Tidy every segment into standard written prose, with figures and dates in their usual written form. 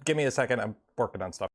Give me a second. I'm working on stuff.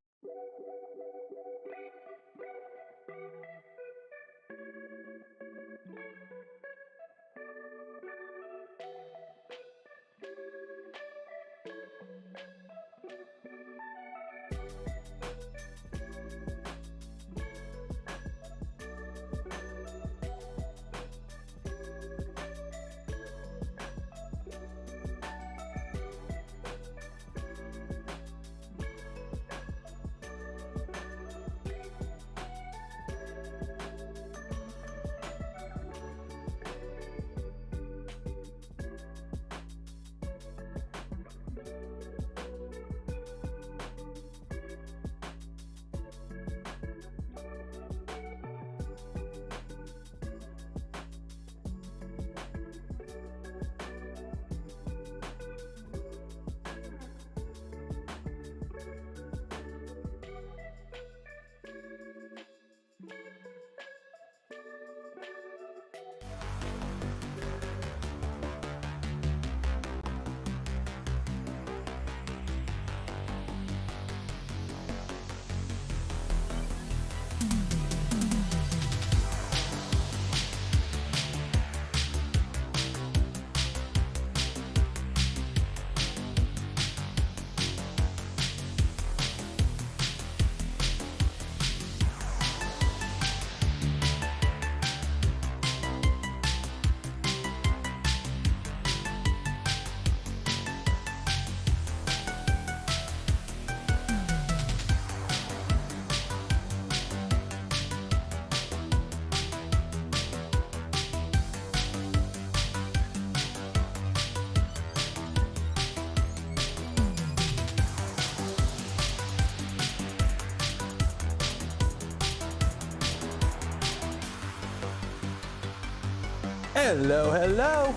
Hello, hello.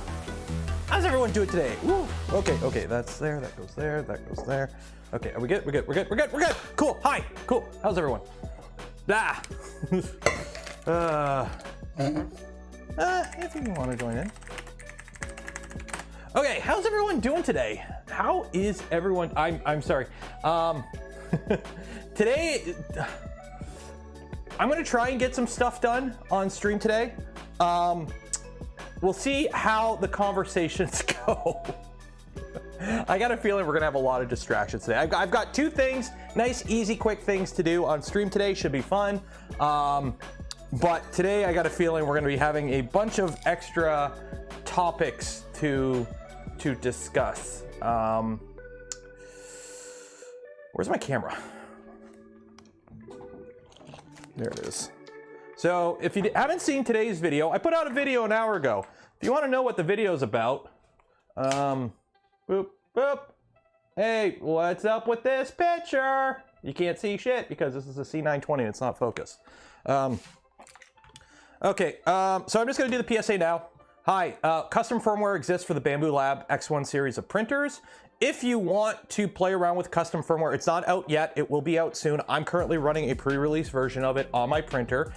How's everyone doing today? Woo. Okay, that's there, that goes there, that goes there. Okay, are we good? We're good. Cool, hi, cool. How's everyone? Ah. If you want to join in. Okay, how's everyone doing today? How is everyone? I'm sorry. Today, I'm gonna try and get some stuff done on stream today. We'll see how the conversations go. I got a feeling we're gonna have a lot of distractions today. I've got two things, nice, easy, quick things to do on stream today. Should be fun. But today I got a feeling we're gonna be having a bunch of extra topics to discuss. Where's my camera? There it is. So if you haven't seen today's video, I put out a video an hour ago. If you want to know what the video is about, boop, boop. Hey, what's up with this picture? You can't see shit because this is a C920 and it's not focused. Okay, so I'm just gonna do the PSA now. Hi, custom firmware exists for the Bambu Lab X1 series of printers. If you want to play around with custom firmware, it's not out yet. It will be out soon. I'm currently running a pre-release version of it on my printer.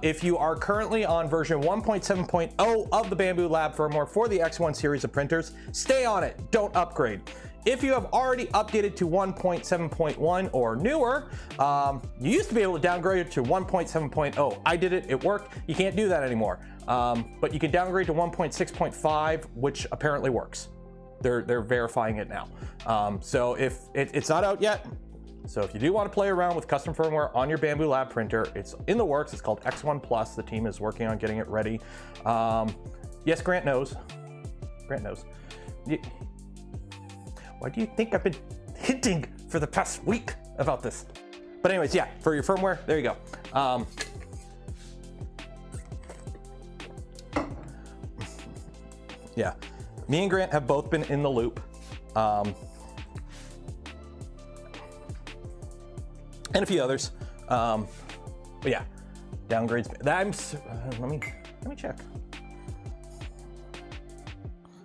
If you are currently on version 1.7.0 of the Bambu Lab firmware for the X1 series of printers, stay on it, don't upgrade. If you have already updated to 1.7.1 or newer, you used to be able to downgrade it to 1.7.0. I did it, it worked. You can't do that anymore. But you can downgrade to 1.6.5, which apparently works. They're verifying it now. So if it's not out yet, so if you do want to play around with custom firmware on your Bambu Lab printer, it's in the works. It's called X1 Plus. The team is working on getting it ready. Yes, Grant knows. Grant knows. Why do you think I've been hinting for the past week about this? But anyways, yeah, for your firmware, there you go. Yeah. Me and Grant have both been in the loop. And a few others. But yeah, downgrades. Let me check.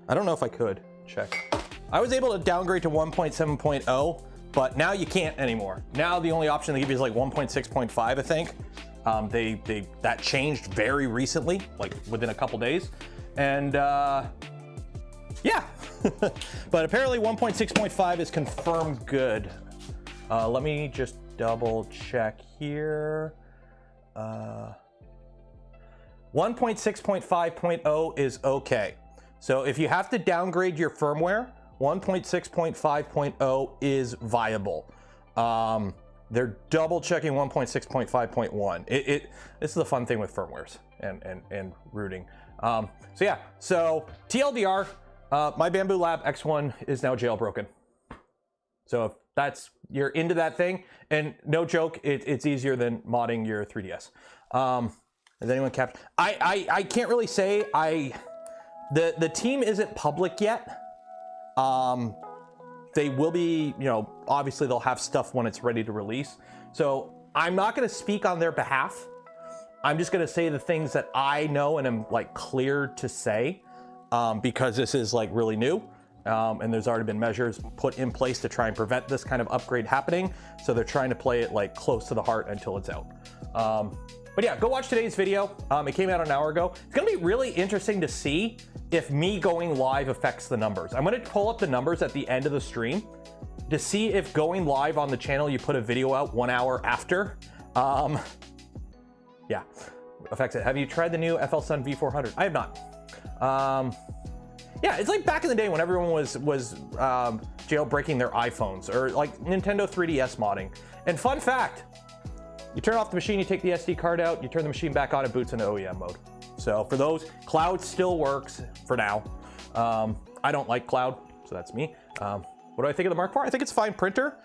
I don't know if I could check. I was able to downgrade to 1.7.0, but now you can't anymore. Now the only option they give you is like 1.6.5, I think. That changed very recently, like within a couple days. And yeah, But apparently 1.6.5 is confirmed good. Let me just double check here. 1.6.5.0 is okay. So if you have to downgrade your firmware, 1.6.5.0 is viable. They're double checking 1.6.5.1. This is the fun thing with firmwares and rooting. So yeah, so TLDR, my Bambu Lab X1 is now jailbroken. So if you're into that thing, and no joke, it's easier than modding your 3DS. Has anyone captured? I can't really say. The team isn't public yet. They will be, you know, obviously they'll have stuff when it's ready to release. So I'm not going to speak on their behalf. I'm just going to say the things that I know and am like clear to say, because this is like really new. And there's already been measures put in place to try and prevent this kind of upgrade happening. So they're trying to play it like close to the heart until it's out. But yeah, go watch today's video. It came out an hour ago. It's gonna be really interesting to see if me going live affects the numbers. I'm gonna pull up the numbers at the end of the stream to see if going live on the channel, you put a video out 1 hour after, yeah, affects it. Have you tried the new FL Sun V400? I have not. Yeah, it's like back in the day when everyone was jailbreaking their iPhones, or like Nintendo 3DS modding. And fun fact, you turn off the machine, you take the SD card out, you turn the machine back on, it boots into OEM mode. So for those, Cloud still works for now. I don't like Cloud, so that's me. What do I think of the Mark IV? I think it's a fine printer.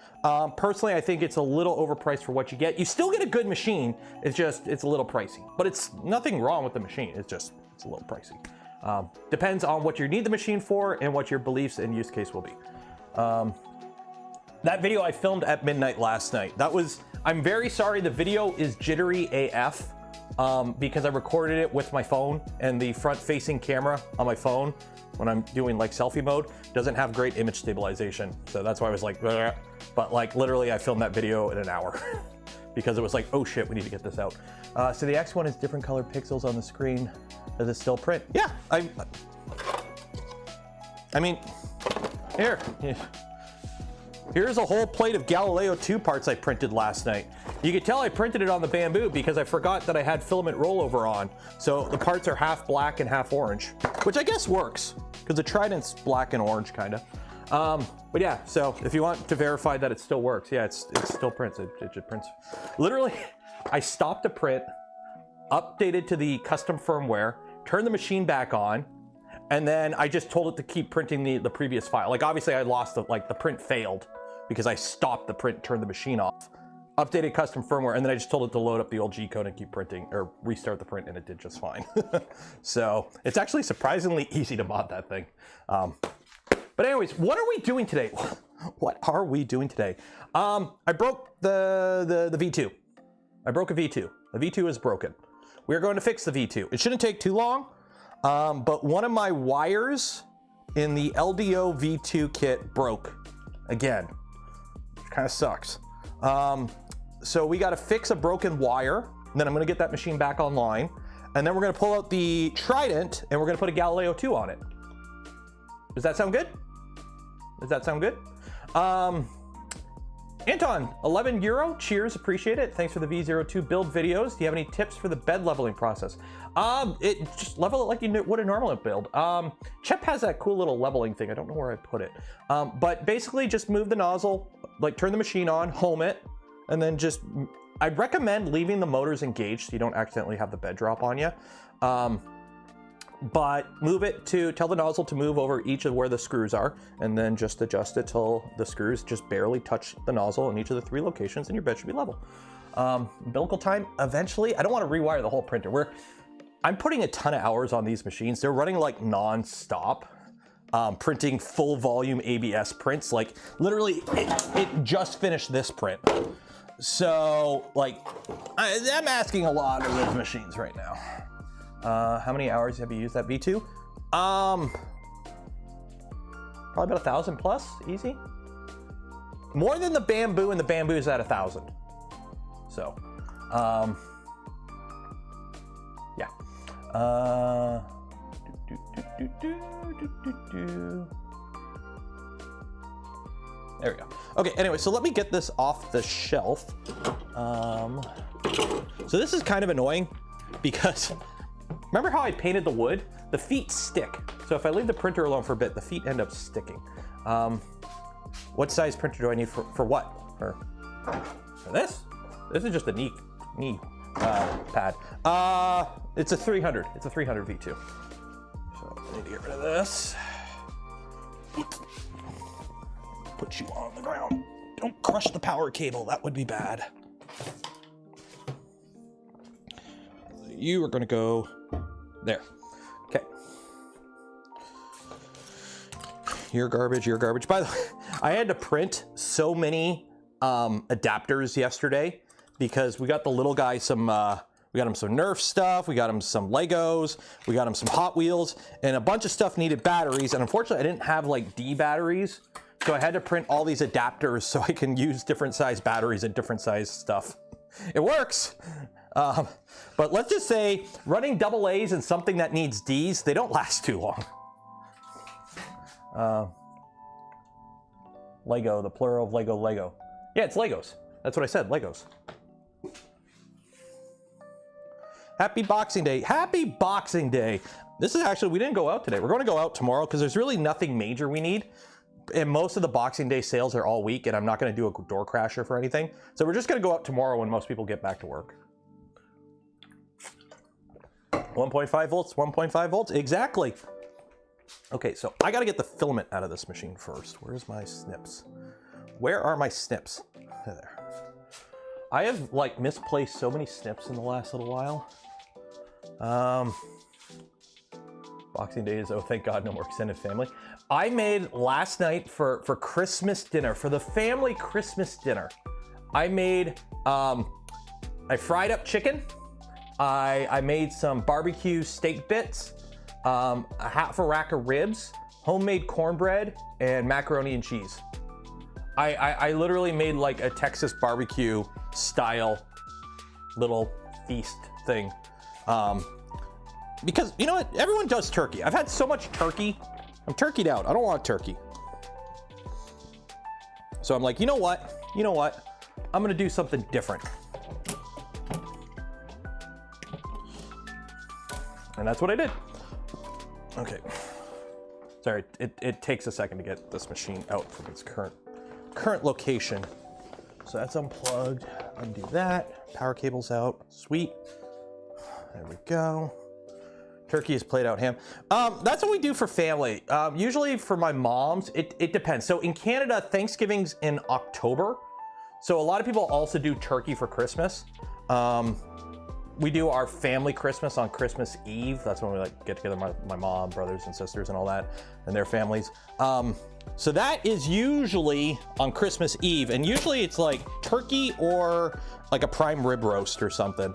Personally, I think it's a little overpriced for what you get. You still get a good machine, it's a little pricey. But it's nothing wrong with the machine, it's a little pricey. Depends on what you need the machine for and what your beliefs and use case will be. That video I filmed at midnight last night. I'm very sorry, the video is jittery AF because I recorded it with my phone, and the front facing camera on my phone when I'm doing like selfie mode doesn't have great image stabilization. So that's why I was like, bleh. But like literally I filmed that video in an hour because it was like, oh shit, we need to get this out. So the X1 is different colored pixels on the screen. Does it still print? Yeah, I mean, here's a whole plate of Galileo 2 parts I printed last night. You can tell I printed it on the Bambu because I forgot that I had filament rollover on. So the parts are half black and half orange, which I guess works because the Trident's black and orange kind of. But yeah, so if you want to verify that it still works, yeah, it still prints. It prints. Literally, I stopped the print, updated to the custom firmware, turned the machine back on, and then I just told it to keep printing the previous file. Like obviously I lost the print failed because I stopped the print, turned the machine off, updated custom firmware, and then I just told it to load up the old G code and keep printing, or restart the print, and it did just fine. So it's actually surprisingly easy to mod that thing. But anyways, what are we doing today? What are we doing today? I broke the V2. I broke a V2. The V2 is broken. We're going to fix the V2. It shouldn't take too long, but one of my wires in the LDO V2 kit broke again. Kind of sucks. So we got to fix a broken wire, and then I'm going to get that machine back online, and then we're going to pull out the Trident, and we're going to put a Galileo 2 on it. Does that sound good? Does that sound good? Anton, 11 euro, cheers, appreciate it. Thanks for the V02 build videos. Do you have any tips for the bed leveling process? Just level it like you would a normal build. Chep has that cool little leveling thing. I don't know where I put it. But basically just move the nozzle, like turn the machine on, home it, and then just, I'd recommend leaving the motors engaged so you don't accidentally have the bed drop on you. But move it to, tell the nozzle to move over each of where the screws are, and then just adjust it till the screws just barely touch the nozzle in each of the 3 locations, and your bed should be level. Umbilical time, eventually, I don't want to rewire the whole printer. I'm putting a ton of hours on these machines. They're running like non-stop, printing full volume ABS prints. Like literally, it just finished this print. So like, I'm asking a lot of those machines right now. How many hours have you used that V2? Probably about 1,000 plus, easy. More than the Bambu, and the Bambu is at 1,000. So, yeah. There we go. Okay, anyway, so let me get this off the shelf. So this is kind of annoying because remember how I painted the wood? The feet stick. So if I leave the printer alone for a bit, the feet end up sticking. What size printer do I need for what? For this? This is just a knee pad. It's a 300. It's a 300 V2. So I need to get rid of this. Put you on the ground. Don't crush the power cable. That would be bad. You are going to go there. Okay. You're garbage. You're garbage. By the way, I had to print so many adapters yesterday because we got the little guy some, we got him some Nerf stuff, we got him some Legos, we got him some Hot Wheels, and a bunch of stuff needed batteries. And unfortunately, I didn't have like D batteries. So I had to print all these adapters so I can use different size batteries and different size stuff. It works. But let's just say running double A's and something that needs D's, they don't last too long. Lego, the plural of Lego. Yeah, it's Legos. That's what I said, Legos. Happy Boxing Day. Happy Boxing Day. This is actually, we didn't go out today. We're going to go out tomorrow because there's really nothing major we need. And most of the Boxing Day sales are all week, and I'm not going to do a door crasher for anything. So we're just going to go out tomorrow when most people get back to work. 1.5 volts, 1.5 volts, exactly. Okay, so I got to get the filament out of this machine first. Where's my snips? Where are my snips? There. I have like misplaced so many snips in the last little while. Boxing Day is, oh, thank God, no more extended family. I made last night for Christmas dinner, for the family Christmas dinner, I made, I fried up chicken. I made some barbecue steak bits, a half a rack of ribs, homemade cornbread, and macaroni and cheese. I literally made like a Texas barbecue style little feast thing. Because you know what? Everyone does turkey. I've had so much turkey. I'm turkeyed out. I don't want turkey. So I'm like, you know what? You know what? I'm gonna do something different. And that's what I did. Okay. Sorry, it takes a second to get this machine out from its current location. So that's unplugged. Undo that. Power cable's out. Sweet. There we go. Turkey is played out ham. That's what we do for family. Usually for my moms, it depends. So in Canada, Thanksgiving's in October. So a lot of people also do turkey for Christmas. We do our family Christmas on Christmas Eve. That's when we like get together, my mom, brothers and sisters and all that, and their families. So that is usually on Christmas Eve. And usually it's like turkey or like a prime rib roast or something.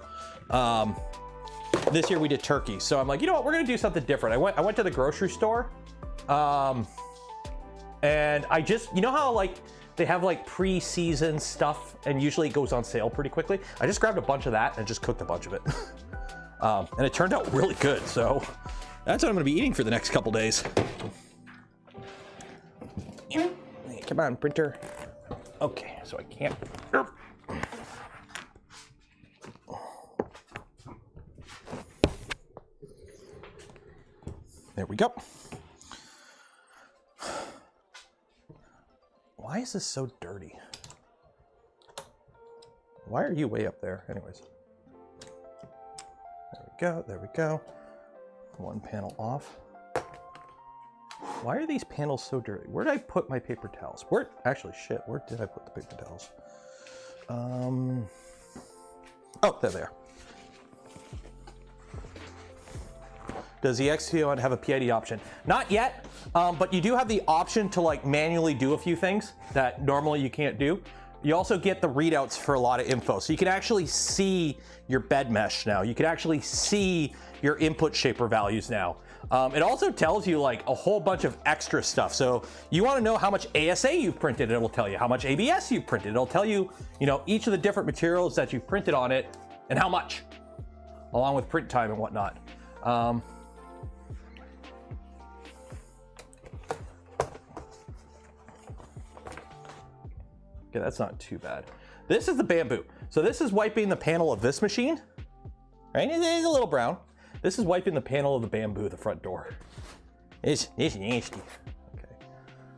This year we did turkey. So I'm like, you know what? We're going to do something different. I went to the grocery store. And I just, you know how like they have like pre-season stuff and usually it goes on sale pretty quickly. I just grabbed a bunch of that and just cooked a bunch of it. And it turned out really good. So that's what I'm going to be eating for the next couple days. Come on, printer. Okay, so I can't. There we go. Why is this so dirty? Why are you way up there? Anyways. There we go, there we go. One panel off. Why are these panels so dirty? Where did I put my paper towels? Where, actually, shit, where did I put the paper towels? Oh, there they are. Does the X2 have a PID option? Not yet, but you do have the option to like manually do a few things that normally you can't do. You also get the readouts for a lot of info. So you can actually see your bed mesh now. You can actually see your input shaper values now. It also tells you like a whole bunch of extra stuff. So you want to know how much ASA you've printed, it will tell you. How much ABS you've printed, it'll tell you, you know, each of the different materials that you've printed on it and how much, along with print time and whatnot. Okay, that's not too bad. This is the bamboo. So this is wiping the panel of this machine, right? It's a little brown. This is wiping the panel of the bamboo, the front door. It's nasty. Okay,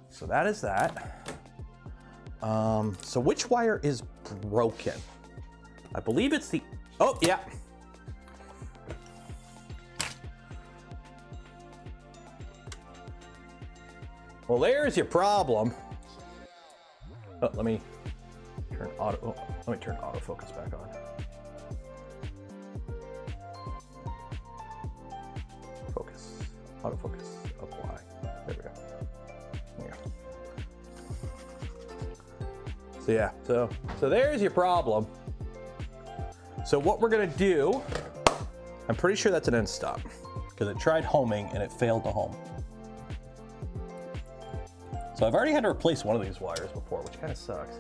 so that is that. So which wire is broken? I believe it's the, oh yeah. Well, there's your problem. Oh, let me turn autofocus back on. Focus, autofocus, apply. There we go. There we go. So yeah, so there's your problem. So what we're gonna do, I'm pretty sure that's an end stop because it tried homing and it failed to home. So I've already had to replace one of these wires before, which kind of sucks.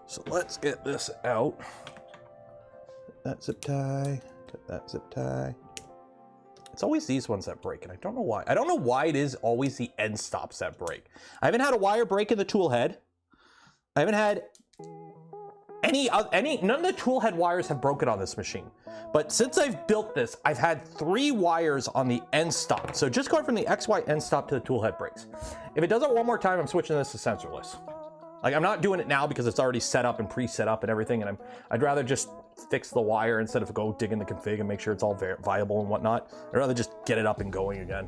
So let's get this out. That zip tie, that zip tie. It's always these ones that break, and I don't know why. I don't know why it is always the end stops that break. I haven't had a wire break in the tool head. I haven't had none of the tool head wires have broken on this machine. But since I've built this, I've had 3 wires on the end stop. So just going from the XY end stop to the tool head breaks. If it does it one more time, I'm switching this to sensorless. Like, I'm not doing it now because it's already set up and pre-set up and everything, and I'd rather just fix the wire instead of go dig in the config and make sure it's all viable and whatnot. I'd rather just get it up and going again.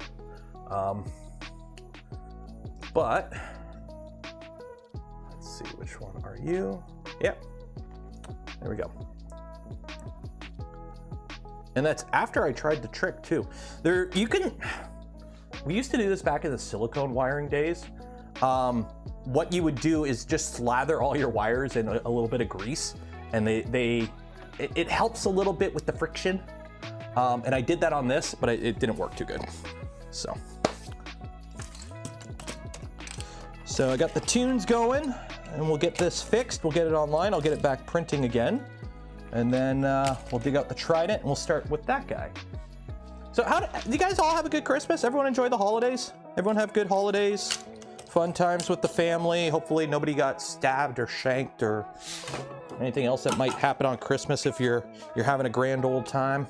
But let's see, which one are you? Yep. There we go. And that's after I tried the trick too. We used to do this back in the silicone wiring days. What you would do is just slather all your wires in a little bit of grease, and it helps a little bit with the friction. And I did that on this, but it didn't work too good. So I got the tunes going, and we'll get this fixed. We'll get it online. I'll get it back printing again. And then we'll dig out the Trident and we'll start with that guy. So do you guys all have a good Christmas? Everyone enjoy the holidays? Everyone have good holidays? Fun times with the family? Hopefully nobody got stabbed or shanked or anything else that might happen on Christmas if you're having a grand old time.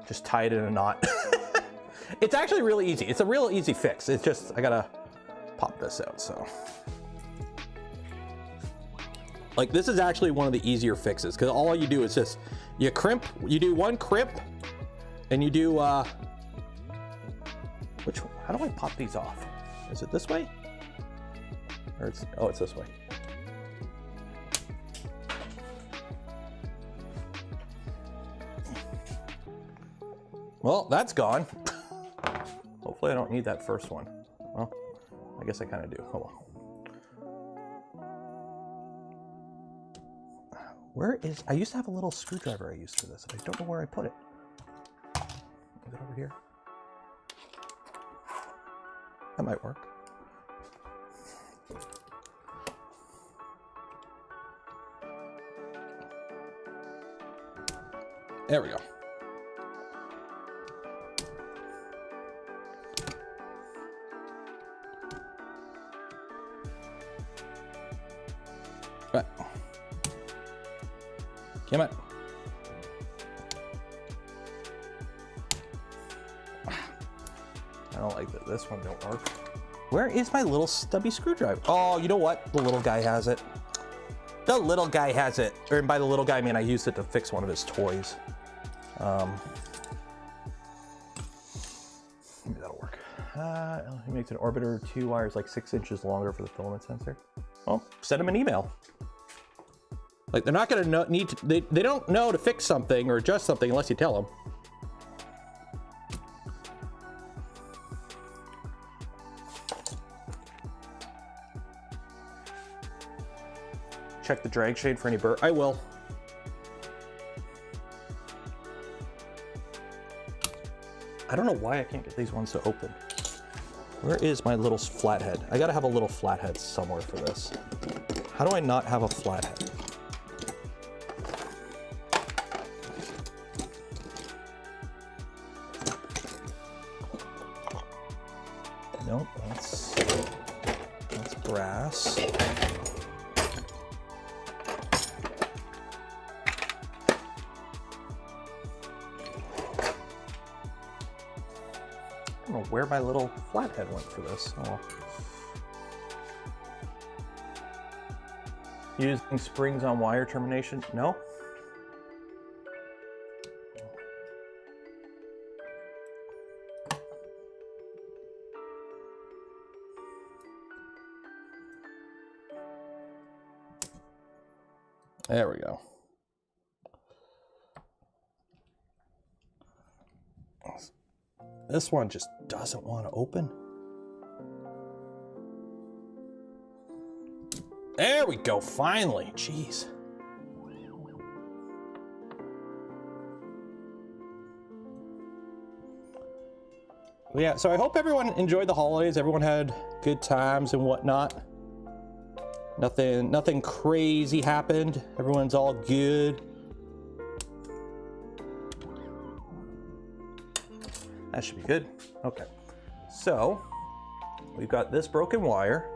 Just tie it in a knot. It's actually really easy. It's a real easy fix. It's just, I gotta pop this out, so. Like, this is actually one of the easier fixes because all you do is just, you crimp, you do one crimp and you do, how do I pop these off? Is it this way? Or it's this way. Well, that's gone. Hopefully I don't need that first one. Well, I guess I kind of do. Hold on. Where is, I used to have a little screwdriver I used for this, and I don't know where I put it. Is it over here? That might work. There we go. Right. Come on. I don't like that this one don't work. Where is my little stubby screwdriver? Oh, you know what? The little guy has it. The little guy has it. Or by the little guy, I mean I used it to fix one of his toys. Maybe that'll work. It makes an orbiter 2 wires like 6 inches longer for the filament sensor. Well, send him an email. Like, they're not gonna need to, they don't know to fix something or adjust something unless you tell them. Check the drag shade for any burr. I will. I don't know why I can't get these ones to open. Where is my little flathead? I gotta have a little flathead somewhere for this. How do I not have a flathead? Nope, that's brass. I don't know where my little flathead went for this. Oh. Using springs on wire termination? No. There we go. This one just doesn't want to open. There we go, finally. Jeez. Yeah, so I hope everyone enjoyed the holidays. Everyone had good times and whatnot. Nothing crazy happened. Everyone's all good. That should be good. Okay. So, we've got this broken wire.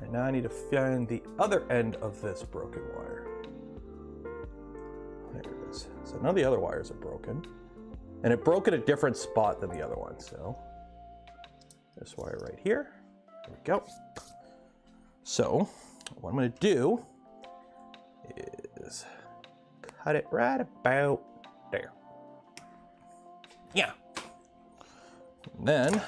And now I need to find the other end of this broken wire. There it is. So none of the other wires are broken. And it broke at a different spot than the other one. So, this wire right here. There we go. So, what I'm going to do is cut it right about there. Yeah. And then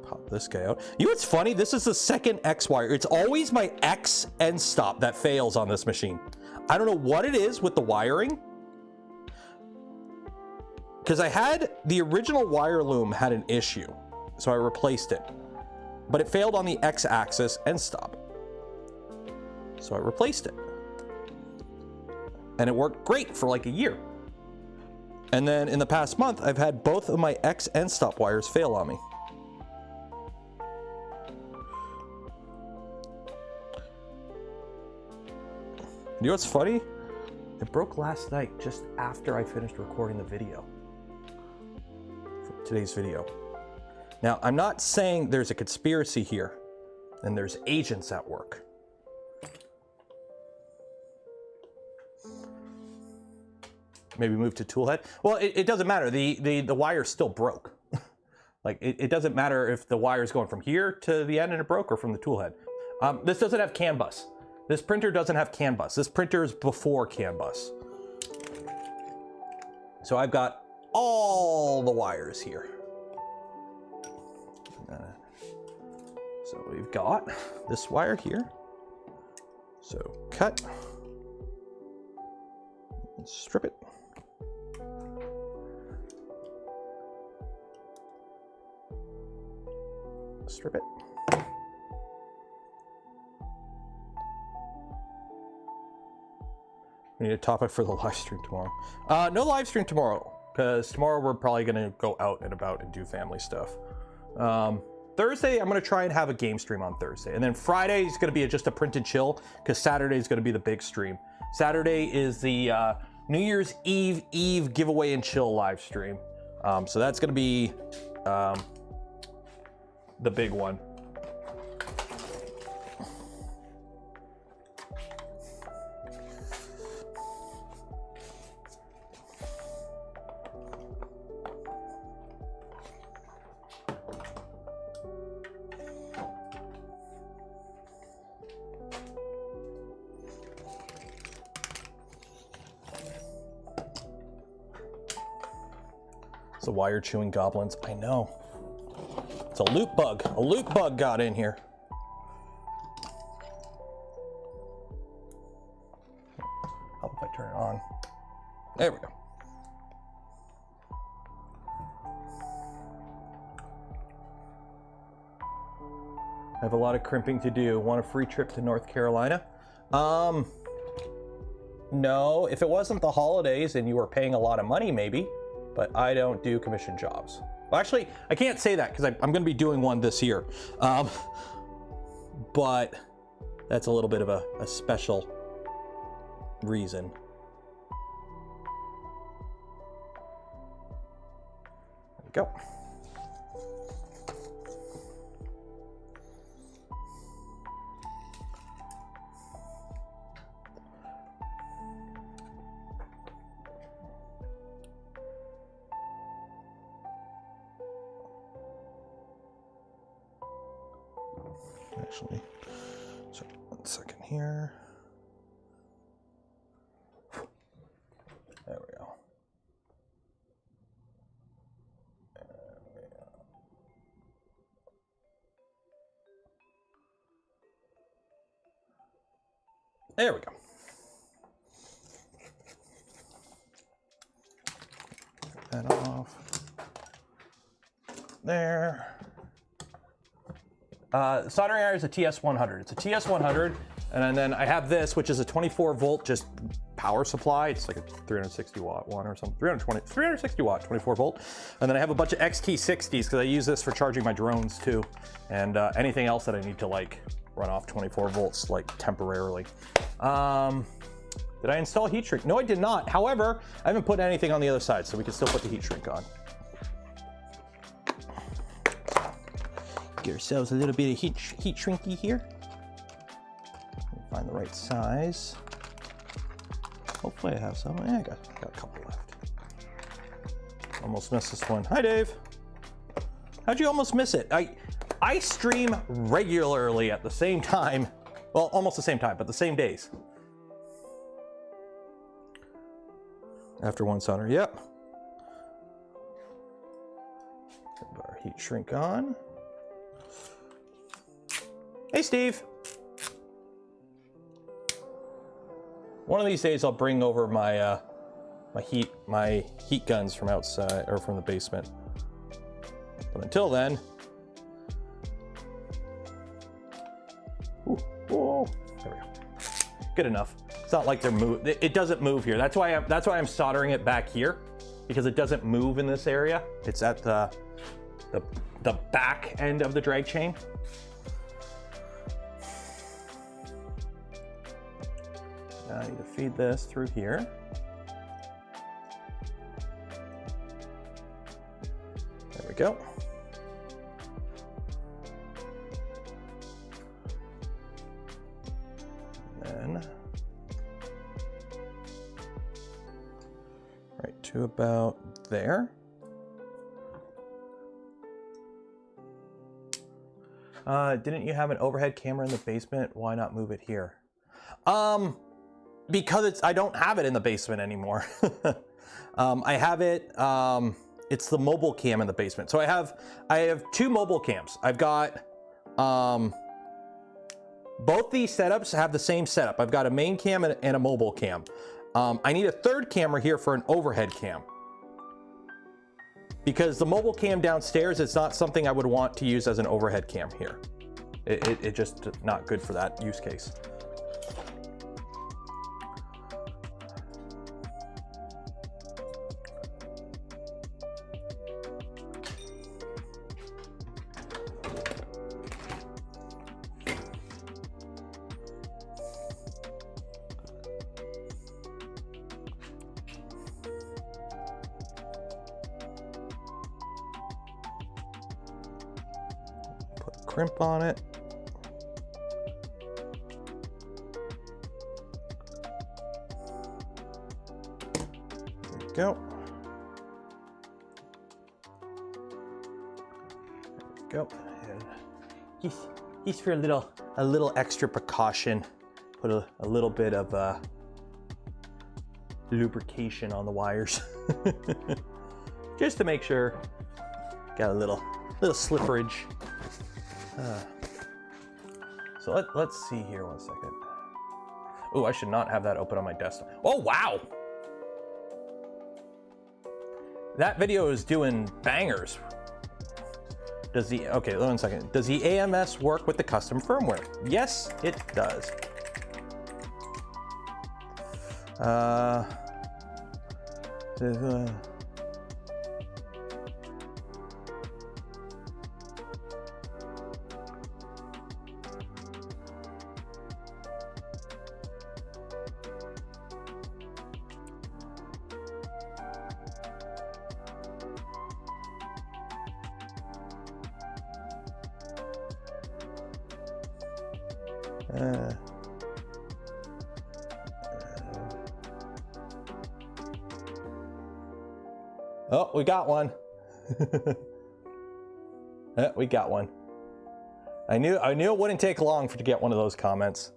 pop this guy out. You know what's funny? This is the second X wire. It's always my X end stop that fails on this machine. I don't know what it is with the wiring. Because I had the original wire loom had an issue, so I replaced it. But it failed on the X-axis end stop. So I replaced it. And it worked great for like a year. And then in the past month, I've had both of my X end stop wires fail on me. You know what's funny? It broke last night just after I finished recording the video. For today's video. Now, I'm not saying there's a conspiracy here and there's agents at work. Maybe move to tool head. Well, it doesn't matter. The wire still broke. Like it doesn't matter if the wire is going from here to the end and it broke or from the tool head. This doesn't have CAN bus. This printer doesn't have CAN bus. This printer is before CAN bus. So I've got all the wires here. So we've got this wire here. So cut and strip it. Strip it. We need a topic for the live stream tomorrow. No live stream tomorrow, because tomorrow we're probably going to go out and about and do family stuff. Thursday, I'm going to try and have a game stream on Thursday. And then Friday is going to be just a print and chill, because Saturday is going to be the big stream. Saturday is the New Year's Eve giveaway and chill live stream. So that's going to be the big one. It's the wire chewing goblins. I know. It's a loop bug. A loop bug got in here. How if I turn it on? There we go. I have a lot of crimping to do. Want a free trip to North Carolina? No, if it wasn't the holidays and you were paying a lot of money, maybe. But I don't do commission jobs. Well, actually, I can't say that because I'm going to be doing one this year. But that's a little bit of a special reason. go. Actually, so 1 second here. There we go. There we go. Get that off. There. Soldering iron is a TS100. It's a TS100, and then I have this, which is a 24 volt just power supply. It's like a 360 watt one or something. 360 watt, 24 volt. And then I have a bunch of XT60s because I use this for charging my drones too, and anything else that I need to like run off 24 volts like temporarily. Did I install heat shrink? No, I did not. However, I haven't put anything on the other side, so we can still put the heat shrink on. Get ourselves a little bit of heat shrinky here. Find the right size. Hopefully I have some. Yeah, I got a couple left. Almost missed this one. Hi, Dave. How'd you almost miss it? I stream regularly at the same time. Well, almost the same time, but the same days. After one solder, yep. Put our heat shrink on. Hey, Steve. One of these days I'll bring over my my heat guns from outside or from the basement. But until then, there we go. Good enough. It's not like they're move. It doesn't move here. That's why I'm soldering it back here, because it doesn't move in this area. It's at the back end of the drag chain. Now I need to feed this through here. There we go. And then right to about there. Didn't you have an overhead camera in the basement? Why not move it here? Because I don't have it in the basement anymore. I have it, it's the mobile cam in the basement. So I have two mobile cams. I've got, both these setups have the same setup. I've got a main cam and a mobile cam. I need a third camera here for an overhead cam. Because the mobile cam downstairs, it's not something I would want to use as an overhead cam here. It just not good for that use case. Crimp on it. There we go. There we go. And just for a little extra precaution, put a little bit of lubrication on the wires, just to make sure. Got a little slipperage. So let's see here 1 second. Oh, I should not have that open on my desktop. Oh, wow. That video is doing bangers. Okay, 1 second. Does the AMS work with the custom firmware? Yes, it does. Oh, we got one. We got one. I knew it wouldn't take long to get one of those comments.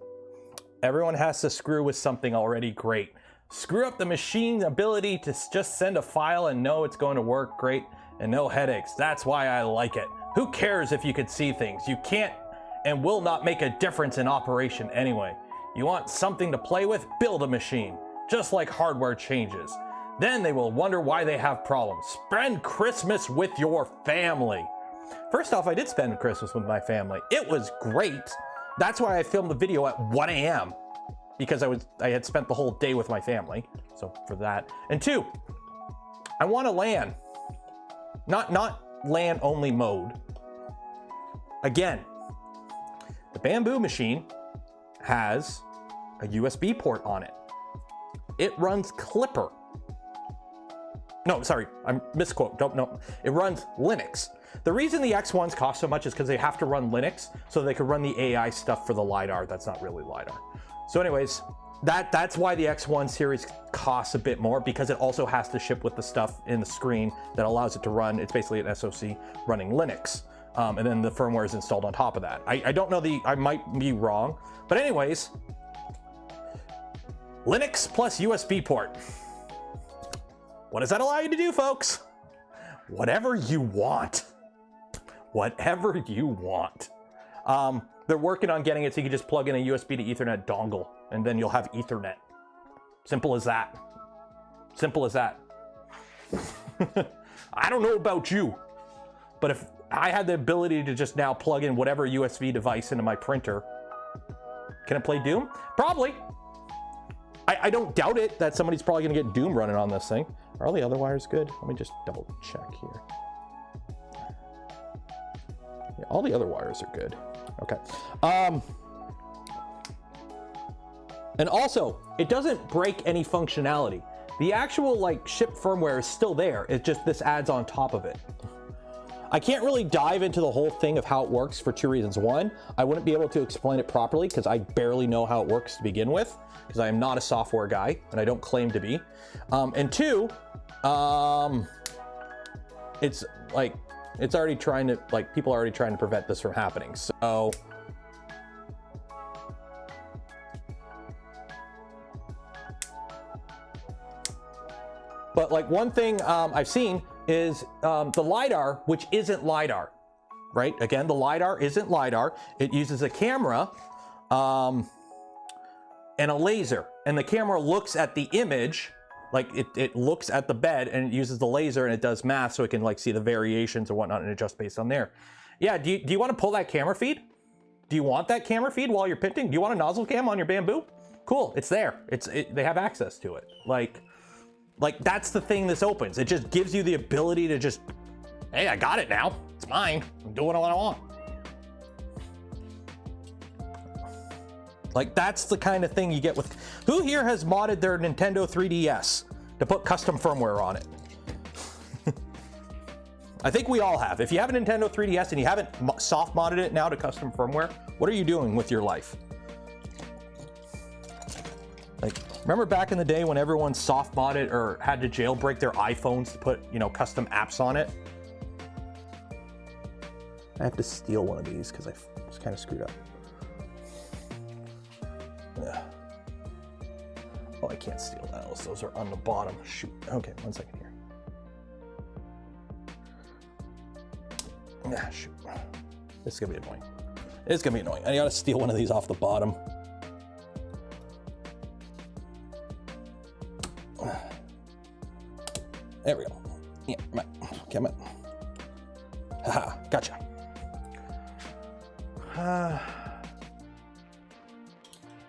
Everyone has to screw with something already great. Screw up the machine's ability to just send a file and know it's going to work great and no headaches. That's why I like it. Who cares if you could see things? You can't and will not make a difference in operation anyway. You want something to play with? Build a machine. Just like hardware changes. Then they will wonder why they have problems. Spend Christmas with your family. First off, I did spend Christmas with my family. It was great. That's why I filmed the video at 1 a.m. because I had spent the whole day with my family. So for that. And 2, I want a LAN. Not LAN only mode. Again, the Bambu machine has a USB port on it. It runs Clipper. No, sorry, I'm misquote. No, it runs Linux. The reason the X1s cost so much is because they have to run Linux so they can run the AI stuff for the LiDAR. That's not really LiDAR. So anyways, that's why the X1 series costs a bit more, because it also has to ship with the stuff in the screen that allows it to run. It's basically an SoC running Linux. And then the firmware is installed on top of that. I don't know I might be wrong, but anyways, Linux plus USB port. What does that allow you to do, folks? Whatever you want. Whatever you want. They're working on getting it so you can just plug in a USB to Ethernet dongle, and then you'll have Ethernet. Simple as that. Simple as that. I don't know about you, but if I had the ability to just now plug in whatever USB device into my printer, can it play Doom? Probably. I don't doubt it that somebody's probably gonna get Doom running on this thing. Are all the other wires good? Let me just double check here. Yeah, all the other wires are good. Okay. And also, it doesn't break any functionality. The actual like ship firmware is still there. It just, this adds on top of it. I can't really dive into the whole thing of how it works for 2 reasons. 1, I wouldn't be able to explain it properly because I barely know how it works to begin with, because I am not a software guy and I don't claim to be. And 2, it's like, it's already trying to, like, people are already trying to prevent this from happening. So but like one thing I've seen is the LiDAR, which isn't LiDAR, right? Again, the LiDAR isn't LiDAR. It uses a camera and a laser, and the camera looks at the image, like it looks at the bed and it uses the laser and it does math so it can like see the variations and whatnot and adjust based on there. Yeah, do you want to pull that camera feed? Do you want that camera feed while you're printing? Do you want a nozzle cam on your Bambu? Cool, it's there. They have access to it. Like that's the thing this opens. It just gives you the ability to just, hey, I got it now. It's mine. I'm doing what I want. Like that's the kind of thing you get with, who here has modded their Nintendo 3DS to put custom firmware on it? I think we all have. If you have a Nintendo 3DS and you haven't soft modded it now to custom firmware, what are you doing with your life? Like, remember back in the day when everyone soft modded or had to jailbreak their iPhones to put, you know, custom apps on it? I have to steal one of these because I was kind of screwed up. Yeah. Oh, I can't steal those. Those are on the bottom. Shoot. Okay, 1 second here. Yeah, shoot. This is gonna be annoying. It's gonna be annoying. I gotta steal one of these off the bottom. There we go. Yeah, come on. Okay, come on. Haha, gotcha.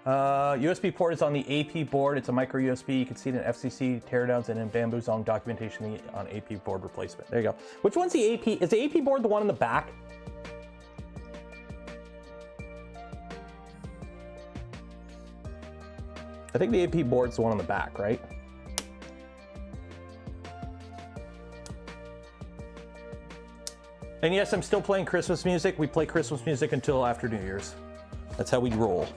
USB port is on the AP board. It's a micro USB. You can see it in FCC teardowns and in Bambu's own documentation on AP board replacement. There you go. Which one's the AP? Is the AP board the one in the back? I think the AP board's the one on the back, right? And yes, I'm still playing Christmas music. We play Christmas music until after New Year's. That's how we roll.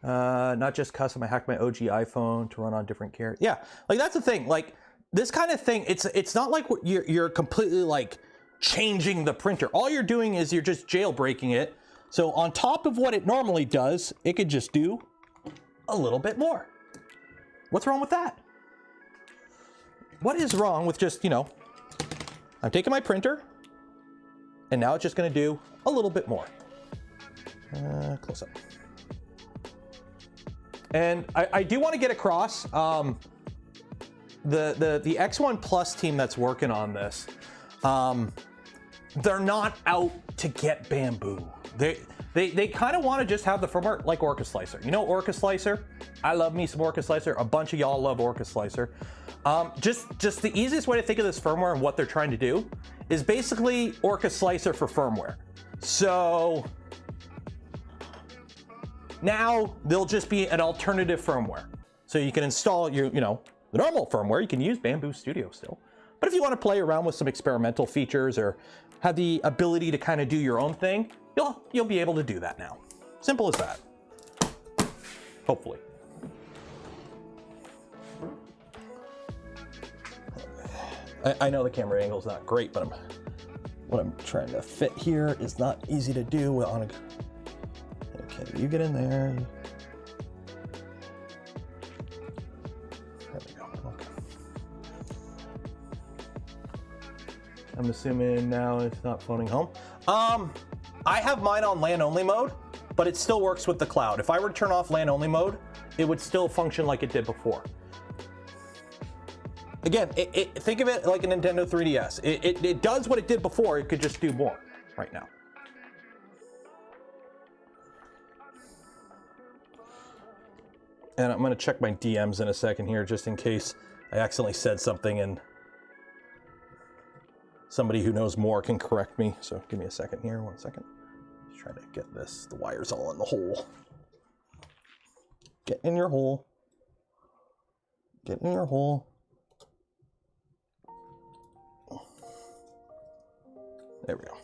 Not just custom, I hacked my OG iPhone to run on different carriers. Yeah, like that's the thing. Like this kind of thing, it's not like you're completely like changing the printer. All you're doing is you're just jailbreaking it. So on top of what it normally does, it could just do a little bit more. What's wrong with that? What is wrong with just, you know, I'm taking my printer and now it's just going to do a little bit more. Close up. And I do want to get across the X1 Plus team that's working on this. They're not out to get Bambu. They kind of want to just have the firmware like Orca Slicer. You know Orca Slicer? I love me some Orca Slicer. A bunch of y'all love Orca Slicer. Just the easiest way to think of this firmware and what they're trying to do is basically Orca Slicer for firmware. So now there'll just be an alternative firmware. So you can install your, you know, the normal firmware. You can use Bambu Studio still. But if you want to play around with some experimental features or have the ability to kind of do your own thing, you'll be able to do that now. Simple as that. Hopefully. I know the camera angle is not great, but what I'm trying to fit here is not easy to do on a... Okay, you get in there. There we go. Okay. I'm assuming now it's not phoning home. I have mine on LAN only mode, but it still works with the cloud. If I were to turn off LAN only mode, it would still function like it did before. Again, think of it like a Nintendo 3DS. It does what it did before. It could just do more right now. And I'm going to check my DMs in a second here, just in case I accidentally said something and somebody who knows more can correct me. So give me a second here, 1 second. Just trying to get this, the wires all in the hole. Get in your hole. Get in your hole. There we go.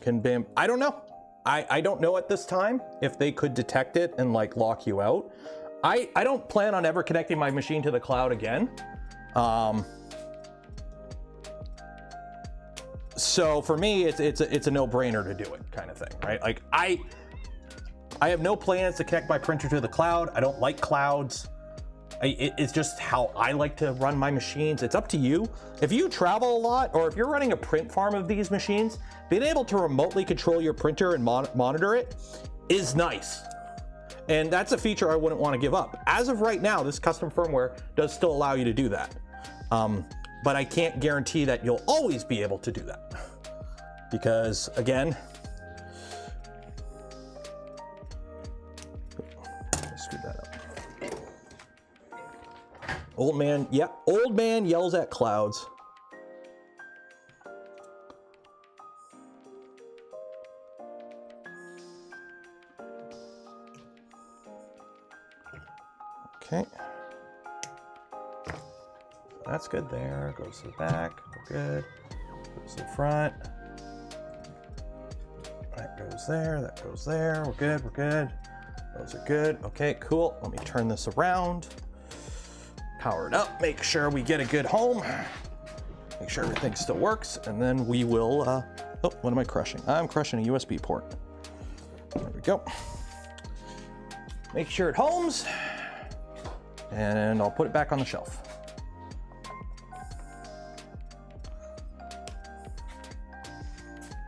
Can Bam... I don't know. I don't know at this time if they could detect it and like lock you out. I don't plan on ever connecting my machine to the cloud again. So for me, it's a no-brainer to do it kind of thing, right? Like I have no plans to connect my printer to the cloud. I don't like clouds. It's just how I like to run my machines. It's up to you. If you travel a lot, or if you're running a print farm of these machines, being able to remotely control your printer and monitor it is nice. And that's a feature I wouldn't want to give up. As of right now, this custom firmware does still allow you to do that. But I can't guarantee that you'll always be able to do that. Because again, screw that up. Old man, yeah, old man yells at clouds. Okay. That's good there. Goes to the back. We're good. Goes to the front. That goes there. That goes there. We're good. We're good. Those are good. Okay, cool. Let me turn this around. Power it up. Make sure we get a good home. Make sure everything still works. And then we will, oh, what am I crushing? I'm crushing a USB port. There we go. Make sure it homes. And I'll put it back on the shelf.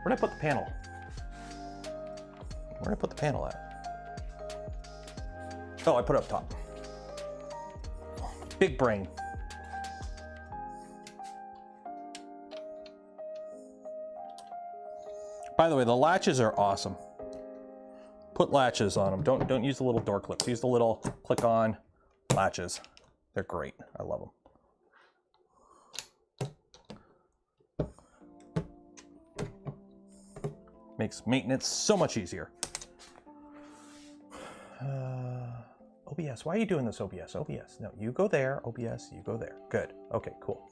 Where'd I put the panel? Where'd I put the panel at? Oh, I put it up top. Big brain. By the way, the latches are awesome. Put latches on them. Don't use the little door clips. Use the little click on latches. They're great. I love them. Makes maintenance so much easier. OBS, why are you doing this, OBS? OBS, no, you go there. OBS, you go there. Good. Okay, cool.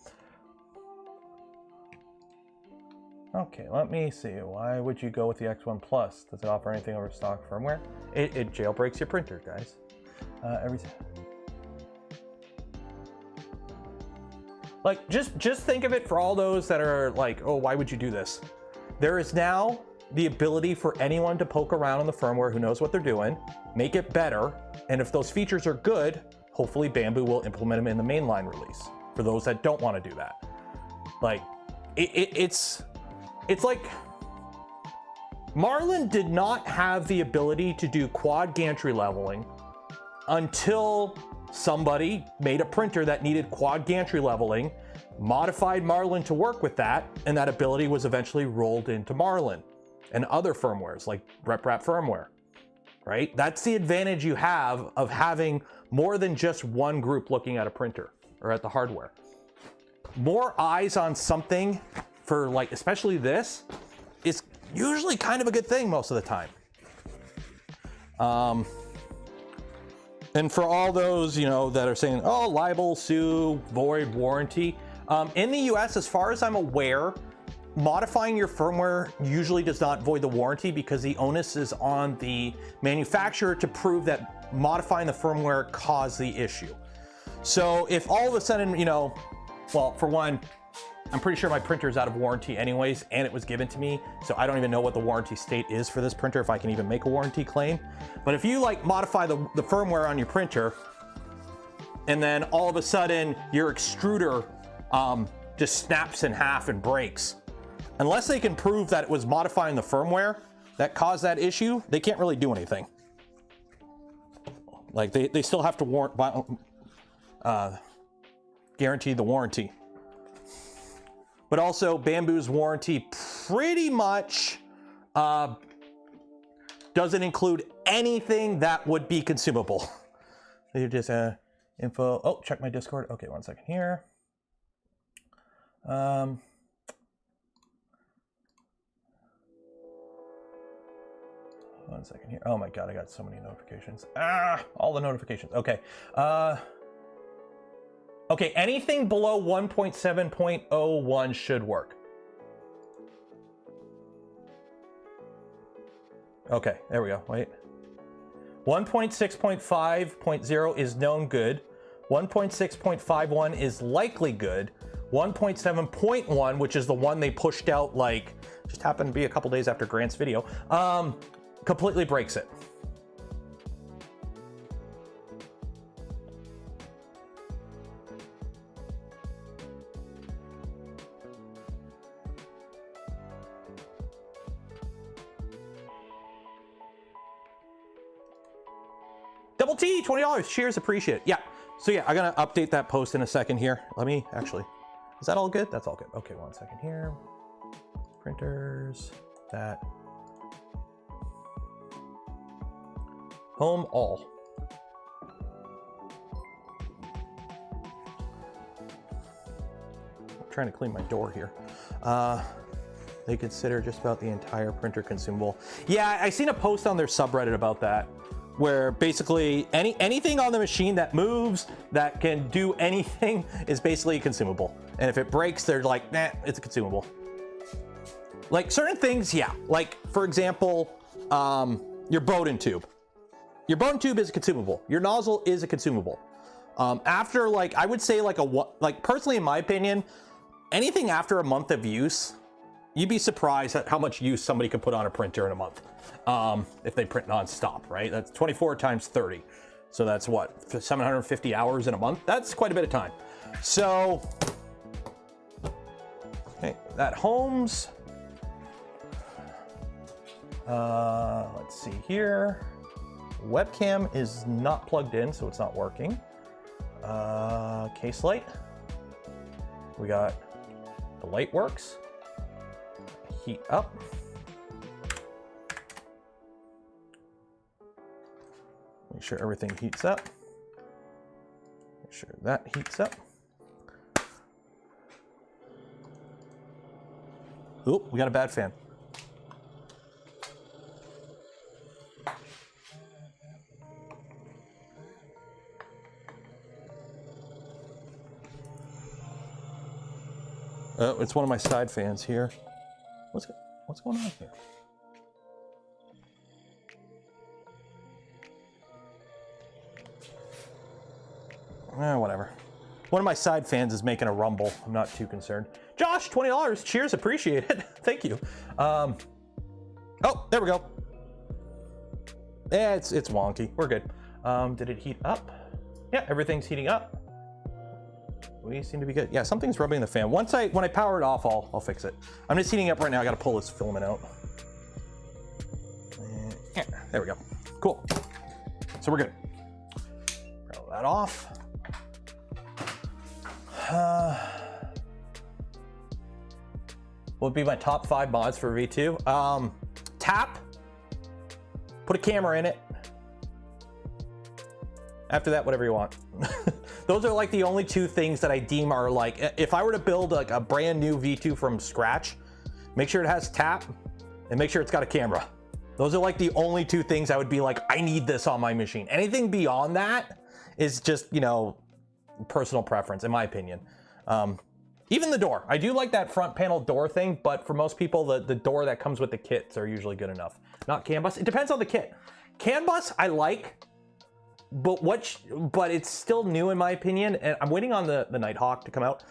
Okay, let me see. Why would you go with the X1 Plus? Does it offer anything over stock firmware? It jailbreaks your printer, guys. Like, just think of it for all those that are like, oh, why would you do this? There is now the ability for anyone to poke around on the firmware who knows what they're doing, make it better, and if those features are good, hopefully Bambu will implement them in the mainline release for those that don't want to do that. Like, it's like Marlin did not have the ability to do quad gantry leveling until somebody made a printer that needed quad gantry leveling, modified Marlin to work with that, and that ability was eventually rolled into Marlin and other firmwares like RepRap firmware, right? That's the advantage you have of having more than just one group looking at a printer or at the hardware. More eyes on something for, like, especially this, is usually kind of a good thing most of the time. And for all those, you know, that are saying, oh, libel, sue, void warranty, in the US, as far as I'm aware, modifying your firmware usually does not void the warranty because the onus is on the manufacturer to prove that modifying the firmware caused the issue. So if all of a sudden, you know, well, for one, I'm pretty sure my printer is out of warranty anyways, and it was given to me, so I don't even know what the warranty state is for this printer, if I can even make a warranty claim. But if you like modify the firmware on your printer, and then all of a sudden your extruder just snaps in half and breaks, unless they can prove that it was modifying the firmware that caused that issue, they can't really do anything. Like, they still have to guarantee the warranty. But also, Bambu's warranty pretty much doesn't include anything that would be consumable. You just info. Oh, check my Discord. Okay, 1 second here. 1 second here. Oh my God, I got so many notifications. All the notifications. Okay. Okay, anything below 1.7.01 should work. Okay, there we go. Wait. 1.6.5.0 is known good. 1.6.51 is likely good. 1.7.1, which is the one they pushed out, like, just happened to be a couple days after Grant's video, completely breaks it. Double T, $20. Cheers, appreciate it. Yeah. So yeah, I'm gonna update that post in a second here. Let me actually, is that all good? That's all good. Okay, 1 second here. Printers, that. Home all. I'm trying to clean my door here. They consider just about the entire printer consumable. Yeah, I seen a post on their subreddit about that, where basically anything on the machine that moves, that can do anything, is basically consumable. And if it breaks, they're like, nah, it's a consumable. Like certain things, yeah. Like, for example, your Bowden tube. Your Bowden tube is a consumable. Your nozzle is a consumable. After, like, I would say like personally, in my opinion, anything after a month of use, you'd be surprised at how much use somebody could put on a printer in a month. If they print non-stop, right? That's 24 times 30. So that's what, 750 hours in a month? That's quite a bit of time. So, okay, that Holmes. Let's see here. Webcam is not plugged in, so it's not working. Case light. We got the light works. Heat up. Make sure everything heats up. Make sure that heats up. Oop, we got a bad fan. It's one of my side fans here. What's going on here? Whatever. One of my side fans is making a rumble. I'm not too concerned. Josh, $20. Cheers, appreciate it. Thank you. Oh, there we go. Yeah, it's wonky. We're good. Did it heat up? Yeah, everything's heating up. We seem to be good. Yeah, something's rubbing the fan. When I power it off, I'll fix it. I'm just heating up right now. I got to pull this filament out. Yeah, there we go. Cool. So we're good. Roll that off. What would be my top 5 mods for V2? Tap. Put a camera in it. After that, whatever you want. Those are like the only 2 things that I deem are like, if I were to build like a brand new V2 from scratch, make sure it has tap and make sure it's got a camera. Those are like the only 2 things I would be like, I need this on my machine. Anything beyond that is just, you know, personal preference, in my opinion. Even the door. I do like that front panel door thing, but for most people, the door that comes with the kits are usually good enough. Not CAN bus. It depends on the kit. CAN bus, I like, but it's still new in my opinion, and I'm waiting on the Nighthawk to come out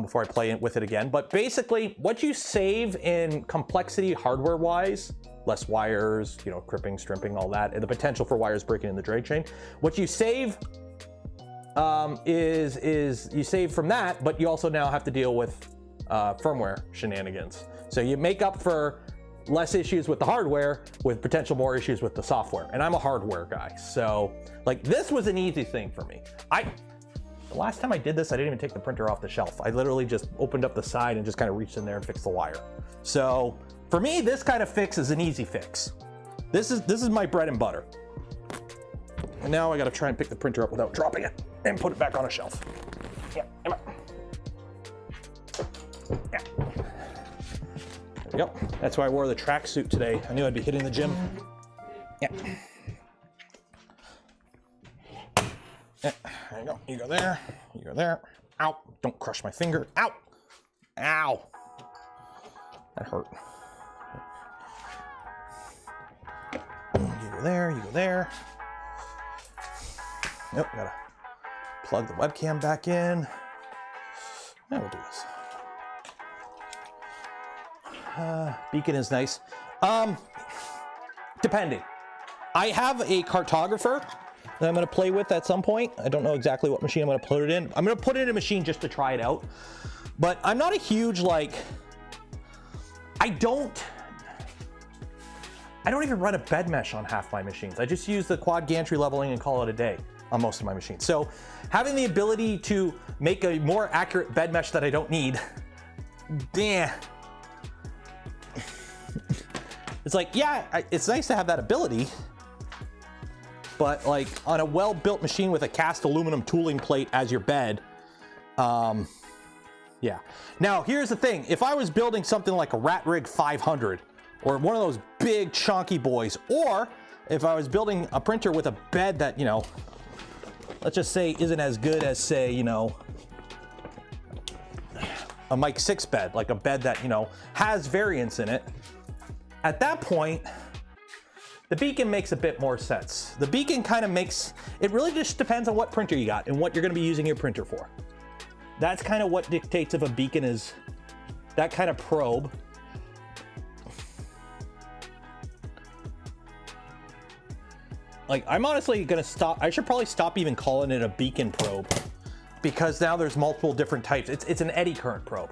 before I play with it again. But basically, what you save in complexity hardware-wise, less wires, you know, crimping, strimping, all that, and the potential for wires breaking in the drag chain, what you save is you save from that, but you also now have to deal with firmware shenanigans. So you make up for less issues with the hardware with potential more issues with the software. And I'm a hardware guy. So like this was an easy thing for me. The last time I did this, I didn't even take the printer off the shelf. I literally just opened up the side and just kind of reached in there and fixed the wire. So for me, this kind of fix is an easy fix. This is my bread and butter. And now I got to try and pick the printer up without dropping it and put it back on a shelf. Yeah, come on. Yeah. There we go. That's why I wore the tracksuit today. I knew I'd be hitting the gym. Yeah. Yeah. There you go. You go there. You go there. Ow. Don't crush my finger. Ow. Ow. That hurt. You go there. You go there. Nope. Gotta plug the webcam back in. Now we'll do this. Beacon is nice. Depending. I have a cartographer that I'm going to play with at some point. I don't know exactly what machine I'm going to put it in. I'm going to put it in a machine just to try it out. But I'm not a huge, like, I don't even run a bed mesh on half my machines. I just use the quad gantry leveling and call it a day on most of my machines. So having the ability to make a more accurate bed mesh that I don't need, it's like, yeah, it's nice to have that ability, but like on a well-built machine with a cast aluminum tooling plate as your bed, yeah. Now, here's the thing. If I was building something like a Rat Rig 500 or one of those big chunky boys, or if I was building a printer with a bed that, you know, let's just say isn't as good as, say, you know, a Mike 6 bed, like a bed that, you know, has variance in it, at that point, the beacon makes a bit more sense. The beacon kind of makes, it really just depends on what printer you got and what you're going to be using your printer for. That's kind of what dictates if a beacon is that kind of probe. Like, I'm honestly going to stop. I should probably stop even calling it a beacon probe, because now there's multiple different types. It's an eddy current probe.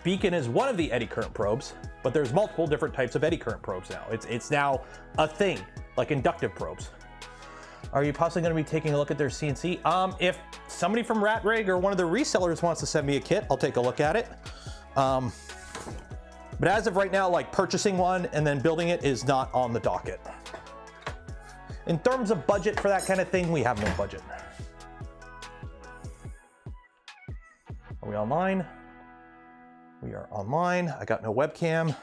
Beacon is one of the eddy current probes, but there's multiple different types of eddy current probes now. It's now a thing, like inductive probes. Are you possibly going to be taking a look at their CNC? If somebody from Rat Rig or one of the resellers wants to send me a kit, I'll take a look at it. But as of right now, like purchasing one and then building it is not on the docket. In terms of budget for that kind of thing, we have no budget. Are we online? We are online. I got no webcam.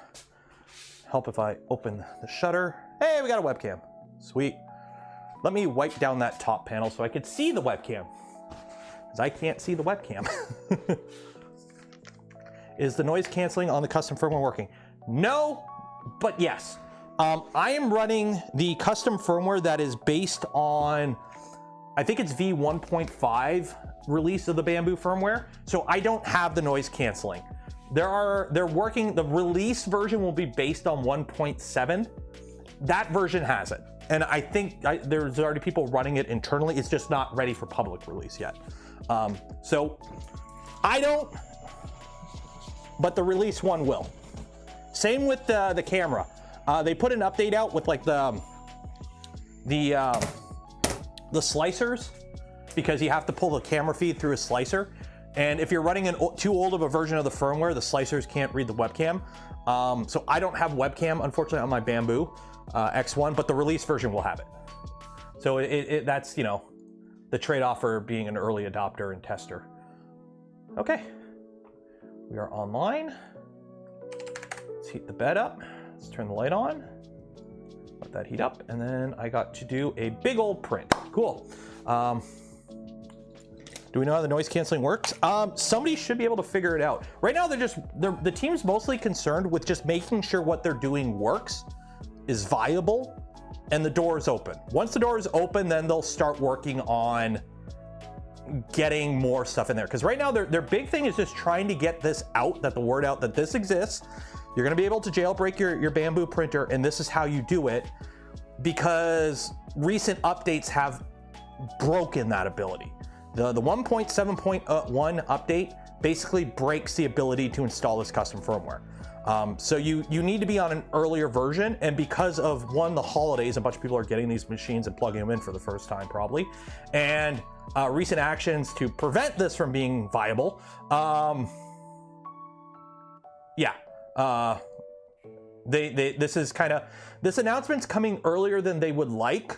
Help if I open the shutter. Hey, we got a webcam. Sweet. Let me wipe down that top panel so I could see the webcam, because I can't see the webcam. Is the noise canceling on the custom firmware working? No, but yes. I am running the custom firmware that is based on, I think it's v1.5 release of the Bambu firmware. So I don't have the noise canceling. They're working, the release version will be based on 1.7. That version has it. And I think there's already people running it internally. It's just not ready for public release yet. So I don't, but the release one will. Same with the camera. They put an update out with like the slicers, because you have to pull the camera feed through a slicer. And if you're running too old of a version of the firmware, the slicers can't read the webcam. So I don't have webcam, unfortunately, on my Bambu X1, but the release version will have it. So that's, you know, the trade-off for being an early adopter and tester. Okay, we are online. Let's heat the bed up. Let's turn the light on. Let that heat up, and then I got to do a big old print. Cool. Do we know how the noise canceling works? Somebody should be able to figure it out. Right now, the team's mostly concerned with just making sure what they're doing works, is viable, and the door is open. Once the door is open, then they'll start working on getting more stuff in there. Because right now, their big thing is just trying to get this out, the word out that this exists. You're gonna be able to jailbreak your Bambu printer, and this is how you do it, because recent updates have broken that ability. The 1.7.1 update basically breaks the ability to install this custom firmware. So you need to be on an earlier version, and because of the holidays, a bunch of people are getting these machines and plugging them in for the first time probably, and recent actions to prevent this from being viable. This announcement's coming earlier than they would like.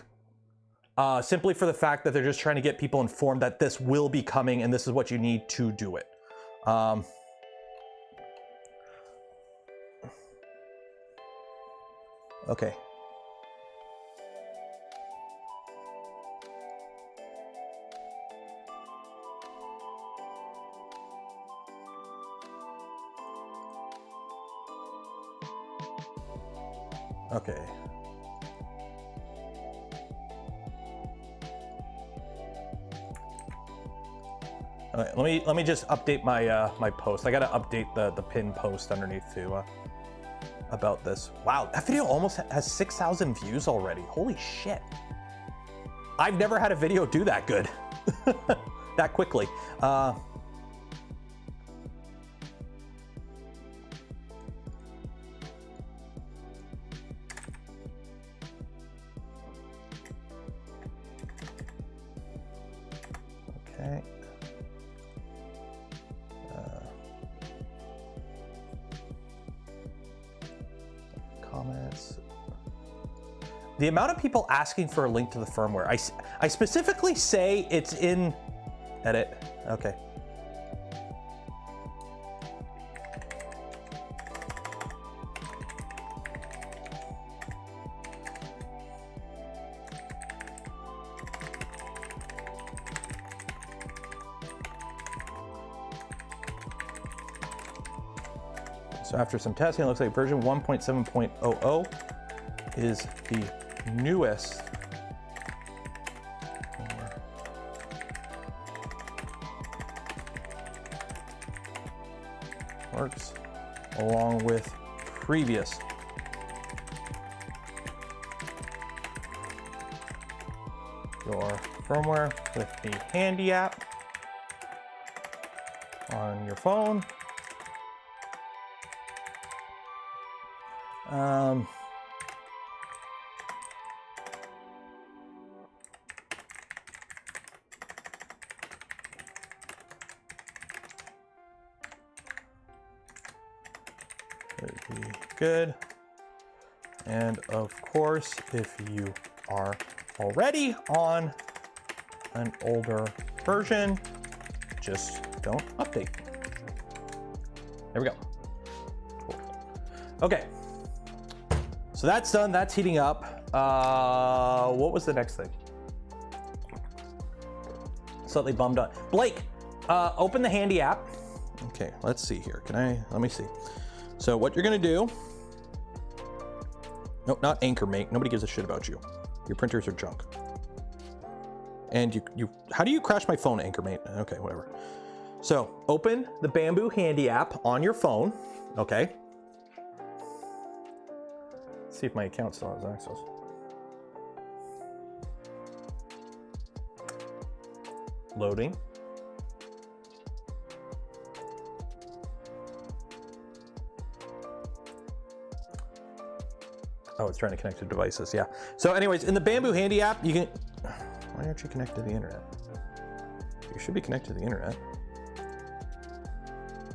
Simply for the fact that they're just trying to get people informed that this will be coming and this is what you need to do it. Okay. Okay. All right, let me just update my my post. I gotta update the pin post underneath to about this. Wow, that video almost has 6,000 views already. Holy shit! I've never had a video do that good, that quickly. Okay. Comments. The amount of people asking for a link to the firmware. I specifically say it's in edit. Okay. So after some testing, it looks like version 1.7.00 is the newest. Works along with previous. Your firmware with the Handy app on your phone. Pretty good. And of course, if you are already on an older version, just don't update. There we go. Cool. Okay. So that's done, that's heating up. What was the next thing? Slightly bummed out. Blake, open the Handy app. Okay, let's see here. Let me see. So what you're gonna do, no, not anchor mate. Nobody gives a shit about you. Your printers are junk. And how do you crash my phone, anchor mate? Okay, whatever. So open the Bambu Handy app on your phone, okay? Let's see if my account still has access. Loading. Oh, it's trying to connect to devices, yeah. So anyways, in the Bambu Handy app, you can, why aren't you connected to the internet? You should be connected to the internet.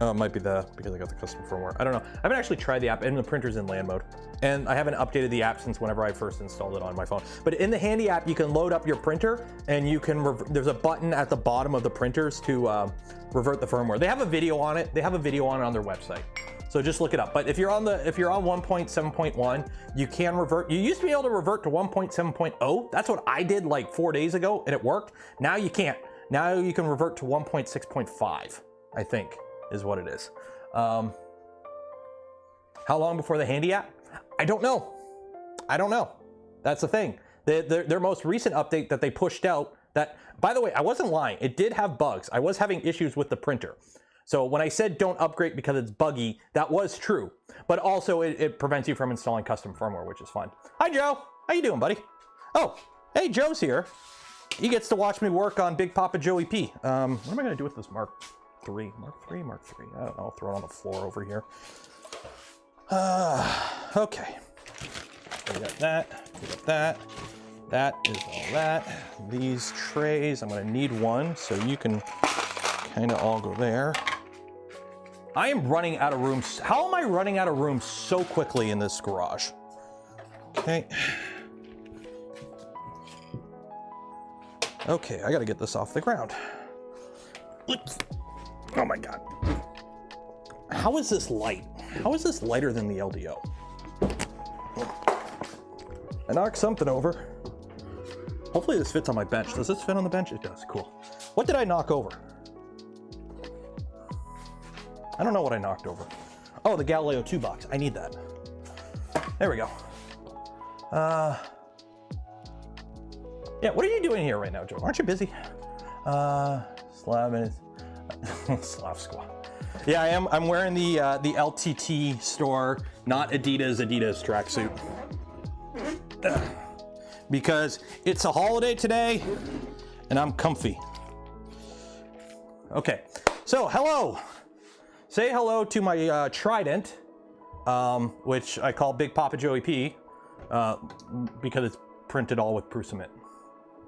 Oh, it might be because I got the custom firmware. I don't know. I haven't actually tried the app, and the printer's in LAN mode. And I haven't updated the app since whenever I first installed it on my phone. But in the Handy app, you can load up your printer, and you can, there's a button at the bottom of the printers to revert the firmware. They have a video on it. They have a video on it on their website. So just look it up. But if you're on 1.7.1, you can revert. You used to be able to revert to 1.7.0. That's what I did like 4 days ago, and it worked. Now you can't. Now you can revert to 1.6.5, I think, is what it is. How long before the Handy app? I don't know. I don't know. That's the thing. Their most recent update that they pushed out, that, by the way, I wasn't lying. It did have bugs. I was having issues with the printer. So when I said don't upgrade because it's buggy, that was true. But also it prevents you from installing custom firmware, which is fun. Hi, Joe. How you doing, buddy? Oh, hey, Joe's here. He gets to watch me work on Big Papa Joey P. What am I going to do with this Mark III? Mark III? Mark III. I don't know. I'll throw it on the floor over here. Okay. We got that. We got that. That is all that. These trays, I'm going to need one, so you can kind of all go there. I am running out of room. How am I running out of room so quickly in this garage? Okay. Okay, I got to get this off the ground. Oops. Oh my God. How is this light? How is this lighter than the LDO? I knocked something over. Hopefully this fits on my bench. Does this fit on the bench? It does, cool. What did I knock over? I don't know what I knocked over. Oh, the Galileo 2 box. I need that. There we go. Yeah, what are you doing here right now, Joe? Aren't you busy? Slab and Slav squad. Yeah, I am. I'm wearing the LTT store, not Adidas tracksuit. Because it's a holiday today, and I'm comfy. Okay, so hello. Say hello to my Trident, which I call Big Papa Joey P, because it's printed all with Prusa,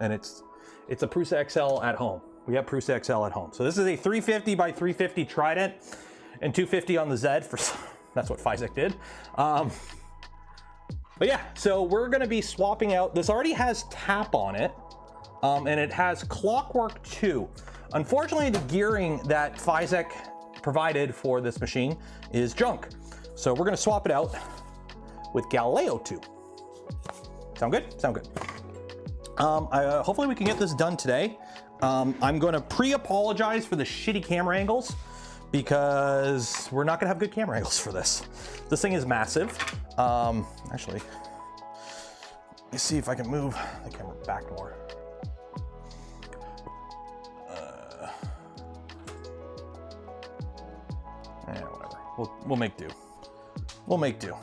and it's a Prusa XL at home. We have Prusa XL at home. So this is a 350 by 350 Trident, and 250 on the Z. That's what Physek did. But yeah, so we're gonna be swapping out. This already has tap on it, and it has clockwork too. Unfortunately, the gearing that Physek provided for this machine is junk. So we're gonna swap it out with Galileo 2. Sound good? Sound good. Hopefully we can get this done today. I'm gonna pre-apologize for the shitty camera angles because we're not gonna have good camera angles for this. This thing is massive. Actually, let me see if I can move the camera back more. Whatever. We'll make do. We'll make do.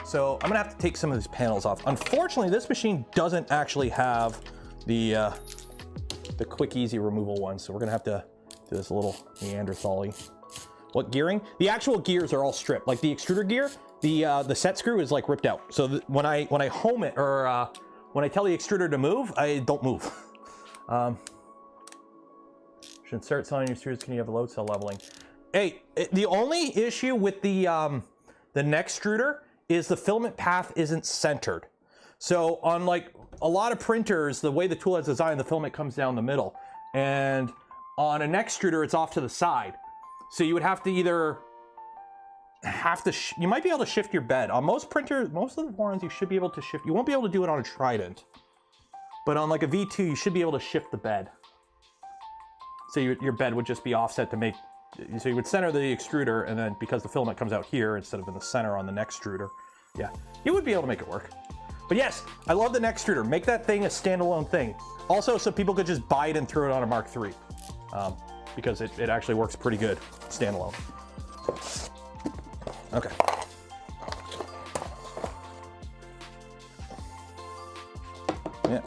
So I'm gonna have to take some of these panels off. Unfortunately, this machine doesn't actually have the quick, easy removal one. So we're gonna have to do this a little Neanderthal-y. What gearing? The actual gears are all stripped. Like the extruder gear, the set screw is like ripped out. So when I home it, or when I tell the extruder to move, I don't move. Should start selling your extruders. Can you have a load cell leveling? Hey, the only issue with the neck extruder is the filament path isn't centered. So on like a lot of printers, the way the tool is designed, the filament comes down the middle. And on a neck extruder, it's off to the side. So you would have to either you might be able to shift your bed. On most printers, most of the ones you should be able to shift. You won't be able to do it on a Trident. But on like a V2, you should be able to shift the bed. So your bed would just be offset to make so you would center the extruder, and then because the filament comes out here instead of in the center on the next extruder, yeah, you would be able to make it work. But yes, I love the next extruder. Make that thing a standalone thing. Also, so people could just buy it and throw it on a Mark III, because it actually works pretty good standalone. Okay. Yeah.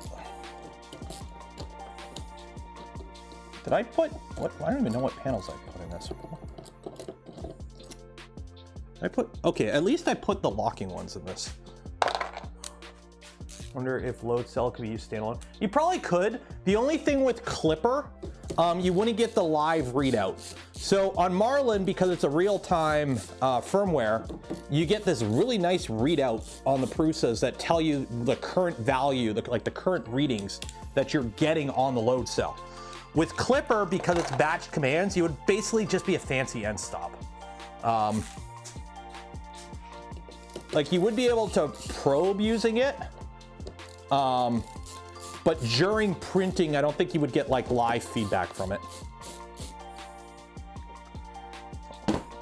Did I put what? I don't even know what panels I put in this. Okay, at least I put the locking ones in this. Wonder if load cell could be used standalone. You probably could. The only thing with Clipper, you wouldn't get the live readout. So on Marlin, because it's a real-time firmware, you get this really nice readout on the Prusas that tell you the current value, like the current readings that you're getting on the load cell. With Clipper, because it's batch commands, you would basically just be a fancy end stop. Like you would be able to probe using it, but during printing, I don't think you would get like live feedback from it.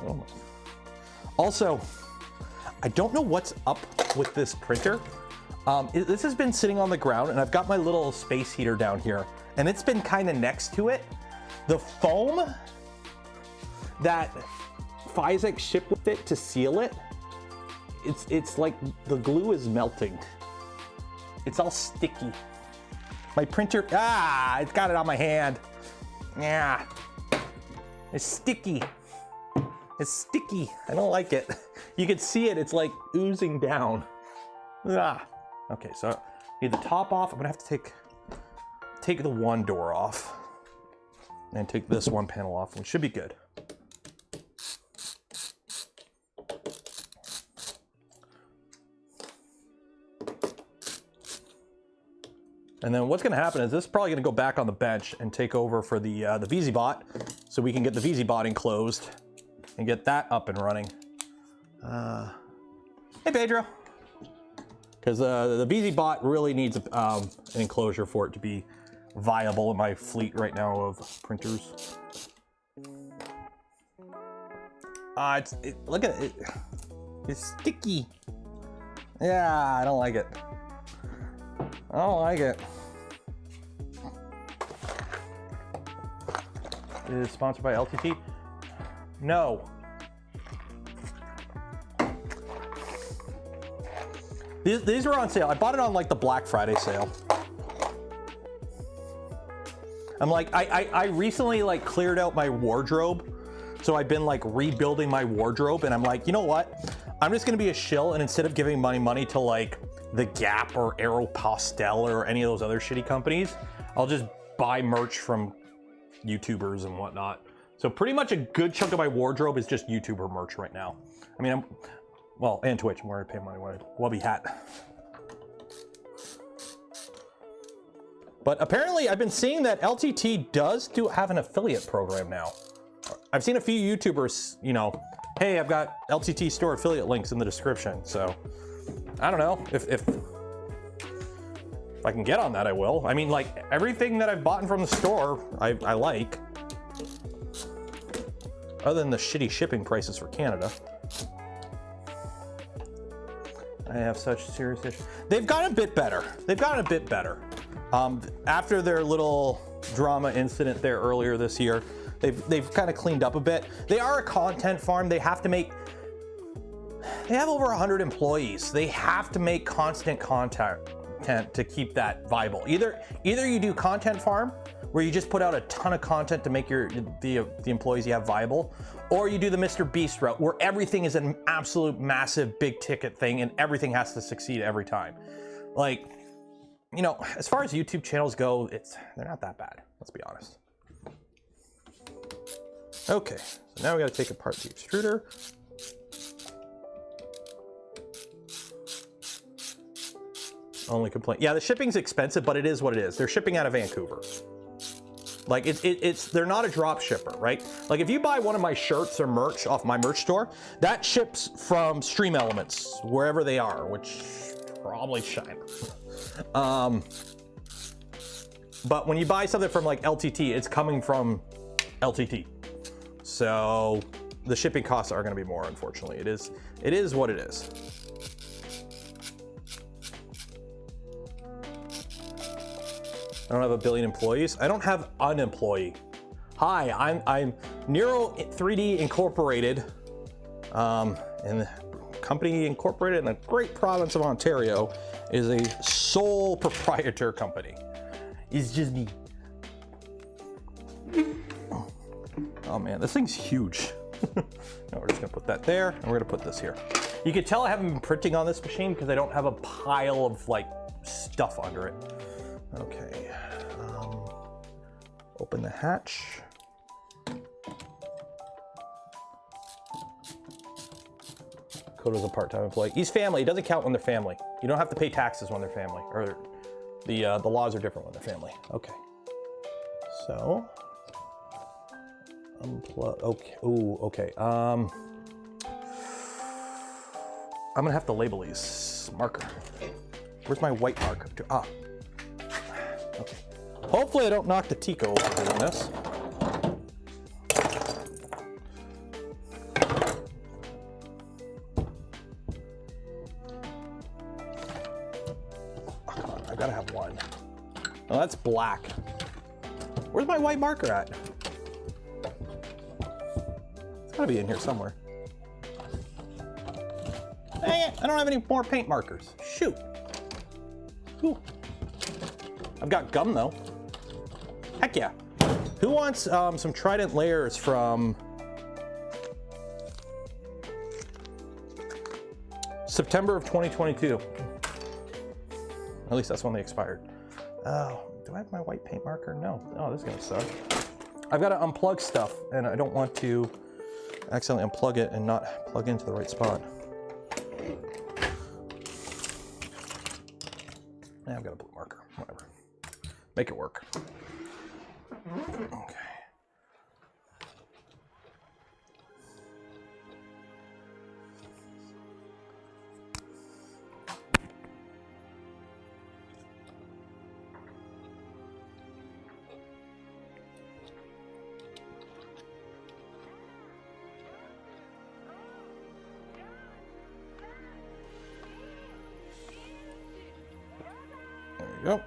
Oh. Also, I don't know what's up with this printer. This has been sitting on the ground, and I've got my little space heater down here, and it's been kind of next to it. The foam that Physik shipped with it to seal it, it's like the glue is melting. It's all sticky. My printer, it's got it on my hand. Yeah, it's sticky. It's sticky. I don't like it. You can see it, it's like oozing down. Okay, so I need the top off. I'm gonna have to take the one door off and take this one panel off, which should be good. And then what's gonna happen is this is probably gonna go back on the bench and take over for the VZBot, so we can get the VZBot enclosed and get that up and running. Hey Pedro. Because the VZBot really needs an enclosure for it to be viable in my fleet right now of printers. Look at it. It's sticky. Yeah, I don't like it. I don't like it. Is it sponsored by LTT? No. These were on sale. I bought it on like the Black Friday sale. I'm like, I recently like cleared out my wardrobe. So I've been like rebuilding my wardrobe, and I'm like, you know what? I'm just gonna be a shill, and instead of giving money to like the Gap or Aeropostale or any of those other shitty companies, I'll just buy merch from YouTubers and whatnot. So pretty much a good chunk of my wardrobe is just YouTuber merch right now. I mean, well, and Twitch, I'm already paying money with a Wubby hat. But apparently I've been seeing that LTT does have an affiliate program now. I've seen a few YouTubers, you know, hey, I've got LTT store affiliate links in the description. So I don't know if I can get on that, I will. I mean, like everything that I've bought from the store, I like. Other than the shitty shipping prices for Canada. I have such serious issues. They've gotten a bit better. They've gotten a bit better. After their little drama incident there earlier this year, they've kind of cleaned up a bit. They are a content farm. They have over 100 employees. They have to make constant content to keep that viable. Either you do content farm, where you just put out a ton of content to make the employees you have viable, or you do the Mr. Beast route, where everything is an absolute massive big ticket thing and everything has to succeed every time. Like, you know, as far as YouTube channels go, they're not that bad, let's be honest. Okay, so now we gotta take apart the extruder. Only complaint. Yeah, the shipping's expensive, but it is what it is. They're shipping out of Vancouver. Like they're not a drop shipper, right? Like if you buy one of my shirts or merch off my merch store, that ships from Stream Elements, wherever they are, which probably China. But when you buy something from like LTT, it's coming from LTT. So the shipping costs are going to be more, unfortunately. It is what it is. I don't have a billion employees. I don't have an employee. Hi, I'm Neuro 3D Incorporated, and the company incorporated in the great province of Ontario is a sole proprietor company. It's just me. Oh man, this thing's huge. Now we're just gonna put that there, and we're gonna put this here. You can tell I haven't been printing on this machine because I don't have a pile of like stuff under it. Okay, open the hatch. Koto's a part-time employee. He's family. It doesn't count when they're family. You don't have to pay taxes when they're family, or the laws are different when they're family. Okay. So unplug. Okay. Ooh. Okay. I'm gonna have to label these. Marker. Where's my white marker? Ah. Okay. Hopefully I don't knock the Tico over doing this. I gotta have one. Oh, that's black. Where's my white marker at? It's gotta be in here somewhere. Dang it, I don't have any more paint markers. Shoot. Ooh. I've got gum though. Heck yeah. Who wants some Trident layers from September of 2022? At least that's when they expired. Oh, do I have my white paint marker? No. Oh, this is gonna suck. I've got to unplug stuff, and I don't want to accidentally unplug it and not plug into the right spot. Yeah, I've got a blue marker. Whatever. Make it work. Okay. There you go.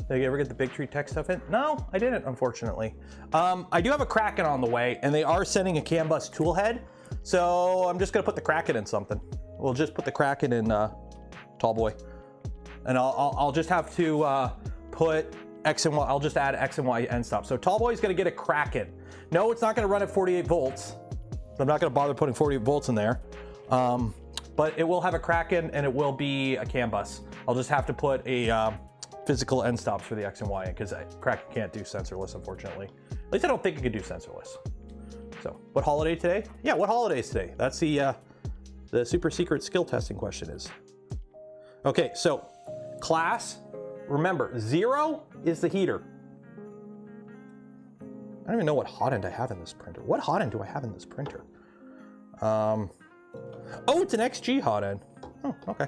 Did you ever get the big tree tech stuff in? No, I didn't, unfortunately. I do have a Kraken on the way, and they are sending a CAN bus tool head, so I'm just gonna put the Kraken in something. We'll just put the Kraken in Tallboy, and I'll just have to put X and Y. I'll just add X and Y end stop. So Tallboy's gonna get a Kraken. No, it's not gonna run at 48 volts. I'm not gonna bother putting 48 volts in there. But it will have a Kraken and it will be a CAN bus. I'll just have to put a physical end stops for the X and Y because Kraken can't do sensorless, unfortunately. At least I don't think it can do sensorless. So, what holiday today? Yeah, what holiday is today? That's the super secret skill testing question is. Okay, so class, remember 0 is the heater. I don't even know what hotend I have in this printer. What hotend do I have in this printer? Oh, it's an XG hotend. Oh, okay.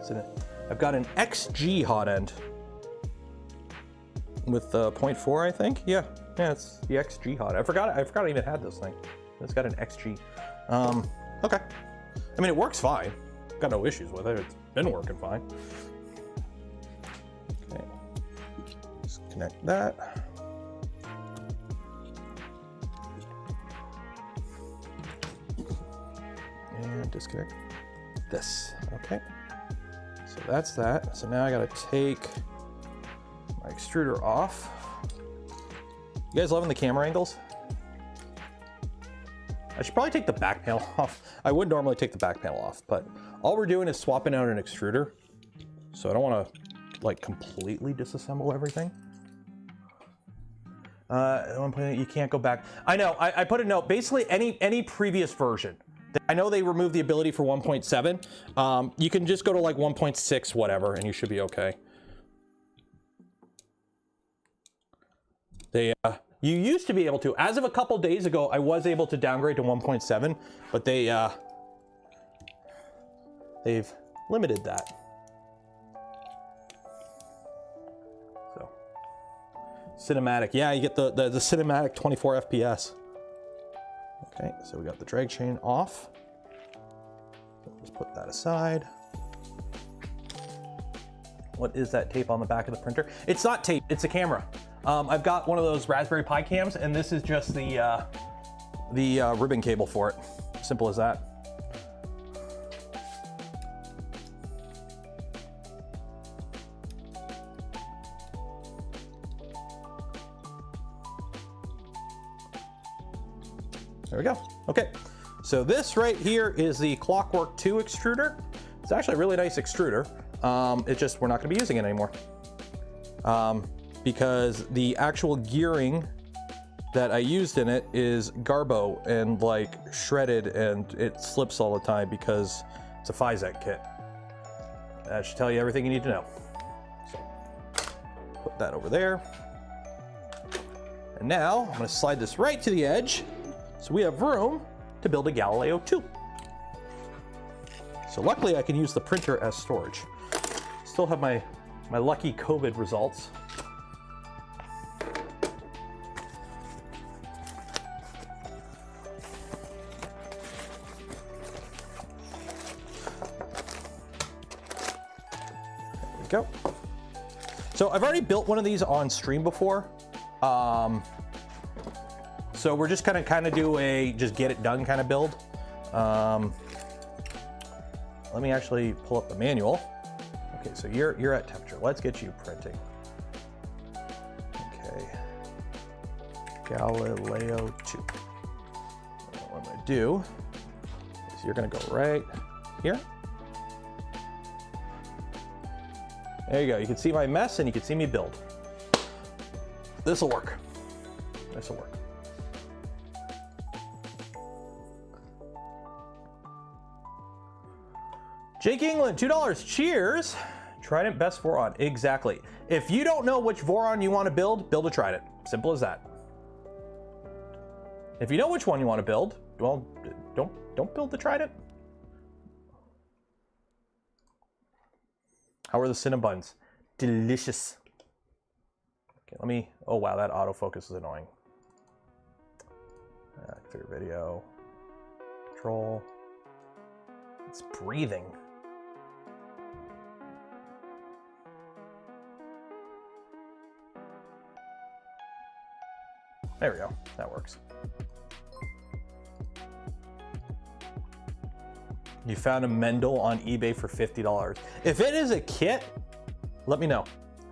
So I've got an XG hotend with 0.4, I think. Yeah, it's the XG hotend. I forgot I even had this thing. It's got an XG. Okay. I mean, it works fine. Got no issues with it. It's been working fine. Okay. Disconnect that. And disconnect this. Okay. So that's that. So now I gotta take my extruder off. You guys loving the camera angles? I should probably take the back panel off. I would normally take the back panel off, but all we're doing is swapping out an extruder. So I don't want to like completely disassemble everything. At one point you can't go back. I know, I put a note, basically any previous version. I know they removed the ability for 1.7. You can just go to like 1.6 whatever and you should be okay. They, you used to be able to, as of a couple days ago, I was able to downgrade to 1.7, but they've limited that. So, cinematic. Yeah, you get the cinematic 24 FPS. Okay, so we got the drag chain off. Just put that aside. What is that tape on the back of the printer? It's not tape, it's a camera. I've got one of those Raspberry Pi cams, and this is just the ribbon cable for it. Simple as that. There we go. Okay, so this right here is the Clockwork 2 extruder. It's actually a really nice extruder. It's just we're not going to be using it anymore because the actual gearing that I used in it is Garbo and like shredded, and it slips all the time because it's a Physec kit. That should tell you everything you need to know. So put that over there. And now I'm going to slide this right to the edge so we have room to build a Galileo 2. So luckily I can use the printer as storage. Still have my lucky COVID results. There we go. So I've already built one of these on stream before. So we're just kind of do a just get it done kind of build. Let me actually pull up the manual. Okay, so you're at temperature. Let's get you printing. Okay, Galileo 2. What I'm gonna do is you're gonna go right here. There you go. You can see my mess and you can see me build. This'll work. This'll work. Jake England, $2. Cheers. Trident best Voron. Exactly. If you don't know which Voron you want to build a Trident. Simple as that. If you know which one you want to build, well, don't build the Trident. How are the Cinnabons? Delicious. Okay, let me. Oh wow, that autofocus is annoying. Clear video. Control. It's breathing. There we go, that works. You found a Mendel on eBay for $50. If it is a kit, let me know.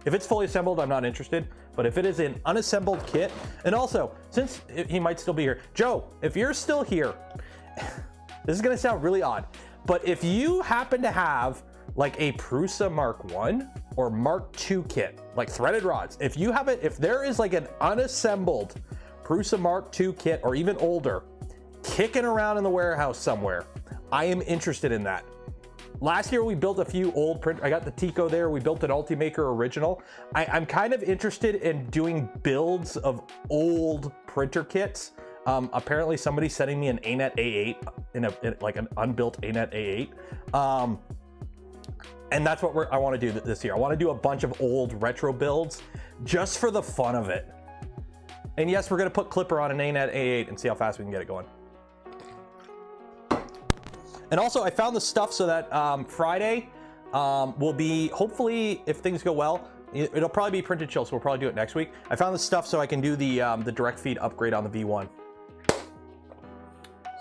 If it's fully assembled, I'm not interested, but if it is an unassembled kit, and also, since he might still be here, Joe, if you're still here, this is gonna sound really odd, but if you happen to have like a Prusa Mark 1 or Mark 2 kit, like threaded rods, if you have it, if there is like an unassembled Prusa Mark 2 kit or even older kicking around in the warehouse somewhere, I am interested in that. Last year we built a few old print. I got the Tico there. We built an Polymaker original. I'm kind of interested in doing builds of old printer kits. Apparently somebody's sending me an ANET A8 in like an unbuilt ANET A8. And that's what I want to do this year. I want to do a bunch of old retro builds just for the fun of it. And yes, we're going to put Clipper on an ANET A8 and see how fast we can get it going. And also, I found the stuff so that Friday will be, hopefully, if things go well, it'll probably be printed chill, so we'll probably do it next week. I found the stuff so I can do the direct feed upgrade on the V1.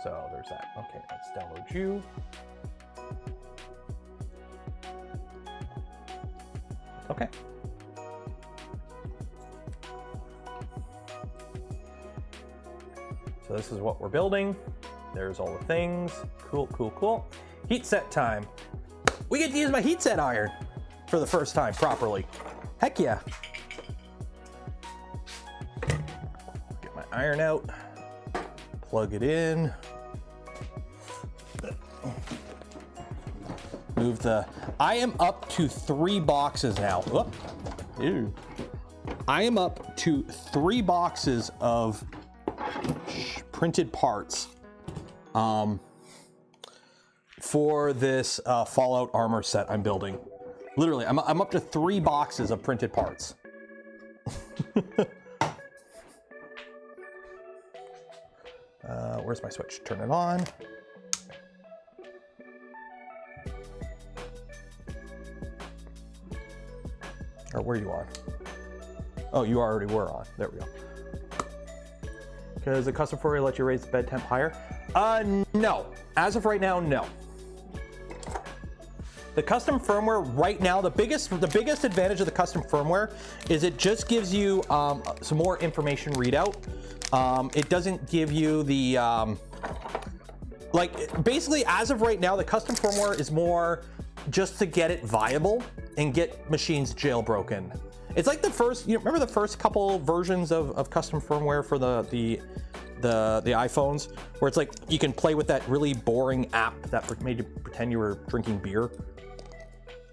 So there's that. Okay, let's download you. Okay. So this is what we're building. There's all the things. Cool, cool, cool. Heat set time. We get to use my heat set iron for the first time properly. Heck yeah. Get my iron out. Plug it in. Move the... I am up to 3 boxes now. Whoop. Ew. I am up to 3 boxes of printed parts. for this Fallout armor set I'm building. Literally, I'm up to 3 boxes of printed parts. Where's my switch? Turn it on. Or were you on? Oh, you already were on. There we go. Because the custom firmware let you raise the bed temp higher? No. As of right now, no. The custom firmware right now, the biggest advantage of the custom firmware is it just gives you some more information readout. It doesn't give you the, like, basically as of right now, the custom firmware is more just to get it viable and get machines jailbroken. It's like the first, you remember the first couple versions of custom firmware for the iPhones, where it's like you can play with that really boring app that made you pretend you were drinking beer?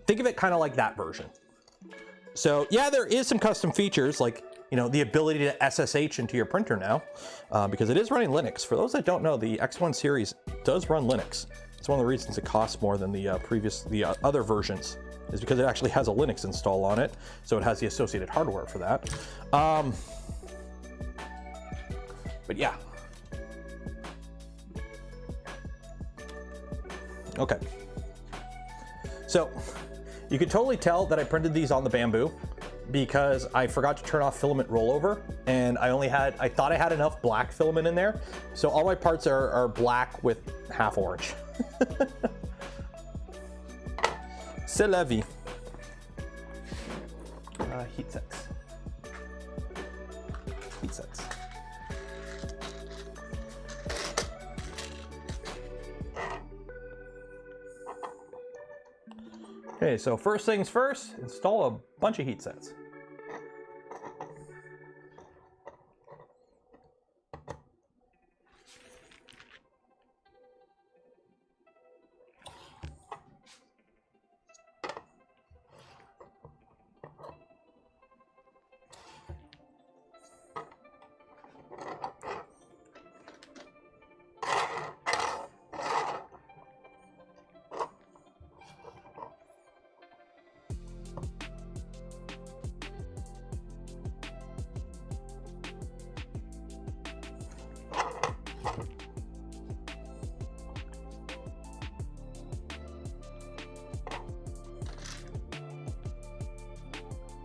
Think of it kind of like that version. So yeah, there is some custom features, like, you know, the ability to SSH into your printer now, because it is running Linux. For those that don't know, the X1 series does run Linux. It's one of the reasons it costs more than the other versions, is because it actually has a Linux install on it, so it has the associated hardware for that. But yeah. Okay. So you could totally tell that I printed these on the Bambu because I forgot to turn off filament rollover, and I thought I had enough black filament in there. So all my parts are black with half orange. C'est la vie. Heat sets. Heat sets. Okay, so first things first, install a bunch of heat sets.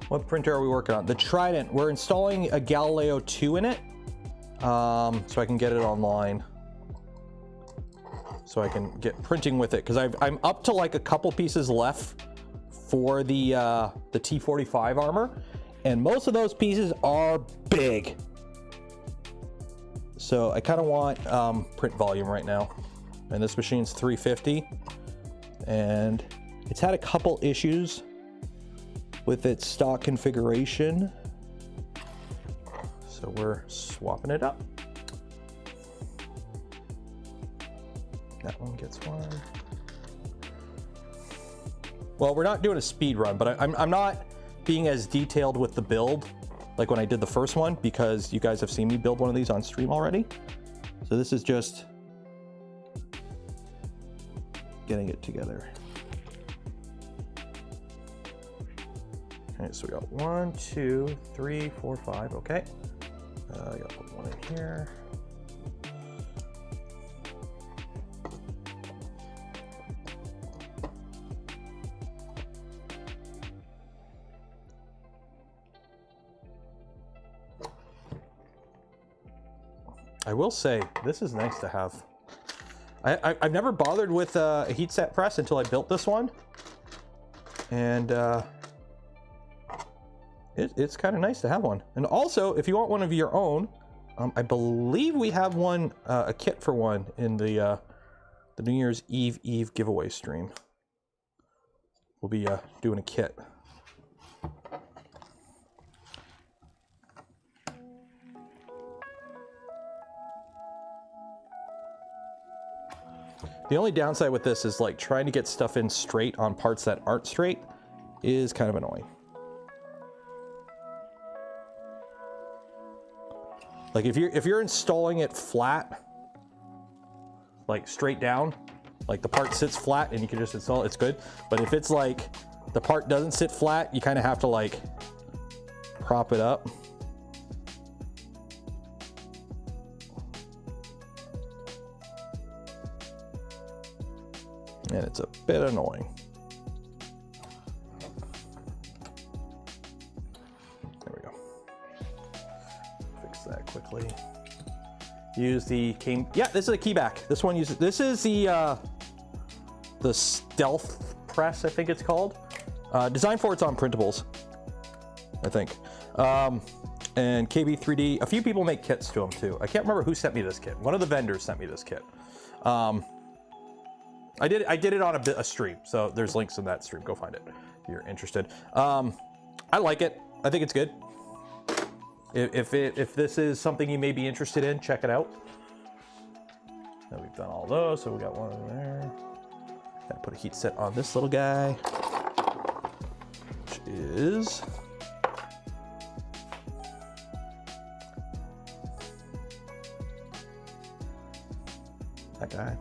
What printer are we working on? The Trident. We're installing a Galileo 2 in it, so I can get it online, so I can get printing with it, because I'm up to like a couple pieces left for the T45 armor, and most of those pieces are big. So I kind of want print volume right now, and this machine's 350, and it's had a couple issues with its stock configuration, so we're swapping it up. That one gets one. Well, we're not doing a speed run, but I'm not being as detailed with the build like when I did the first one, because you guys have seen me build one of these on stream already. So this is just getting it together. Okay, so we got 1, 2, 3, 4, 5. Okay. I gotta put one in here. I will say, this is nice to have. I've never bothered with a heat set press until I built this one. And it's kind of nice to have one. And also, if you want one of your own, I believe we have one, a kit for one in the New Year's Eve giveaway stream. We'll be doing a kit. The only downside with this is like trying to get stuff in straight on parts that aren't straight is kind of annoying. Like if you're installing it flat, like straight down, like the part sits flat and you can just install it, it's good. But if it's like the part doesn't sit flat, you kind of have to like prop it up. And it's a bit annoying. There we go. Fix that quickly. Use the key. Yeah, this is a key back. This one uses. This is the stealth press, I think it's called. Designed for its on printables, I think. And KB3D. A few people make kits to them too. I can't remember who sent me this kit. One of the vendors sent me this kit. I did it on a stream, so there's links in that stream. Go find it if you're interested. I like it. I think it's good. If this is something you may be interested in, check it out. Now we've done all those, so we got one over there. Gotta put a heat set on this little guy, which is that guy.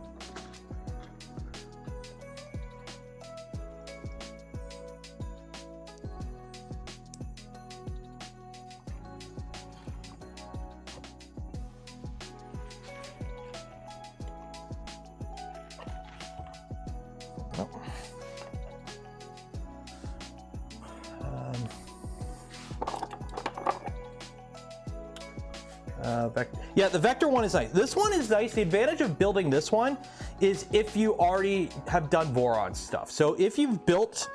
Yeah, the vector one is nice. This one is nice. The advantage of building this one is if you already have done Voron stuff. So if you've built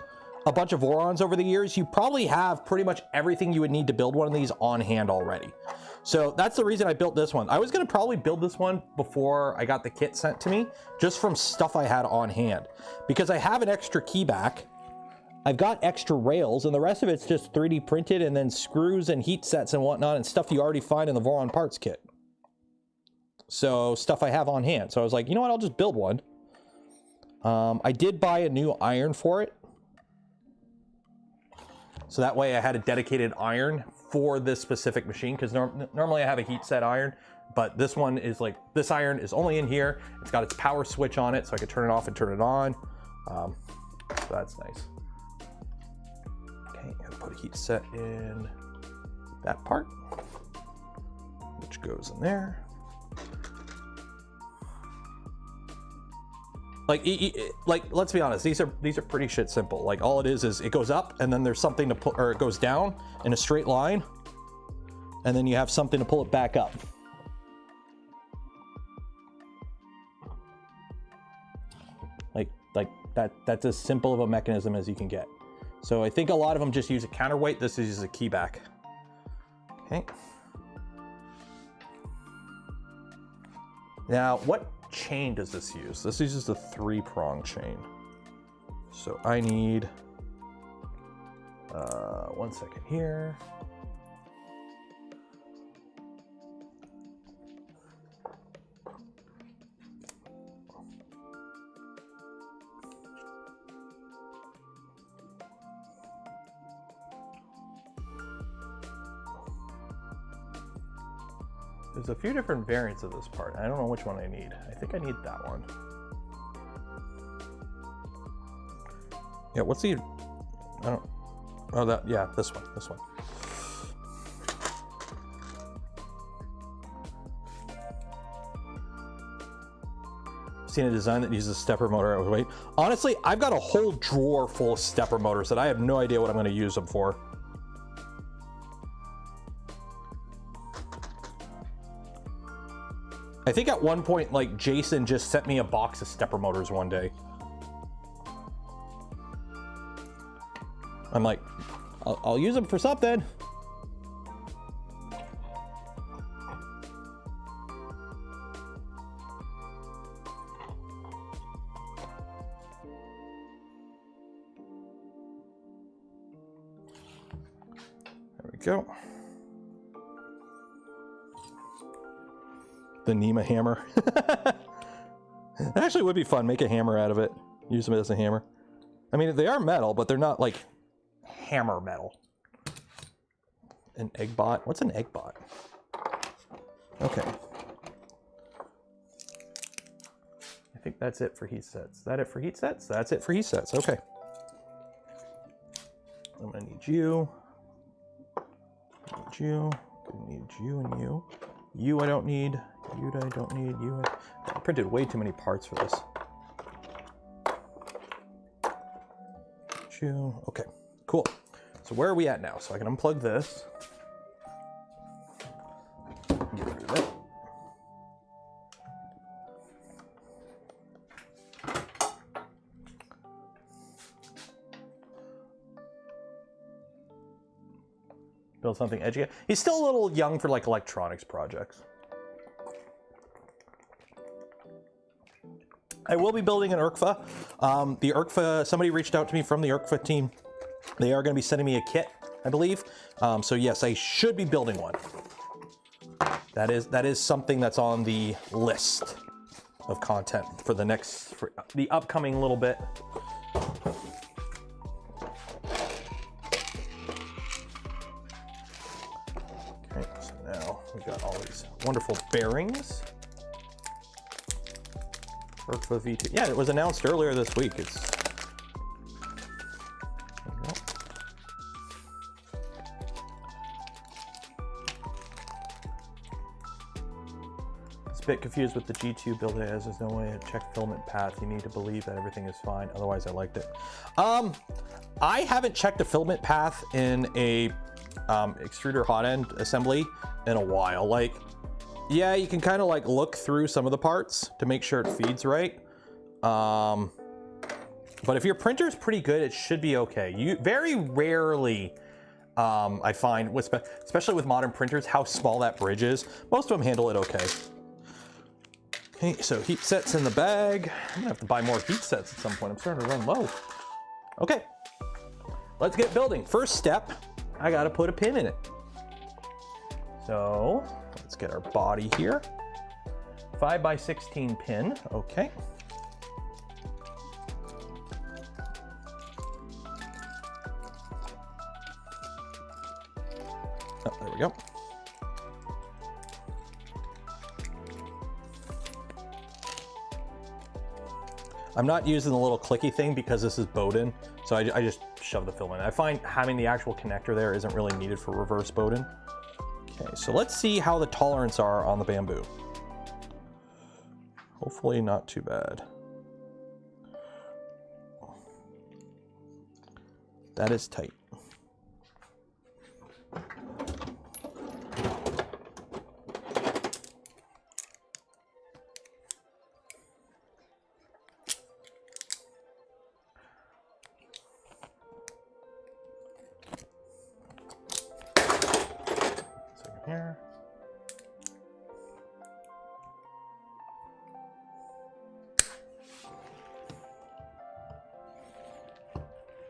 a bunch of Vorons over the years, you probably have pretty much everything you would need to build one of these on hand already. So that's the reason I built this one. I was gonna probably build this one before I got the kit sent to me, just from stuff I had on hand. Because I have an extra key back, I've got extra rails, and the rest of it's just 3D printed and then screws and heat sets and whatnot and stuff you already find in the Voron parts kit. So stuff I have on hand. So I was like, you know what, I'll just build one. I did buy a new iron for it. So that way I had a dedicated iron for this specific machine, because normally I have a heat set iron, but this one is like, this iron is only in here. It's got its power switch on it, so I could turn it off and turn it on. So that's nice. Okay, and put a heat set in that part, which goes in there. Like, let's be honest, these are pretty shit simple. Like, all it is it goes up and then there's something to pull, or it goes down in a straight line, and then you have something to pull it back up. Like that's as simple of a mechanism as you can get. So I think a lot of them just use a counterweight. This is a key back. Okay. Now, what chain does this use? This uses the 3-prong chain. So I need, 1 second here. There's a few different variants of this part. I don't know which one I need. I think I need that one. Yeah, what's the, I don't, oh, that, yeah, this one. Seen a design that uses a stepper motor. Wait, honestly, I've got a whole drawer full of stepper motors that I have no idea what I'm going to use them for. I think at one point, like, Jason just sent me a box of stepper motors one day. I'm like, I'll use them for something. There we go. The NEMA hammer. Actually would be fun. Make a hammer out of it. Use them as a hammer. I mean, they are metal, but they're not like hammer metal. An egg bot? What's an egg bot? Okay. I think that's it for heat sets. Is that it for heat sets? That's it for heat sets. Okay. I'm gonna need you. Need you. I need you and you. You I don't need. You I don't need. You I printed way too many parts for this. You. Okay. Cool. So where are we at now? So I can unplug this. Get rid of it. Build something edgy. He's still a little young for like electronics projects. I will be building an ERKFA. The ERKFA, somebody reached out to me from the ERKFA team. They are going to be sending me a kit, I believe. So yes, I should be building one. That is something that's on the list of content for the upcoming little bit. Okay, so now we've got all these wonderful bearings. ERKFA V2. Yeah, it was announced earlier this week. It's a bit confused with the G2 build it as there's no way to check filament path. You need to believe that everything is fine. Otherwise, I liked it. I haven't checked a filament path in a extruder hot end assembly in a while. Like, yeah, you can kind of like look through some of the parts to make sure it feeds right. But if your printer is pretty good, it should be okay. You very rarely, I find, especially with modern printers, how small that bridge is. Most of them handle it okay. Okay, so heat sets in the bag. I'm gonna have to buy more heat sets at some point. I'm starting to run low. Okay, let's get building. First step, I gotta put a pin in it. So let's get our body here. 5x16 pin, okay. Oh, there we go. I'm not using the little clicky thing because this is Bowden, so I just shove the filament. I find having the actual connector there isn't really needed for reverse Bowden. Okay, so let's see how the tolerance are on the Bambu. Hopefully not too bad. That is tight. Here.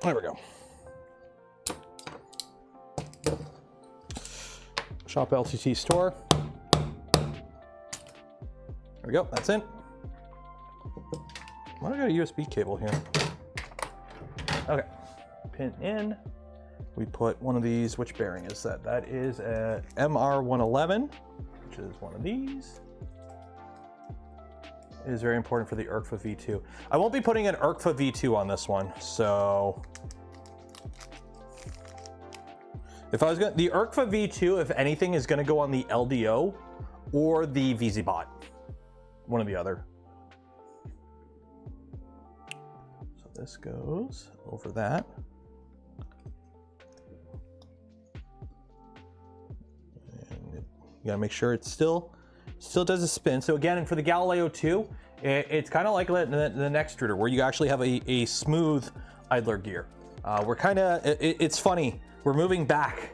There we go. Shop LTT store. There we go, that's in. Why do I got a USB cable here? Okay, pin in. We put one of these, which bearing is that? That is a MR111, which is one of these. It is very important for the ERKFA V2. I won't be putting an ERKFA V2 on this one, so. If I was gonna, the ERKFA V2, if anything, is gonna go on the LDO or the VZBot, one or the other. So this goes over that. You gotta make sure it still does a spin. So again, and for the Galileo 2, it's kind of like the extruder, where you actually have a smooth idler gear. We're kind of, it's funny, we're moving back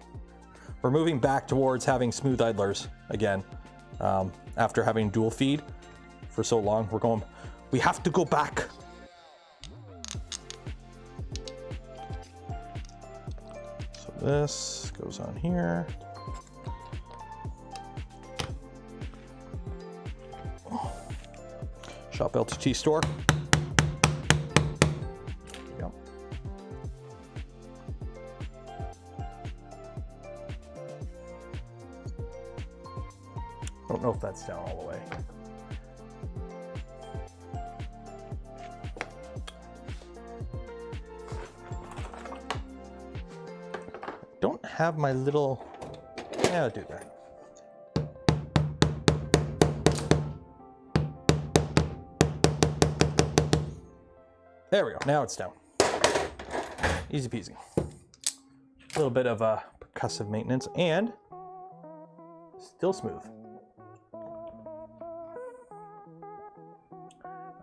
towards having smooth idlers again. After having dual feed for so long, we have to go back. So this goes on here. Shop LTT store. Yep. Don't know if that's down all the way. have my little, yeah, I'll do that. There we go, now it's down. Easy peasy. A little bit of percussive maintenance and still smooth.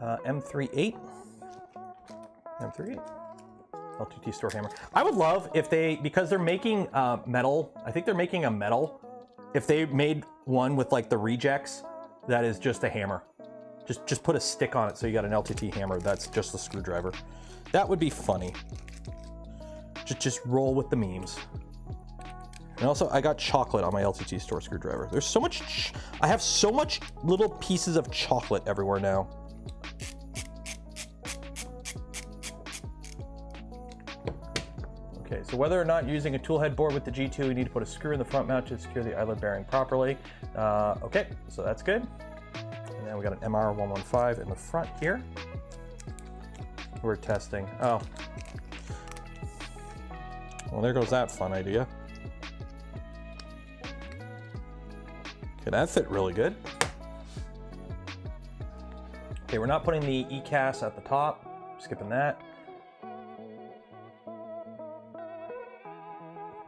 M38. LTT store hammer. I would love if they, because they're making metal, I think they're making a metal, if they made one with like the rejects that is just a hammer. Just put a stick on it so you got an LTT hammer that's just the screwdriver. That would be funny. Just roll with the memes. And also, I got chocolate on my LTT store screwdriver. There's so much, I have so much little pieces of chocolate everywhere now. Okay, so whether or not using a tool head board with the G2, you need to put a screw in the front mount to secure the idler bearing properly. Okay, so that's good. And then we got an MR115 in the front here. We're testing. Oh. Well, there goes that fun idea. Okay, that fit really good. Okay, we're not putting the ECAS at the top. Skipping that.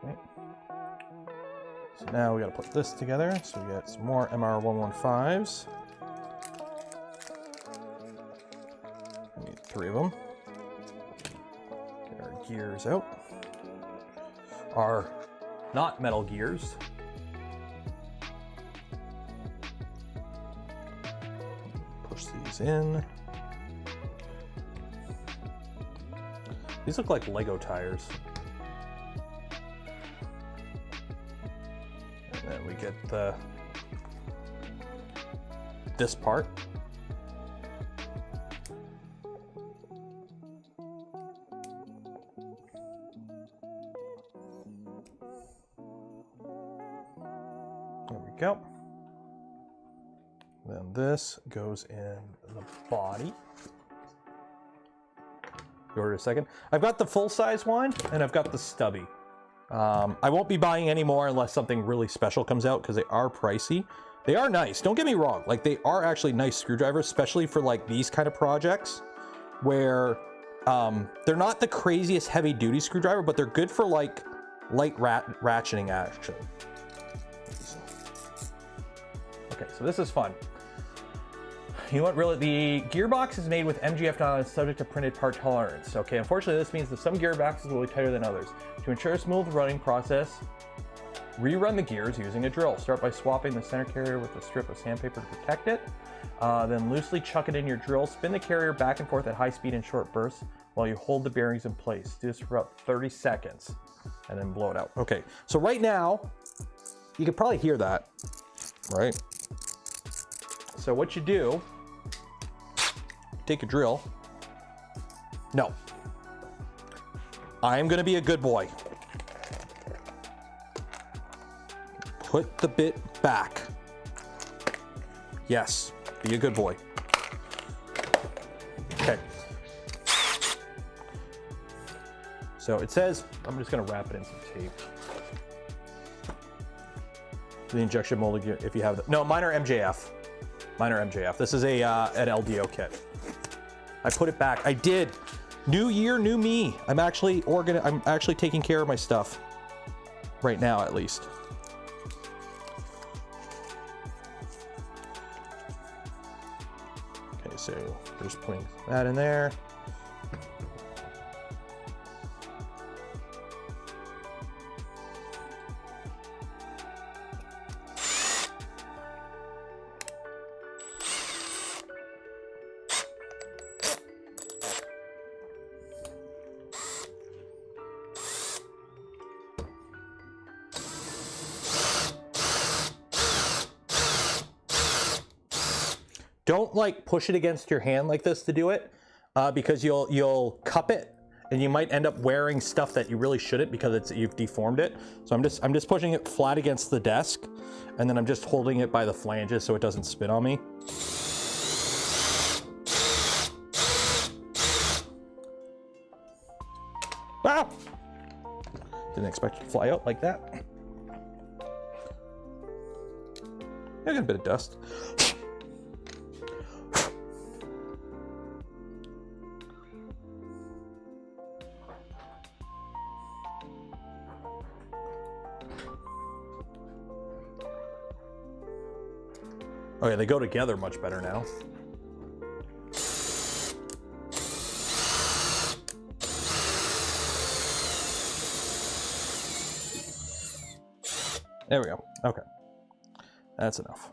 Okay. So now we got to put this together. So we got some more MR115s. We need 3 of them. Get our gears out. Are not metal gears. Push these in. These look like Lego tires. And then we get this part. Go. Then this goes in the body. Order a second. I've got the full-size one and I've got the stubby. I won't be buying any more unless something really special comes out because they are pricey. They are nice. Don't get me wrong. Like, they are actually nice screwdrivers, especially for like these kind of projects where they're not the craziest heavy-duty screwdriver, but they're good for like light ratcheting action. Okay, so this is fun. You know what, really, the gearbox is made with MGF nylon subject to printed part tolerance. Okay, unfortunately, this means that some gearboxes will be tighter than others. To ensure a smooth running process, rerun the gears using a drill. Start by swapping the center carrier with a strip of sandpaper to protect it. Then loosely chuck it in your drill. Spin the carrier back and forth at high speed in short bursts while you hold the bearings in place. Do this for about 30 seconds and then blow it out. Okay, so right now, you can probably hear that, right? So what you do, take a drill. No. I'm gonna be a good boy. Put the bit back. Yes, be a good boy. Okay. So it says, I'm just gonna wrap it in some tape. The injection molded gear, if you have the, no, mine are MJF. Mine are MJF. This is an LDO kit. I put it back. I did. New year, new me. I'm actually taking care of my stuff right now, at least. Okay, so we're just putting that in there. Don't like push it against your hand like this to do it, because you'll cup it and you might end up wearing stuff that you really shouldn't because you've deformed it. So I'm just pushing it flat against the desk, and then I'm just holding it by the flanges so it doesn't spin on me. Ah! Didn't expect it to fly out like that. I got a bit of dust. Oh yeah, they go together much better now. There we go. Okay. That's enough.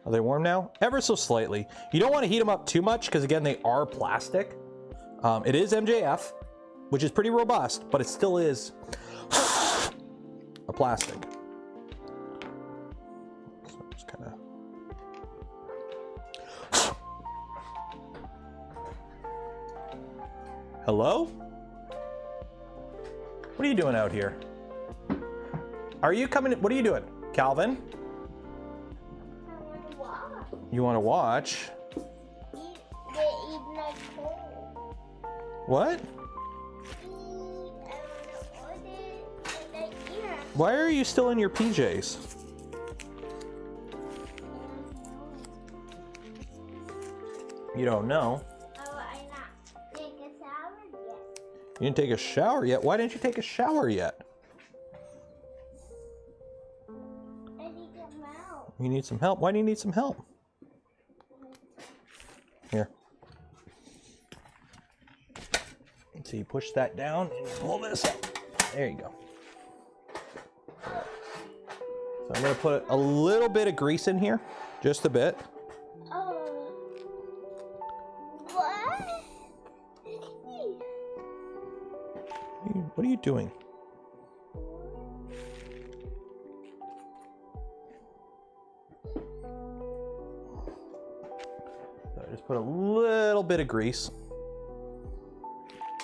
Are they warm now? Ever so slightly. You don't want to heat them up too much because, again, they are plastic. It is MJF, which is pretty robust, but it still is a plastic. So just kind of... Hello? What are you doing out here? Are you coming? What are you doing, Calvin? You want to watch? What? Why are you still in your PJs? You don't know? You didn't take a shower yet? Why didn't you take a shower yet? I need some help. You need some help? Why do you need some help? Here. So you push that down and you pull this up. There you go. So I'm going to put a little bit of grease in here. Just a bit. What? What are you doing? So I just put a little bit of grease.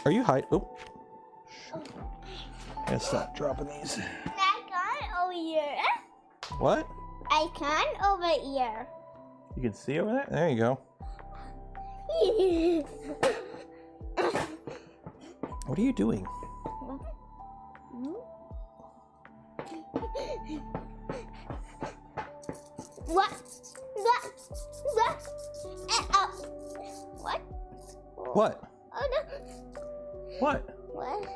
Are you hiding? Oh, I gotta stop dropping these. I can't over here. What? I can't over here. You can see over there? There you go. What are you doing? What? What? What? Oh no. What? What?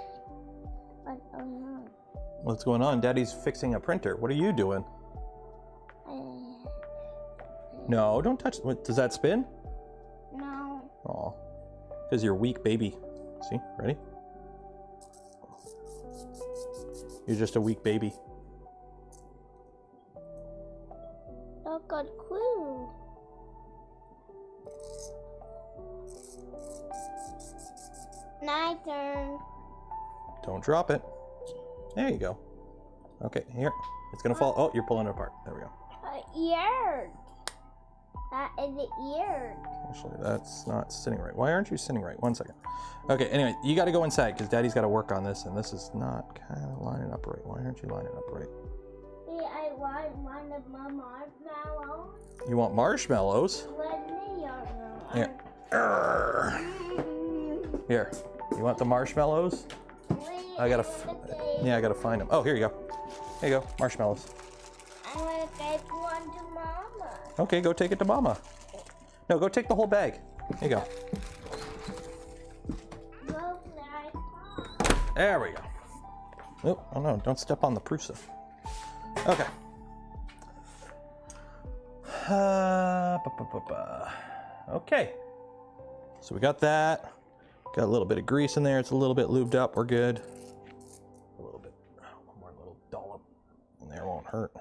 Oh no. What's going on? Daddy's fixing a printer. What are you doing? No, don't touch. What, does that spin? No. Oh, because you're weak, baby. See, ready? You're just a weak baby. Not got clue. My turn. Don't drop it. There you go. Okay, here. It's gonna fall. Oh, you're pulling it apart. There we go. Ear. That is the ear. Actually, that's not sitting right. Why aren't you sitting right? 1 second. Okay, anyway, you got to go inside because Daddy's got to work on this, and this is not kind of lining up right. Why aren't you lining up right? See, I want one of my marshmallows. You want marshmallows? Let me Here. Here. You want the marshmallows? I gotta. Yeah, I gotta find them. Oh, here you go. Here you go. Marshmallows. I'm gonna take one to Mama. Okay, go take it to Mama. No, go take the whole bag. Here you go. There we go. Oh no, don't step on the Prusa. Okay. Okay. So we got that. Got a little bit of grease in there. It's a little bit lubed up. We're good. A little bit. One more little dollop in there won't hurt.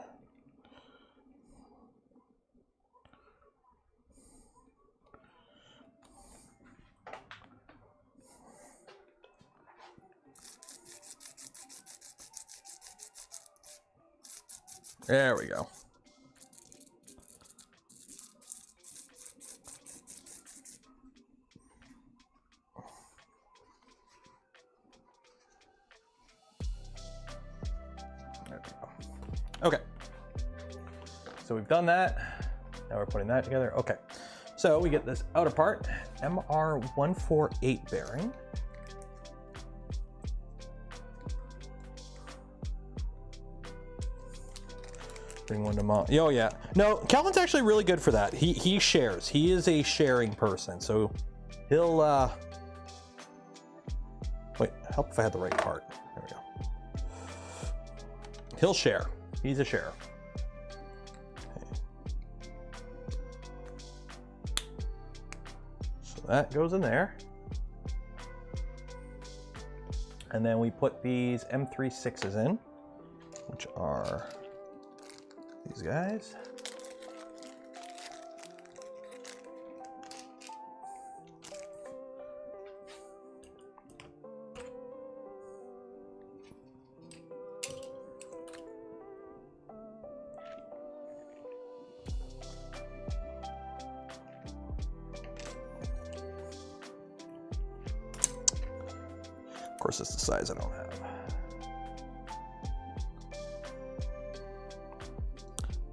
There we go. There we go. Okay. So we've done that. Now we're putting that together. Okay, so we get this outer part, MR148 bearing. Bring one to mom. Oh yeah, no, Calvin's actually really good for that. He shares. He is a sharing person, so he'll wait. Help if I had the right part. There we go. He'll share. He's a sharer. That goes in there. And then we put these M36s in, which are these guys. Of course, it's the size I don't have.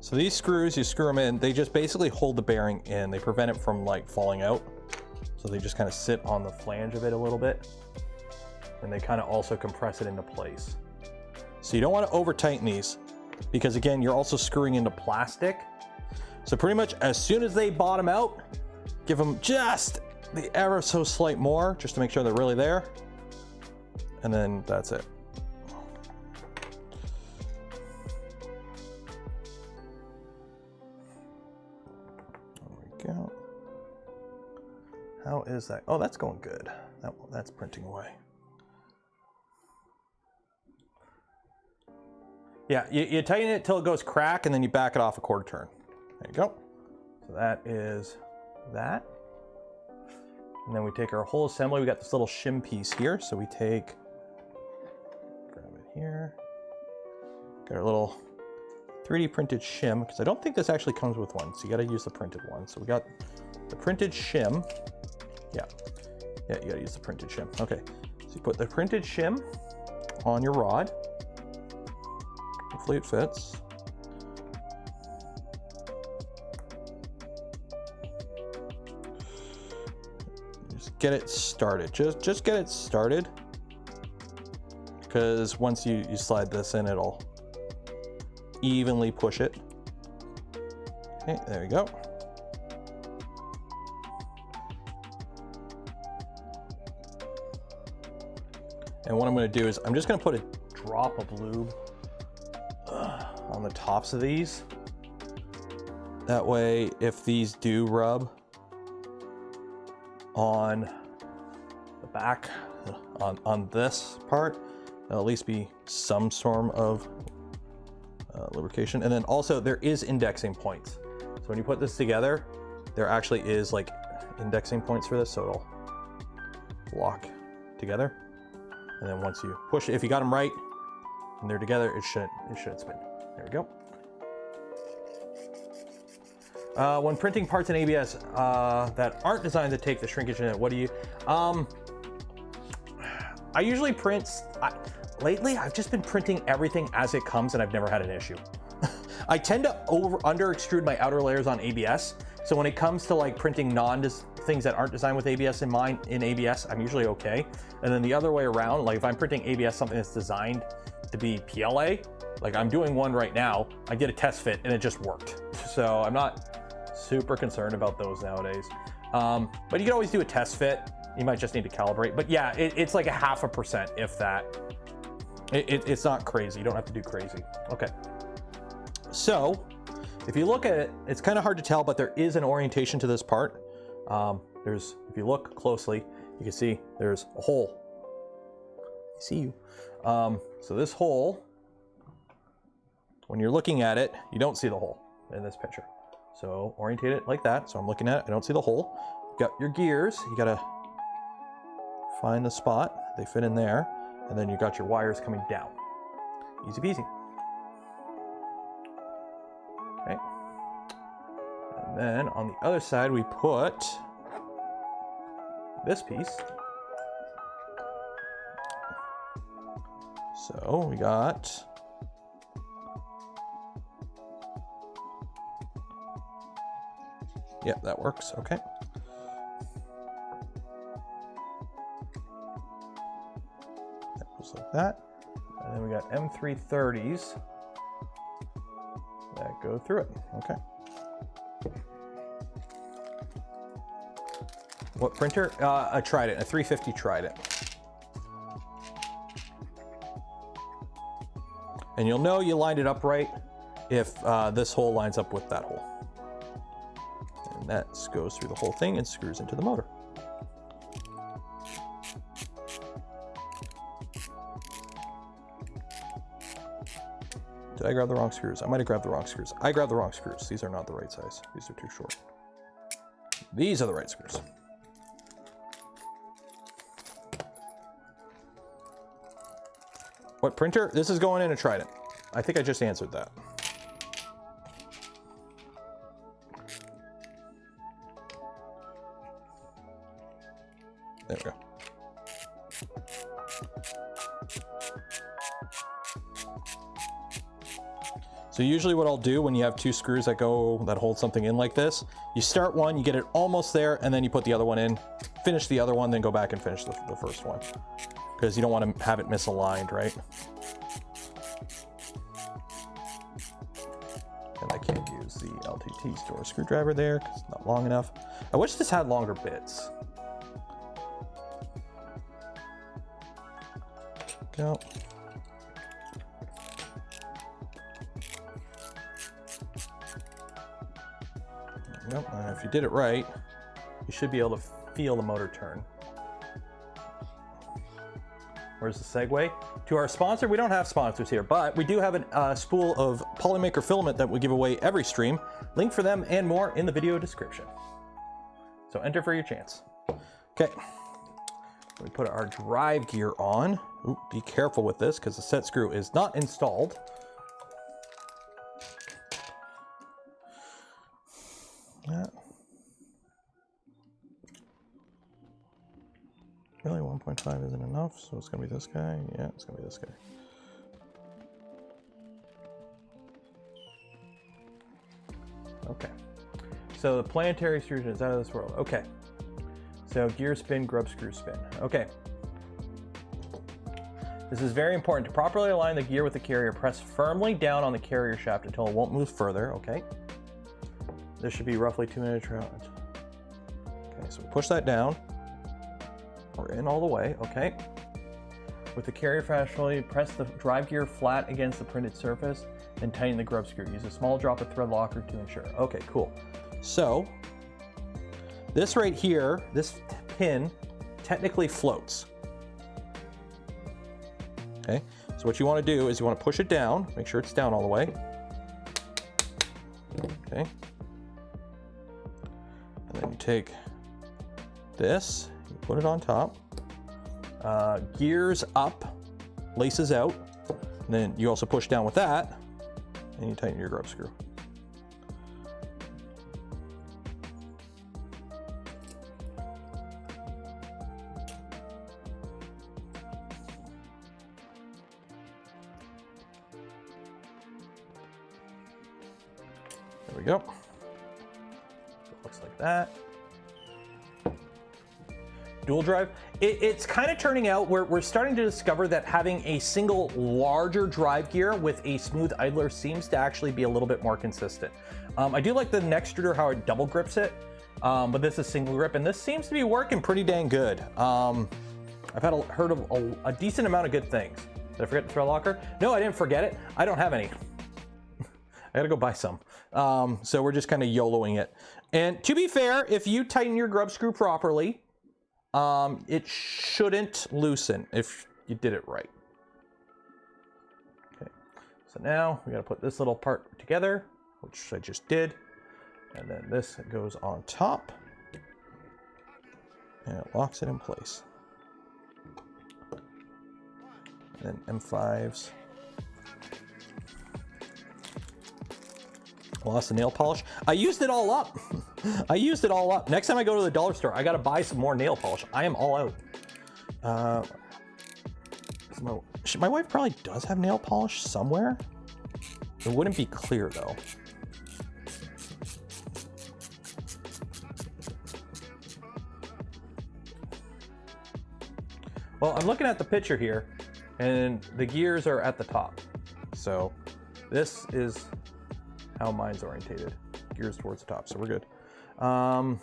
So these screws, you screw them in, they just basically hold the bearing in. They prevent it from like falling out. So they just kind of sit on the flange of it a little bit. And they kind of also compress it into place. So you don't want to over tighten these because again, you're also screwing into plastic. So pretty much as soon as they bottom out, give them just the ever so slight more, just to make sure they're really there. And then that's it. There we go. How is that? Oh, that's going good. That's printing away. Yeah, you tighten it till it goes crack and then you back it off a quarter turn. There you go. So that is that. And then we take our whole assembly. We got this little shim piece here. So we take, grab it here. Got our little 3D printed shim, because I don't think this actually comes with one. So you got to use the printed one. So we got the printed shim. Yeah, you got to use the printed shim. Okay, so you put the printed shim on your rod. Hopefully it fits. Just get it started. Just get it started. Because once you slide this in, it'll evenly push it. Okay, there we go. And what I'm going to do is I'm just going to put a drop of lube on the tops of these. That way, if these do rub on the back, on this part, there'll at least be some form of lubrication. And then also there is indexing points. So when you put this together, there actually is like indexing points for this, so it'll lock together. And then once you push it, if you got them right and they're together, it should spin. There we go. When printing parts in ABS that aren't designed to take the shrinkage in it, what do you? I usually print. Lately, I've just been printing everything as it comes, and I've never had an issue. I tend to under extrude my outer layers on ABS, so when it comes to like printing things that aren't designed with ABS in ABS, I'm usually okay. And then the other way around, like if I'm printing ABS something that's designed to be PLA, like I'm doing one right now, I did a test fit and it just worked. So I'm not super concerned about those nowadays. But you can always do a test fit. You might just need to calibrate. But yeah, it's like a 0.5%, if that. It's not crazy. You don't have to do crazy. Okay. So if you look at it, it's kind of hard to tell, but there is an orientation to this part. If you look closely, you can see there's a hole. I see you. So this hole, when you're looking at it, you don't see the hole in this picture. So orientate it like that. So I'm looking at it, I don't see the hole. You got your gears, you gotta find the spot, they fit in there, and then you got your wires coming down. Easy peasy. Okay. And then on the other side, we put this piece. So we got Yeah, that works. Okay. That goes like that. And then we got M330s that go through it. Okay. What printer? A Trident, a 350 Trident. And you'll know you lined it up right if this hole lines up with that hole. And that goes through the whole thing and screws into the motor. Did I grab the wrong screws? I might have grabbed the wrong screws. I grabbed the wrong screws. These are not the right size. These are too short. These are the right screws. What printer? This is going in a Trident. I think I just answered that. There we go. So usually what I'll do when you have two screws that hold something in like this, you start one, you get it almost there, and then you put the other one in, finish the other one, then go back and finish the first one. Because you don't want to have it misaligned, right? And I can't use the LTT store screwdriver there because it's not long enough. I wish this had longer bits. Go. Yep, if you did it right, you should be able to feel the motor turn. Where's the segue? To our sponsor. We don't have sponsors here, but we do have a spool of Polymaker filament that we give away every stream. Link for them and more in the video description. So enter for your chance. Okay. We put our drive gear on. Ooh, be careful with this because the set screw is not installed. Yeah. Really, 1.5 isn't enough, so it's gonna be this guy. Yeah, it's gonna be this guy. Okay. So the planetary extrusion is out of this world. Okay. So gear spin, grub screw spin. Okay. This is very important. To properly align the gear with the carrier, press firmly down on the carrier shaft until it won't move further. Okay. This should be roughly 2 minutes. Okay, so we push that down. We're in all the way, okay. With the carrier fastened, press the drive gear flat against the printed surface, then tighten the grub screw. Use a small drop of thread locker to ensure. Okay, cool. So, this right here, this pin technically floats. Okay, so what you want to do is you want to push it down, make sure it's down all the way. Okay. And then you take this, you put it on top, gears up, laces out, and then you also push down with that, and you tighten your grub screw. There we go. It looks like that. Dual drive. It's kind of turning out, we're starting to discover that having a single larger drive gear with a smooth idler seems to actually be a little bit more consistent. I do like the extruder, how it double grips it, but this is single grip, and this seems to be working pretty dang good. I've heard of a decent amount of good things. Did I forget the thread locker? No, I didn't forget it. I don't have any. I gotta go buy some. So we're just kind of YOLOing it. And to be fair, if you tighten your grub screw properly, it shouldn't loosen if you did it right. Okay, so now we got to put this little part together, which I just did, and then this goes on top, and it locks it in place. And then M5s. I lost the nail polish. I used it all up. I used it all up. Next time I go to the dollar store, I gotta buy some more nail polish. I am all out. My wife probably does have nail polish somewhere. It wouldn't be clear though. Well, I'm looking at the picture here, and the gears are at the top. So this is how mine's orientated. Gears towards the top, so we're good. I'm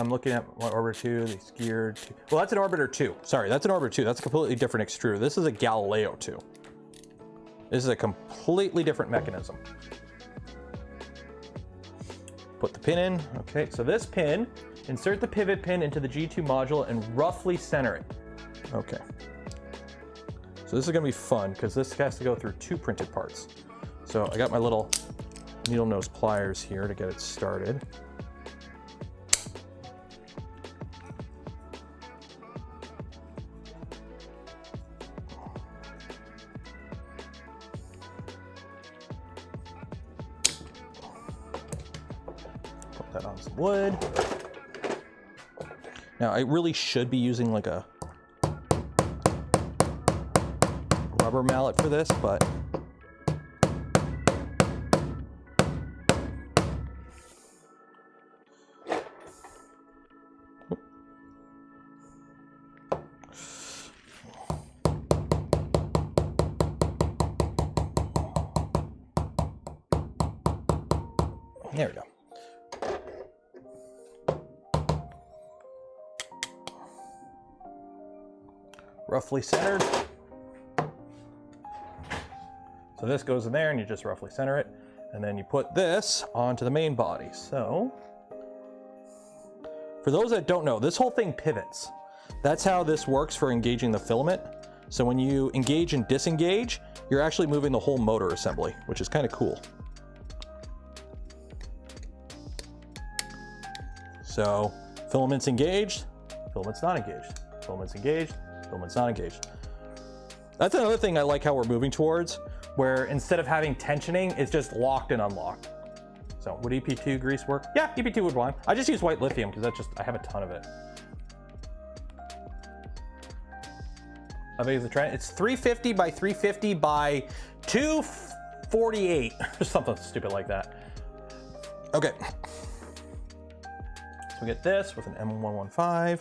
looking at what orbiter 2, these geared. Well, that's an orbiter 2. Sorry, that's an orbiter 2. That's a completely different extruder. This is a Galileo 2. This is a completely different mechanism. Put the pin in. Okay, so this pin, insert the pivot pin into the G2 module and roughly center it. Okay. So this is gonna be fun because this has to go through 2 printed parts. So I got my little needle nose pliers here to get it started. That on some wood. Now I really should be using like a rubber mallet for this, but there we go. Roughly centered. So this goes in there and you just roughly center it. And then you put this onto the main body. So for those that don't know, this whole thing pivots. That's how this works for engaging the filament. So when you engage and disengage, you're actually moving the whole motor assembly, which is kind of cool. So filament's engaged, filament's not engaged, filament's engaged, filament's not engaged. That's another thing I like how we're moving towards, where instead of having tensioning, it's just locked and unlocked. So would EP2 grease work? Yeah, EP2 would want. I just use white lithium because I have a ton of it. How big is the Trident? It's 350 by 350 by 248 or something stupid like that. Okay. So we get this with an M115.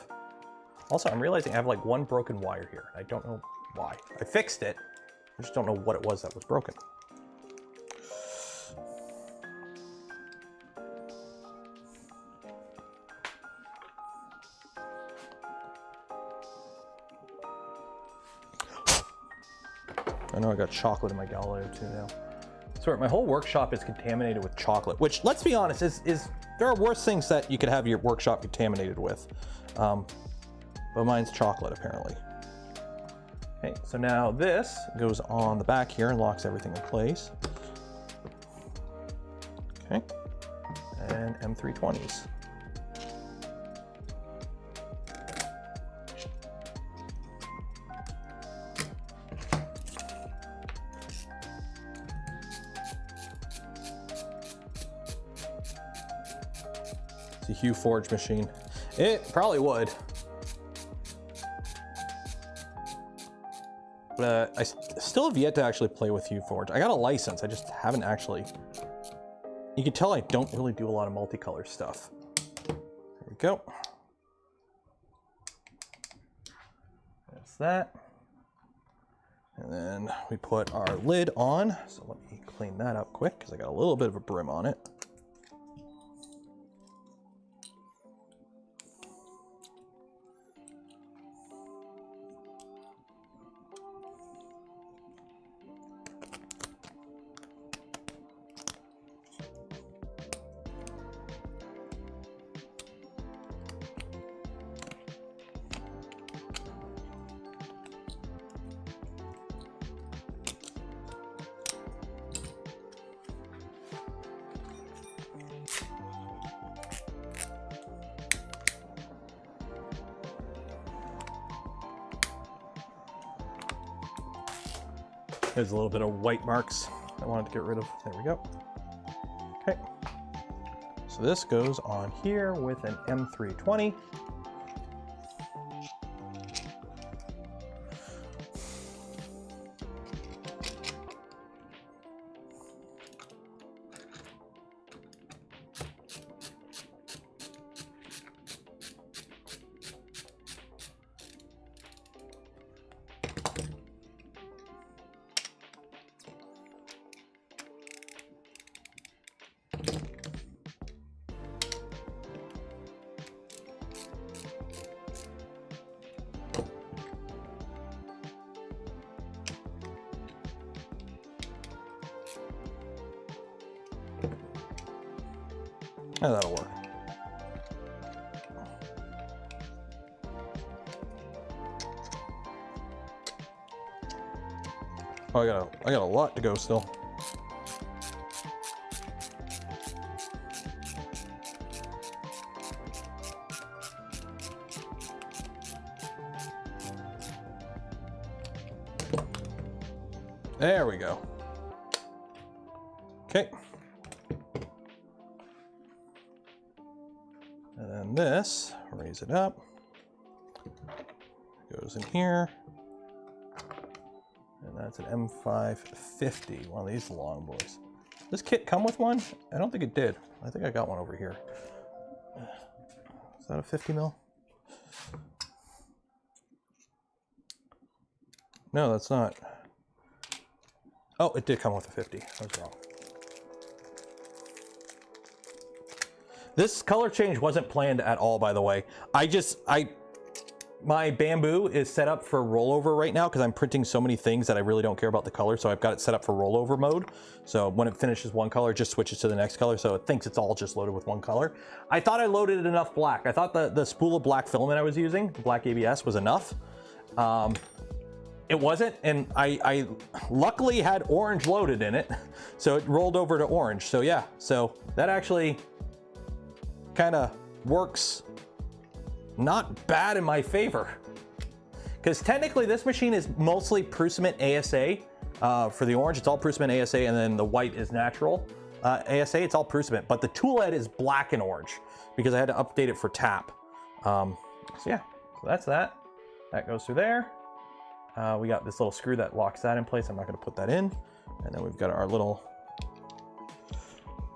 Also, I'm realizing I have like one broken wire here. I don't know why. I fixed it. I just don't know what it was that was broken. I know I got chocolate in my Galileo too now. Sorry, my whole workshop is contaminated with chocolate, which, let's be honest, is there are worse things that you could have your workshop contaminated with. But mine's chocolate, apparently. Okay, so now this goes on the back here and locks everything in place. Okay, and M320s. It's a Hue Forge machine. It probably would. But I still have yet to actually play with Hue Forge. I got a license, I just haven't actually. You can tell I don't really do a lot of multicolor stuff. There we go. That's that. And then we put our lid on. So let me clean that up quick because I got a little bit of a brim on it. There's a little bit of white marks I wanted to get rid of. There we go. Okay. So this goes on here with an M320. Yeah, that'll work. Oh, I got a lot to go still. There we go. Okay. And then this, raise it up. Goes in here. And that's an M550, one of these long boys. Does this kit come with one? I don't think it did. I think I got one over here. Is that a 50 mil? No, that's not. Oh, it did come with a 50. I was wrong. This color change wasn't planned at all, by the way. My Bambu is set up for rollover right now because I'm printing so many things that I really don't care about the color. So I've got it set up for rollover mode. So when it finishes one color, it just switches to the next color. So it thinks it's all just loaded with one color. I thought I loaded enough black. I thought the spool of black filament I was using, the black ABS, was enough. It wasn't, and I luckily had orange loaded in it, so it rolled over to orange. So yeah, so that actually kind of works not bad in my favor. Because technically this machine is mostly Prusament ASA. For the orange, it's all Prusament ASA, and then the white is natural ASA, it's all Prusament. But the tool head is black and orange because I had to update it for tap. So yeah, so that's that. That goes through there. We got this little screw that locks that in place. I'm not going to put that in. And then we've got our little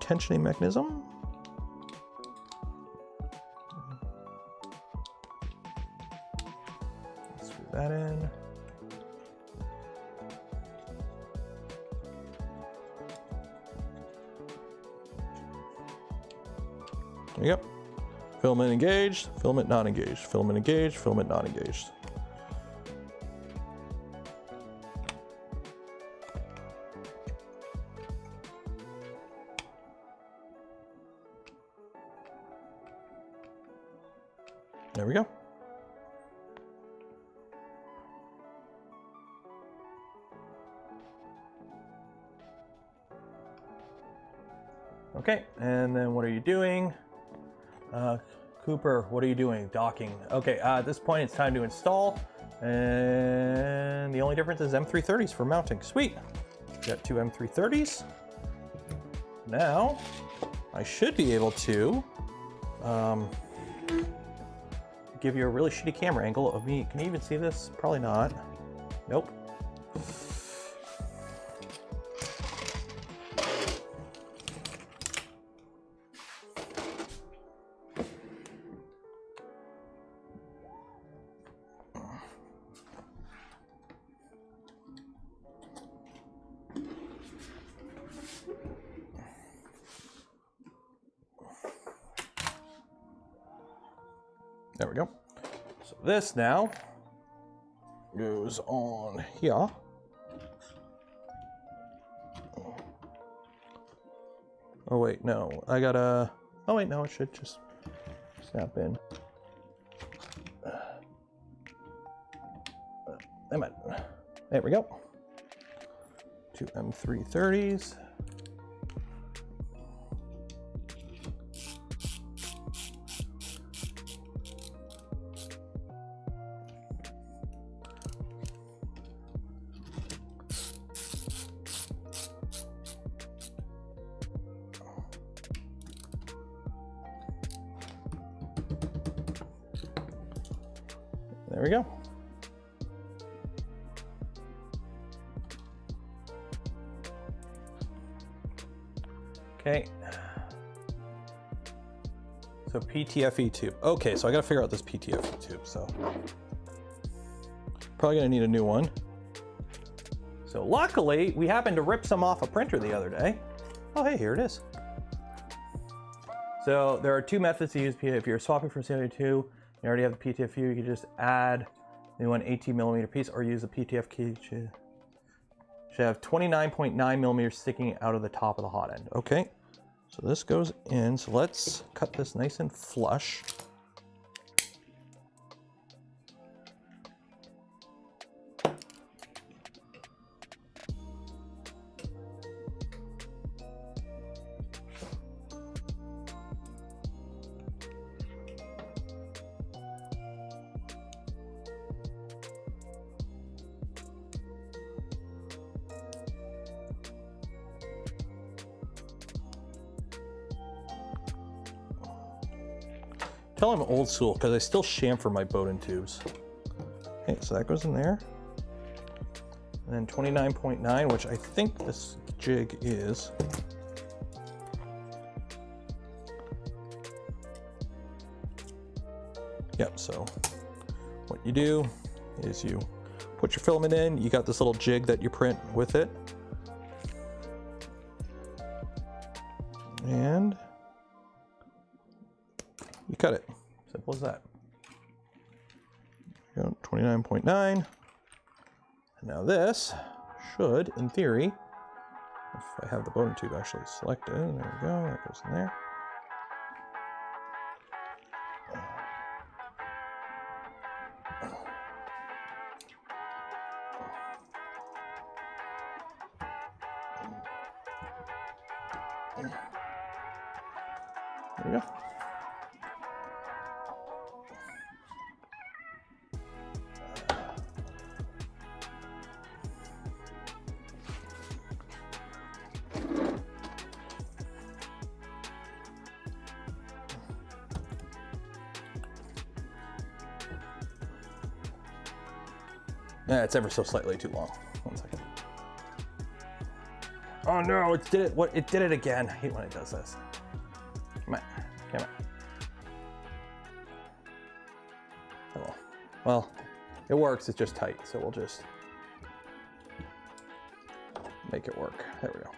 tensioning mechanism. Screw that in. There you go. Filament engaged, filament not engaged, filament engaged, filament not engaged. There we go. Okay, and then what are you doing? Cooper, what are you doing? Docking. Okay, at this point it's time to install, and the only difference is M330s for mounting. Sweet. Got two M330s. Now, I should be able to give you a really shitty camera angle of me. Can you even see this? Probably not. Nope. There we go. So this now goes on here. Oh wait, no, I gotta, oh wait, no, it should just snap in. There we go. Two M330s. There we go. Okay. So PTFE tube. Okay, so I gotta figure out this PTFE tube, so. Probably gonna need a new one. So luckily, we happened to rip some off a printer the other day. Oh, hey, here it is. So there are two methods to use PTFE. If you're swapping from CO2, you already have the PTFE, you can just add the one 18mm piece or use the PTF key. Should have 29.9mm sticking out of the top of the hot end. Okay, So this goes in. So let's cut this nice and flush. Tell I'm old school because I still chamfer my Bowden tubes. Okay, so that goes in there. And then 29.9, which I think this jig is. Yep, so what you do is you put your filament in, you got this little jig that you print with it. And you cut it. Simple as that. 29.9. And now this should, in theory, if I have the Bowden tube actually selected, there we go, that goes in there. There we go. Yeah, it's ever so slightly too long. 1 second. Oh no, it did it. What? It did it again. I hate when it does this. Come on, come on. Oh well, it works. It's just tight, so we'll just make it work. There we go.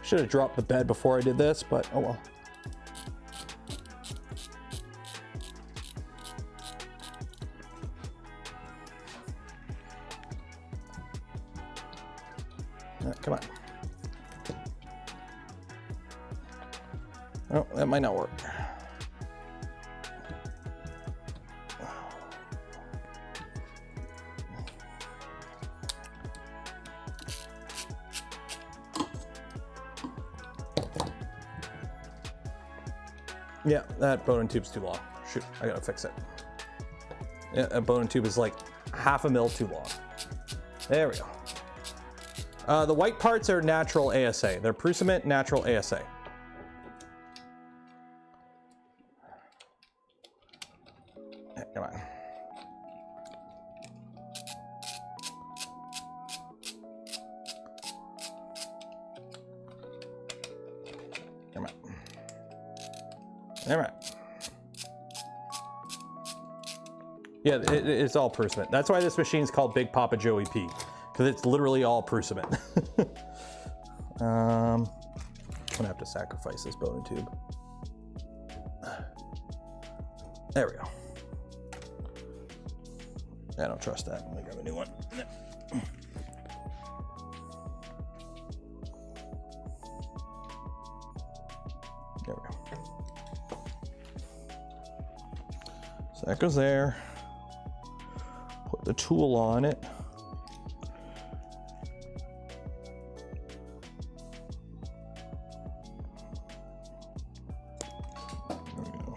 Should have dropped the bed before I did this, but oh well. Come on. Oh, that might not work. Yeah, that Bowden tube's too long. Shoot, I gotta fix it. Yeah, that Bowden tube is like 1/2 mil too long. There we go. The white parts are natural ASA. They're Prusament natural ASA. Yeah, come on. Come on. All right. Yeah, it's all Prusament. That's why this machine's called Big Papa Joey P, because it's literally all Prusament. I'm gonna have to sacrifice this Bowden tube. There we go. I don't trust that. I'm gonna grab a new one. There we go. So that goes there. Put the tool on it. There we go.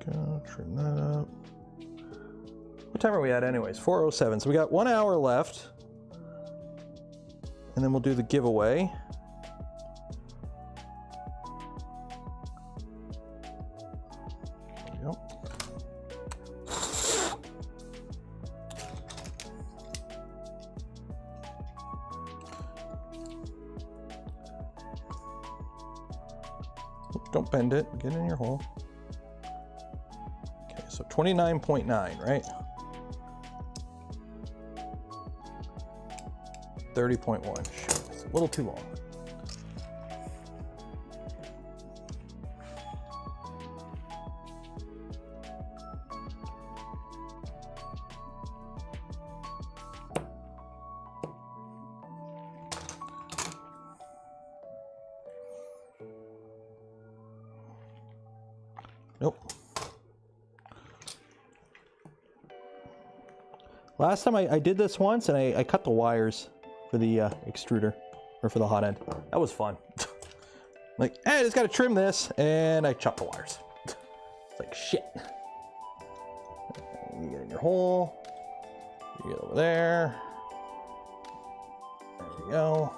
Go, trim that up. What time are we at anyways? 4:07. So we got 1 hour left. And then we'll do the giveaway. don't bend it. Get in your hole. Okay, so 29.9, right? 30.1. Shit, it's a little too long. Nope. Last time I did this once, and I cut the wires for the extruder, or for the hot end. That was fun. Like, hey, I just gotta trim this, and I chopped the wires. It's like, shit. You get in your hole. You get over there. There we go.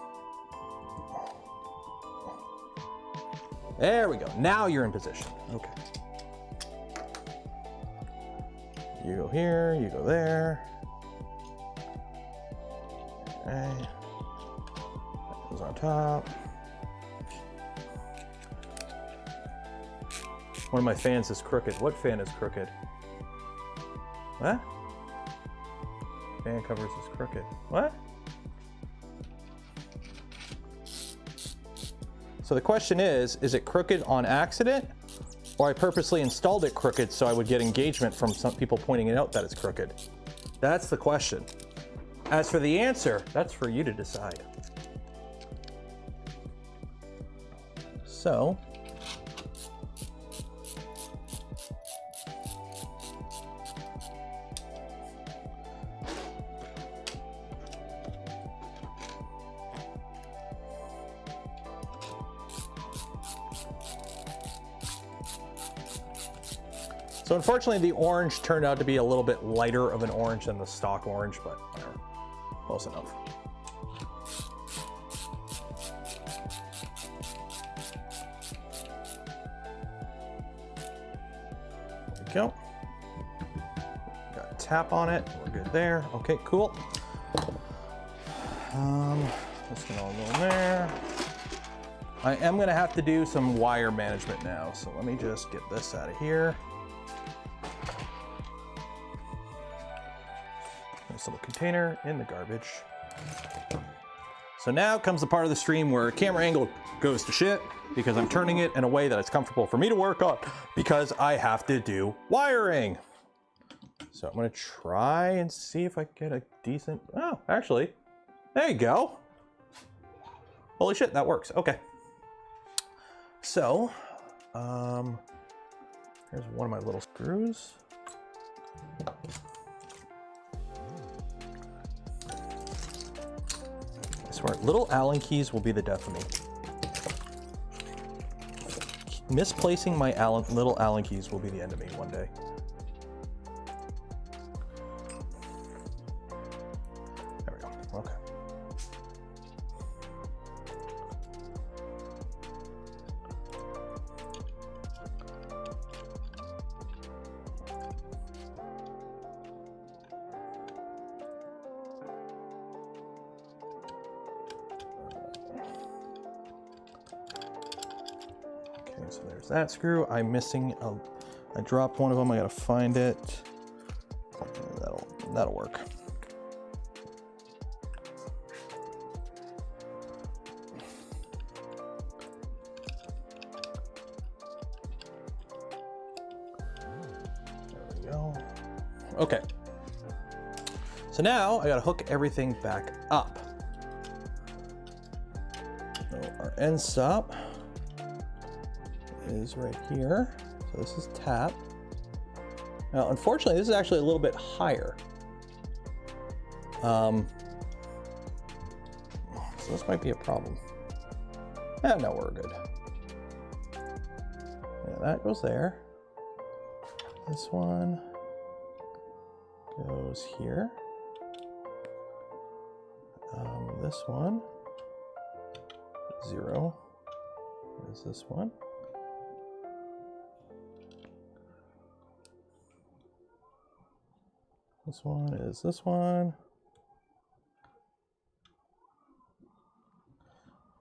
There we go. Now you're in position. Okay. You go here, you go there. Okay. That goes on top. One of my fans is crooked. What fan is crooked? What? Fan covers is crooked. What? So the question is it crooked on accident? Or I purposely installed it crooked so I would get engagement from some people pointing it out that it's crooked? That's the question. As for the answer, that's for you to decide. So, unfortunately, the orange turned out to be a little bit lighter of an orange than the stock orange, but whatever. Close enough. There we go. Got a tap on it. We're good there. Okay, cool. Just gonna all go in there. I am gonna have to do some wire management now, so let me just get this out of here. Nice little container in the garbage. So now comes the part of the stream where camera angle goes to shit because I'm turning it in a way that it's comfortable for me to work on because I have to do wiring. So I'm gonna try and see if I get a decent, oh, actually, there you go. Holy shit, that works, okay. So, here's one of my little screws. I swear, little Allen keys will be the death of me. Misplacing my little Allen keys will be the end of me one day. There we go, okay. So there's that screw. I'm missing I dropped one of them. I gotta find it. That'll work. There we go. Okay. So now I gotta hook everything back up. So our end stop is right here. So this is tap. Now, unfortunately, this is actually a little bit higher. So this might be a problem. No, we're good. Yeah, that goes there. This one goes here. This one, 0. What is this one? This one is this one.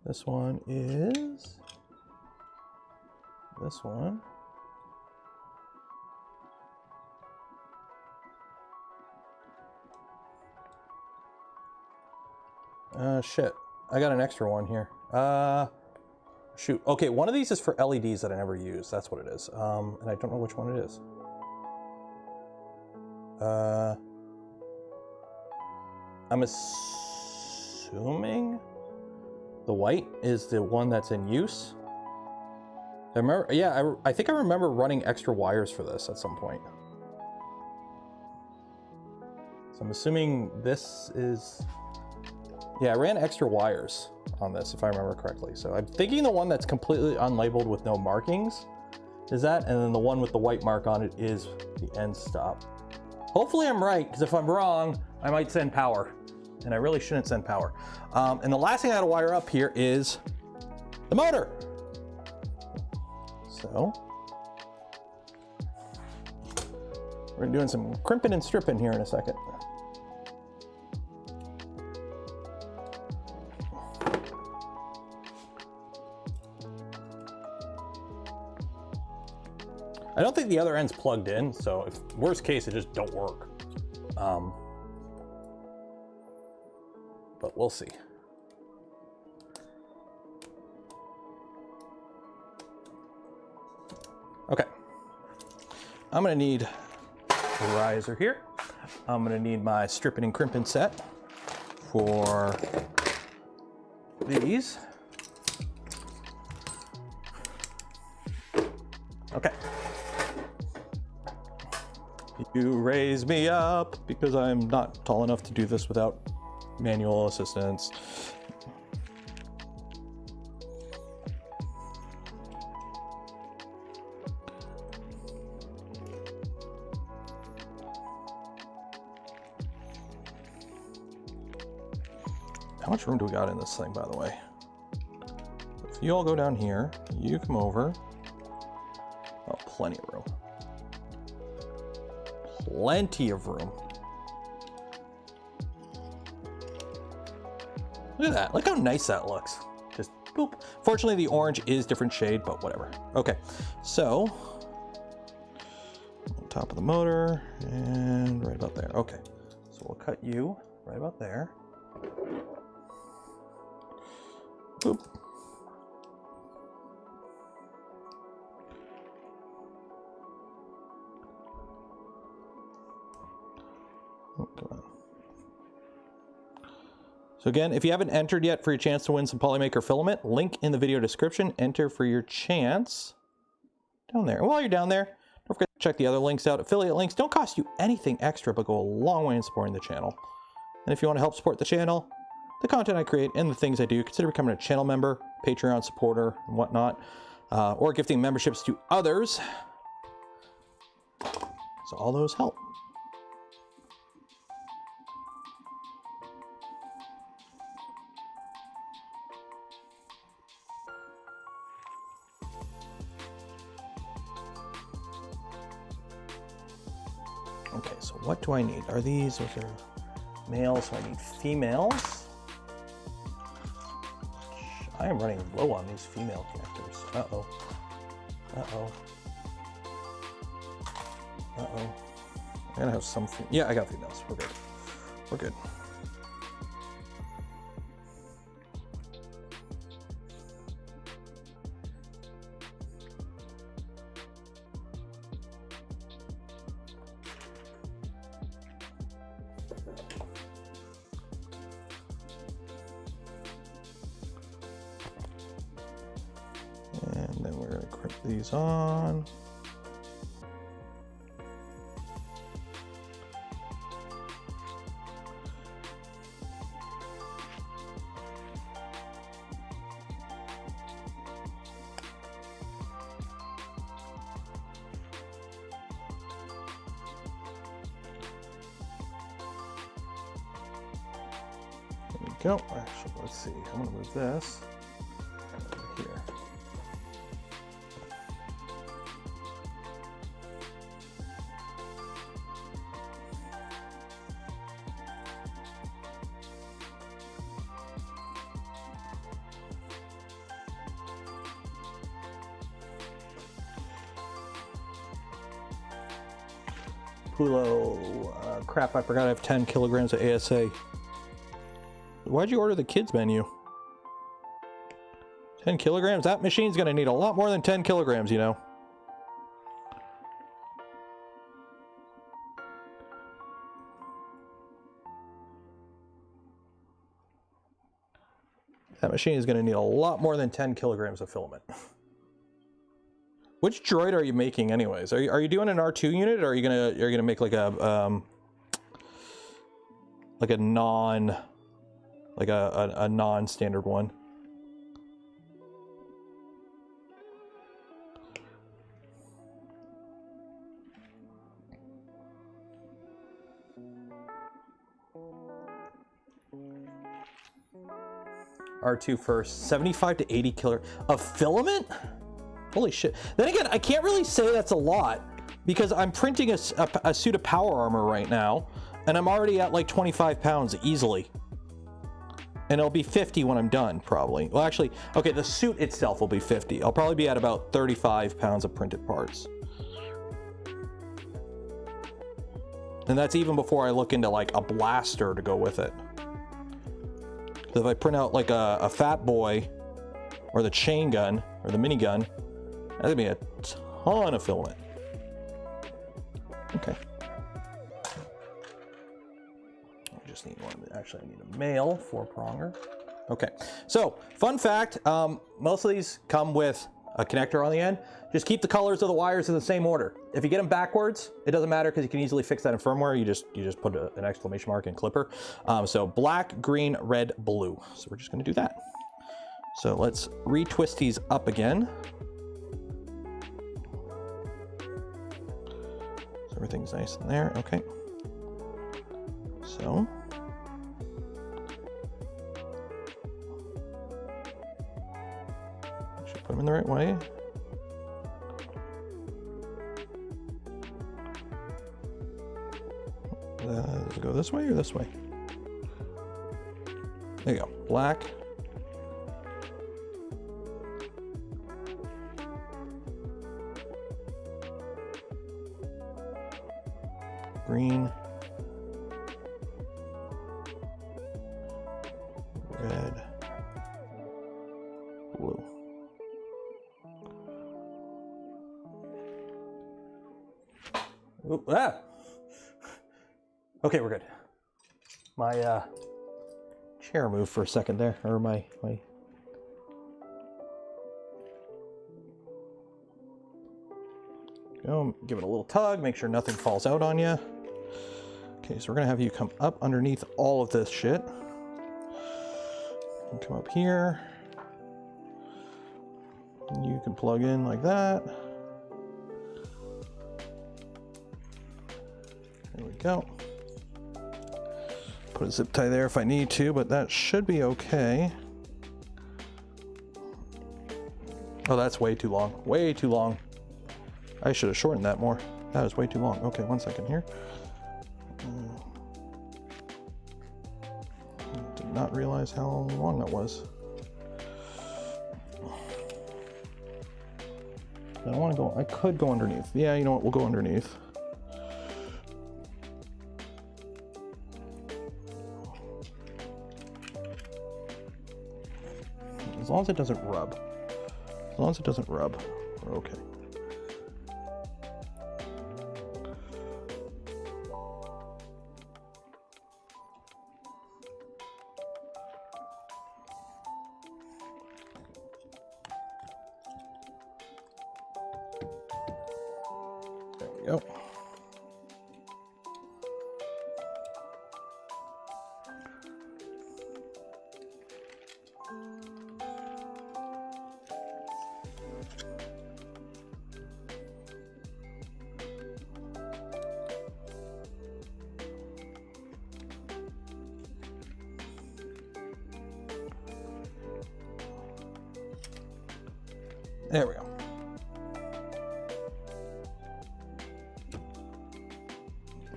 This one is this one. Shit. I got an extra one here. Shoot. Okay, one of these is for LEDs that I never use. That's what it is. And I don't know which one it is. I'm assuming the white is the one that's in use. I remember, yeah, I think I remember running extra wires for this at some point. So I'm assuming this is, yeah, I ran extra wires on this if I remember correctly. So I'm thinking the one that's completely unlabeled with no markings is that, and then the one with the white mark on it is the end stop. Hopefully I'm right, because if I'm wrong, I might send power, and I really shouldn't send power. And the last thing I gotta wire up here is the motor. So we're doing some crimping and stripping here in a second. I don't think the other end's plugged in, so if worst case, it just don't work. But we'll see. Okay. I'm gonna need a riser here. I'm gonna need my stripping and crimping set for these. Okay. You raise me up because I'm not tall enough to do this without manual assistance. How much room do we got in this thing, by the way? If you all go down here, you come over. Oh, plenty of room. Plenty of room. Look at that. Look how nice that looks. Just boop. Fortunately, the orange is different shade, but whatever. Okay, so on top of the motor and right about there. Okay, so we'll cut you right about there. Boop. Oh, come on. So again, if you haven't entered yet for your chance to win some Polymaker filament, link in the video description. Enter for your chance down there. And while you're down there, don't forget to check the other links out. Affiliate links don't cost you anything extra, but go a long way in supporting the channel. And if you want to help support the channel, the content I create, and the things I do, consider becoming a channel member, Patreon supporter, and whatnot, or gifting memberships to others. So all those help. Okay, so what do I need? Are these, those are males, so I need females. I am running low on these female connectors. Uh-oh. Uh-oh. Uh-oh. I gotta have some, yeah, I got females. We're good. We're good. And then we're going to crimp these on. There we go. Actually, let's see. I'm going to move this over here. Pulo, crap, I forgot I have 10 kilograms of ASA. Why'd you order the kids menu? 10 kilograms? That machine's gonna need a lot more than 10 kilograms, you know. That machine is gonna need a lot more than 10 kilograms of filament. Which droid are you making anyways? Are you doing an R2 unit, or are you gonna make like a non-standard one? R2 first. 75 to 80 kilo of filament? Holy shit. Then again, I can't really say that's a lot because I'm printing a suit of power armor right now, and I'm already at like 25 pounds easily. And it'll be 50 when I'm done, probably. Well, actually, okay, the suit itself will be 50. I'll probably be at about 35 pounds of printed parts. And that's even before I look into like a blaster to go with it. If I print out like a Fat Boy or the chain gun or the minigun, that's gonna be a ton of filament. Okay. I just need one. Actually, I need a male 4-pronger. Okay. So, fun fact: most of these come with a connector on the end. Just keep the colors of the wires in the same order. If you get them backwards, it doesn't matter because you can easily fix that in firmware. You just put an exclamation mark in clipper. So black, green, red, blue. So we're just going to do that. So let's retwist these up again. So everything's nice in there. Okay. So. Should put them in the right way. Does it go this way or this way? There you go. Black. Green. Red. Blue. Ooh, ah! Okay, we're good. My chair moved for a second there, or my go, give it a little tug, make sure nothing falls out on you. Okay, so we're gonna have you come up underneath all of this shit. And come up here. And you can plug in like that. There we go. Put a zip tie there if I need to, but that should be okay. Oh, that's way too long. Way too long. I should have shortened that more. That is way too long. Okay, 1 second here. Did not realize how long that was. I don't want to go. I could go underneath. Yeah, you know what? We'll go underneath. As long as it doesn't rub. As long as it doesn't rub, we're okay. There we go. There we go.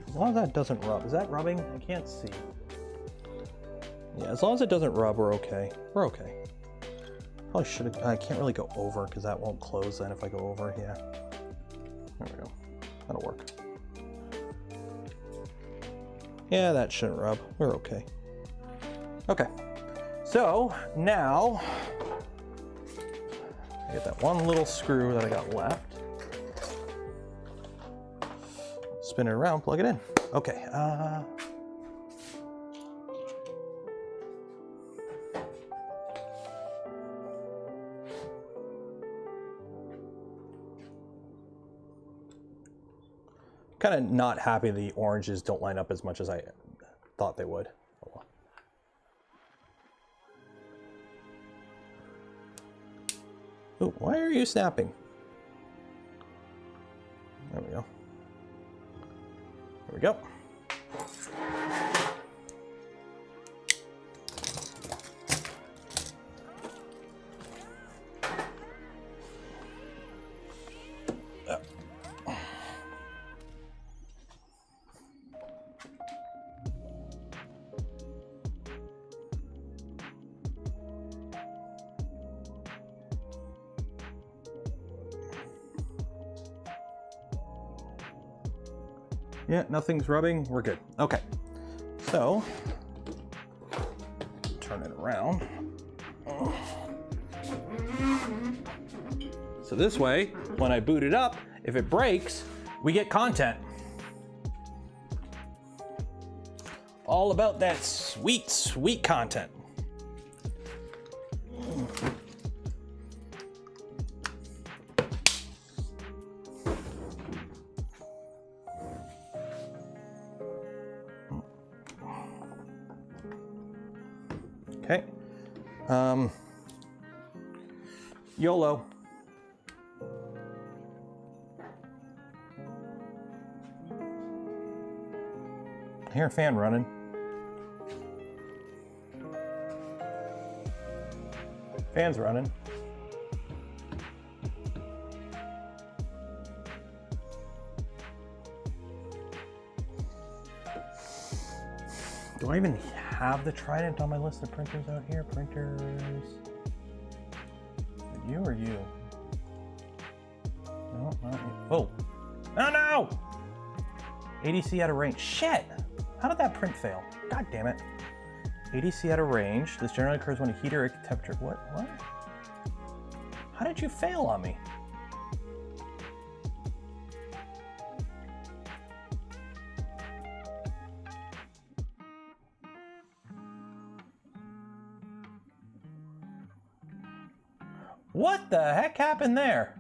As long as that doesn't rub. Is that rubbing? I can't see. Yeah, as long as it doesn't rub, we're okay. We're okay. Probably should have. I can't really go over because that won't close then if I go over. Yeah. There we go. That'll work. Yeah, that shouldn't rub. We're okay. Okay. So now I get that one little screw that I got left. Spin it around, plug it in. Okay. Kind of not happy the oranges don't line up as much as I thought they would. Oh, well. Ooh, why are you snapping? There we go. There we go. Yeah, nothing's rubbing. We're good. Okay. So, turn it around. So this way, when I boot it up, if it breaks, we get content. All about that sweet, sweet content. Okay. YOLO. I hear a fan running. Fan's running. Do I even have the Trident on my list of printers out here? Printers. You or you? No, not you. Oh. Oh no! ADC out of range. Shit! How did that print fail? God damn it. ADC out of range. This generally occurs when a heater temperature. What? How did you fail on me? What the heck happened there?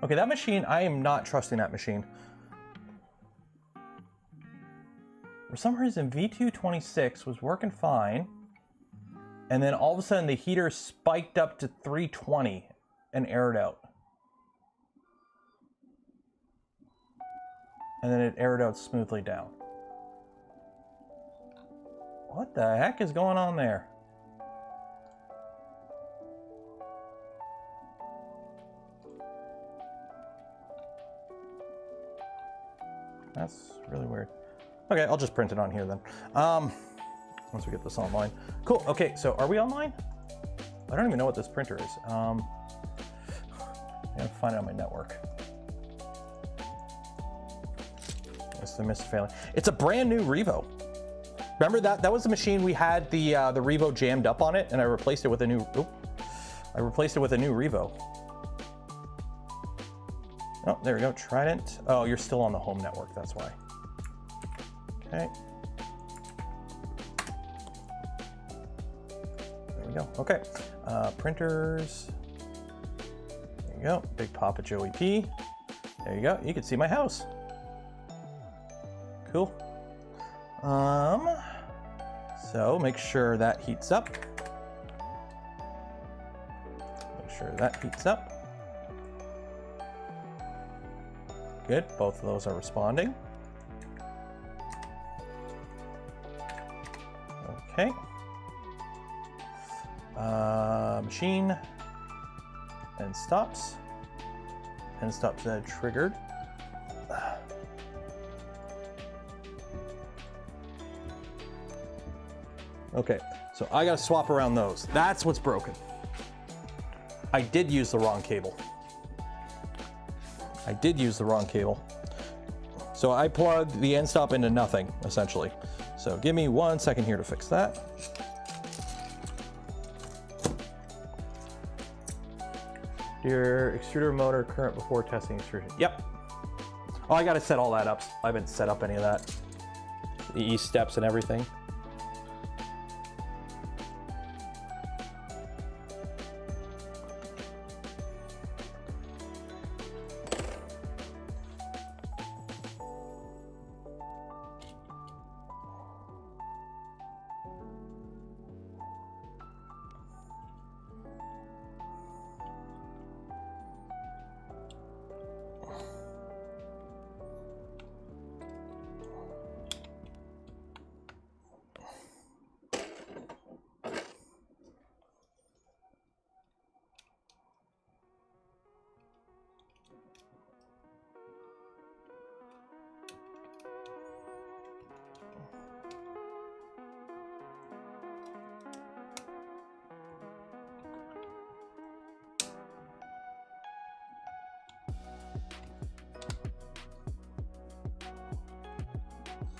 Okay, that machine, I am not trusting that machine. For some reason, V226 was working fine. And then all of a sudden the heater spiked up to 320 and aired out. And then it aired out smoothly down. What the heck is going on there? That's really weird. Okay, I'll just print it on here then. Once we get this online. Cool, okay, so are we online? I don't even know what this printer is. I gotta find it on my network. It's the missed failing. It's a brand new Revo. Remember that? That was the machine we had the Revo jammed up on it, and I replaced it with a new, Revo. Oh, there we go, Trident. Oh, you're still on the home network, that's why. Okay. There we go, okay. Printers. There you go, Big Papa Joey P. There you go, you can see my house. Cool. So make sure that heats up. Make sure that heats up. Good, both of those are responding. Okay. Machine. And stops. And stops that triggered. Okay, so I gotta swap around those. That's what's broken. I did use the wrong cable. So I plugged the end stop into nothing, essentially. So give me 1 second here to fix that. Your extruder motor current before testing extrusion. Yep. Oh, I got to set all that up. I haven't set up any of that. The E steps and everything.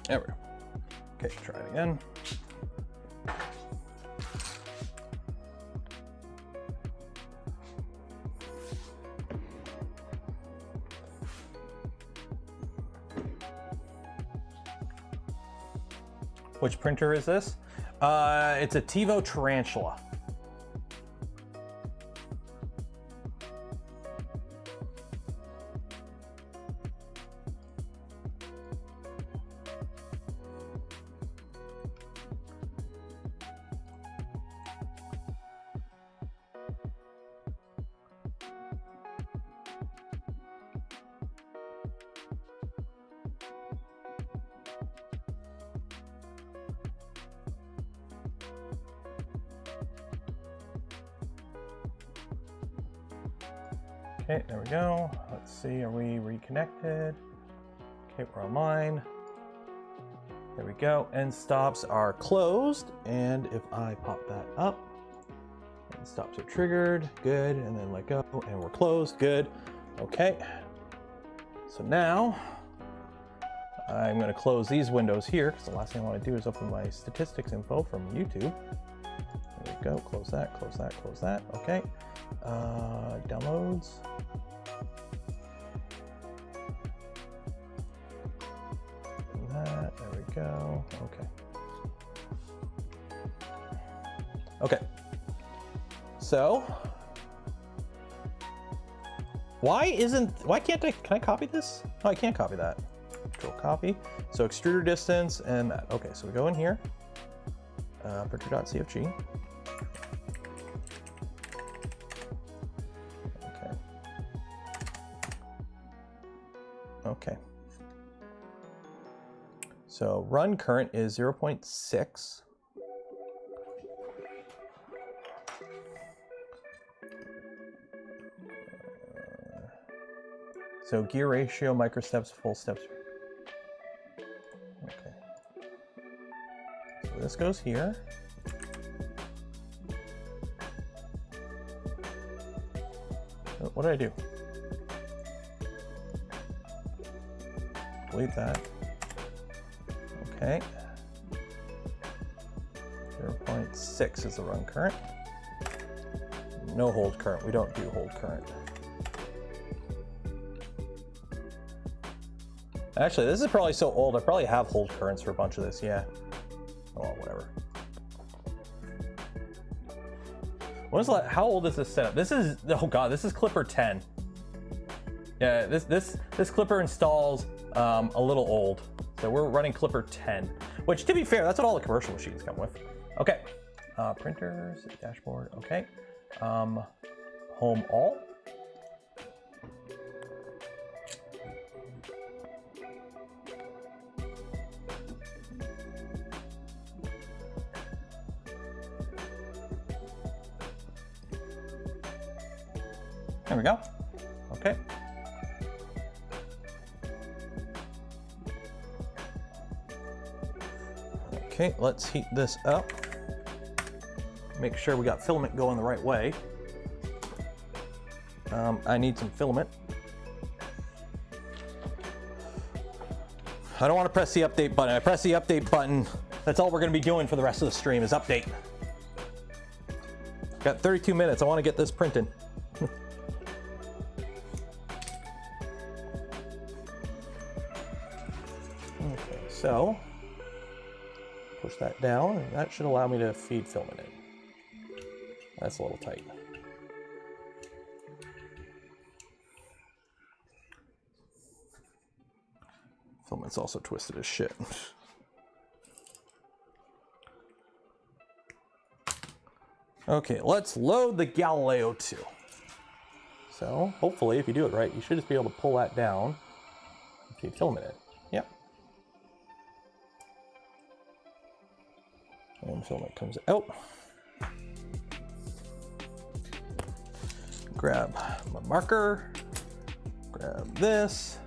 There we go. Okay, try it again. Which printer is this? It's a TiVo Tarantula. Okay, there we go. Let's see, are we reconnected? Okay, we're online. There we go. End stops are closed. And if I pop that up, end stops are triggered. Good. And then let go. And we're closed. Good. Okay. So now I'm going to close these windows here because the last thing I want to do is open my statistics info from YouTube. There we go. Close that, close that, close that. Okay. Downloads. That, there we go. Okay. Okay. So, why can't I, can I copy this? Oh, I can't copy that. Control copy. So extruder distance and that. Okay, so we go in here, printer.cfg. Okay. Okay. So run current is 0.6. So gear ratio, microsteps, full steps. Okay. So this goes here. Oh, what did I do? Delete that. Okay. 0.6 is the run current. No hold current. We don't do hold current. Actually, this is probably so old, I probably have hold currents for a bunch of this, yeah. Oh, well, whatever. How old is this setup? This is, oh god, this is Clipper 10. Yeah, this Clipper installs a little old. So we're running Clipper 10, which to be fair, that's what all the commercial machines come with. Okay, printers, dashboard, okay. Home all. There we go. Okay. Okay, let's heat this up. Make sure we got filament going the right way. I need some filament. I don't want to press the update button. I press the update button. That's all we're going to be doing for the rest of the stream is update. Got 32 minutes. I want to get this printing. Okay, so push that down, and that should allow me to feed filament in. That's a little tight. Filament's also twisted as shit. Okay, let's load the Galileo 2. So hopefully, if you do it right, you should just be able to pull that down and feed filament in. Yep. And filament comes out. Grab my marker, grab this.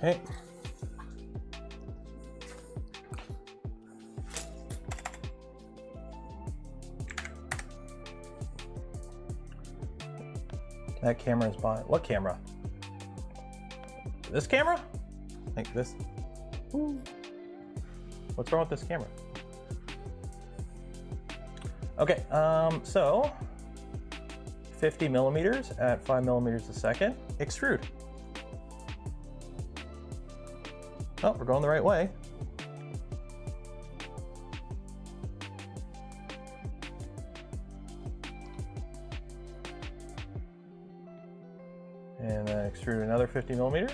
Okay. That camera is behind. What camera? This camera? Like this? Ooh. What's wrong with this camera? Okay, so 50 millimeters at 5 millimeters a second. Extrude. Oh, we're going the right way. And then extrude another 50 millimeters.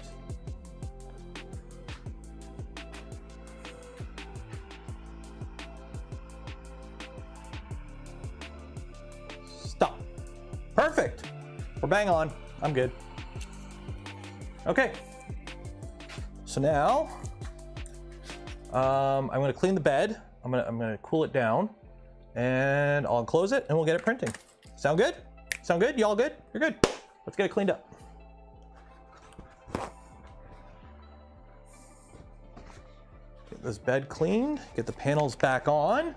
Stop. Perfect. We're bang on. I'm good. Okay. So now, I'm going to clean the bed. I'm going to cool it down, and I'll close it, and we'll get it printing. Sound good? Sound good? You all good? You're good. Let's get it cleaned up. Get this bed cleaned. Get the panels back on.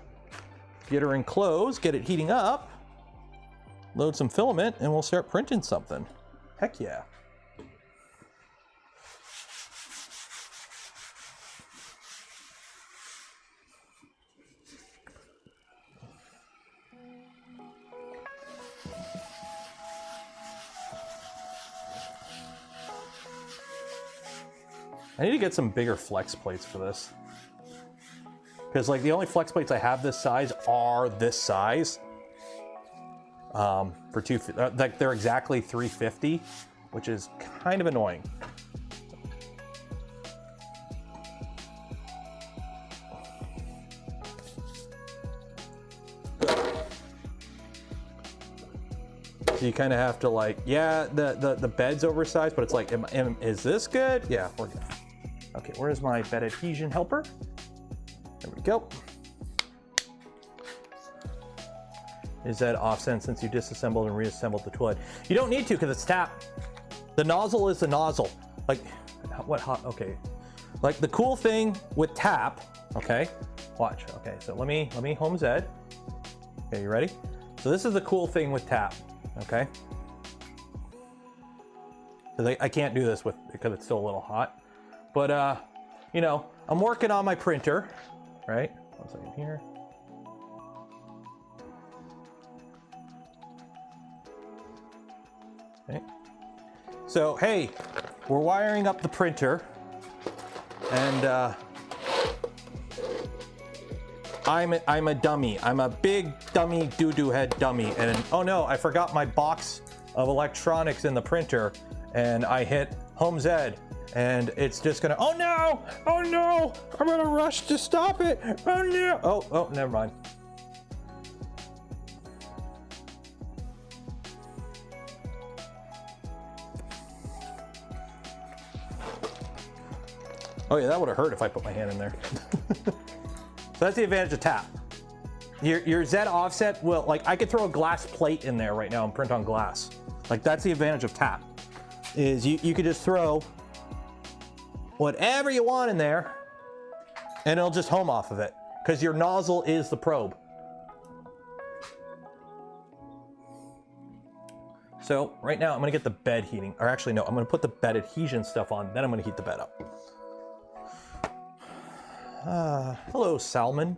Get her enclosed. Get it heating up. Load some filament, and we'll start printing something. Heck yeah. I need to get some bigger flex plates for this. Because like the only flex plates I have this size are this size. For like they're exactly 350, which is kind of annoying. So you kind of have to like, yeah, the bed's oversized, but it's like, is this good? Yeah, we're good. Okay, where's my bed adhesion helper? There we go. Is that offset since you disassembled and reassembled the tool head? You don't need to because it's tap. The nozzle is the nozzle. Like, what hot? Okay. Like the cool thing with tap, okay? Watch, okay, so let me home Z. Okay, you ready? So this is the cool thing with tap, okay? Because I can't do this because it's still a little hot. But, you know, I'm working on my printer, right? 1 second here. Okay. So, hey, we're wiring up the printer, and I'm a dummy. I'm a big dummy doo-doo head dummy, and oh no, I forgot my box of electronics in the printer, and I hit home Z. And it's just gonna, oh no, I'm gonna rush to stop it, oh no. Oh, never mind. Oh yeah, that would have hurt if I put my hand in there. So that's the advantage of tap. Your Z offset will, like I could throw a glass plate in there right now and print on glass. Like that's the advantage of tap. is you could just throw whatever you want in there and it'll just home off of it because your nozzle is the probe. So right now I'm gonna get the bed heating, or actually no, I'm gonna put the bed adhesion stuff on, then I'm gonna heat the bed up. Hello, Salmon.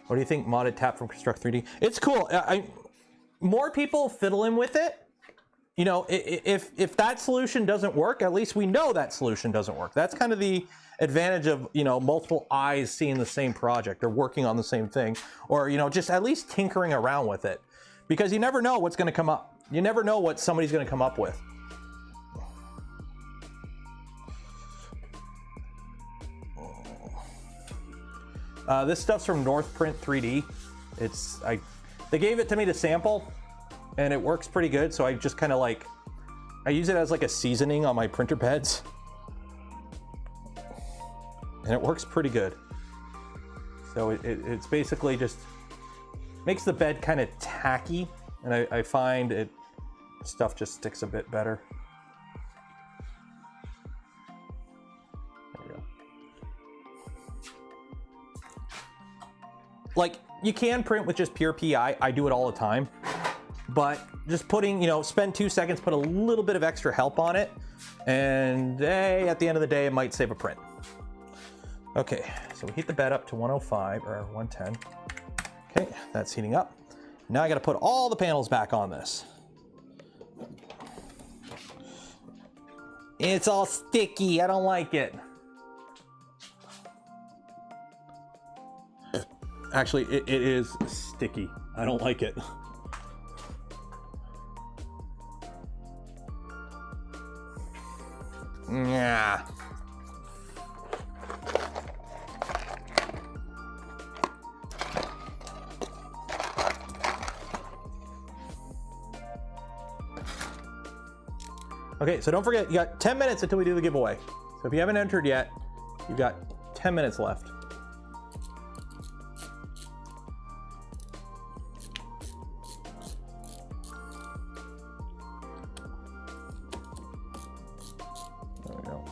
What do you think modded tap from Construct 3D? It's cool. More people fiddling with it. You know, if that solution doesn't work, at least we know that solution doesn't work. That's kind of the advantage of, you know, multiple eyes seeing the same project or working on the same thing, or, you know, just at least tinkering around with it, because you never know what's going to come up. You never know what somebody's going to come up with. This stuff's from Printn 3D. They gave it to me to sample, and it works pretty good. So I just kind of like, I use it as like a seasoning on my printer beds, and it works pretty good. So it's basically just makes the bed kind of tacky, and I find stuff just sticks a bit better. There we go. Like, you can print with just pure PI. I do it all the time. But just putting, you know, spend 2 seconds, put a little bit of extra help on it, and hey, at the end of the day, it might save a print. Okay, so we heat the bed up to 105 or 110. Okay, that's heating up. Now I got to put all the panels back on this. It's all sticky. I don't like it. Actually, it is sticky. I don't like it. Yeah. Okay, so don't forget, you got 10 minutes until we do the giveaway. So if you haven't entered yet, you've got 10 minutes left. There we go.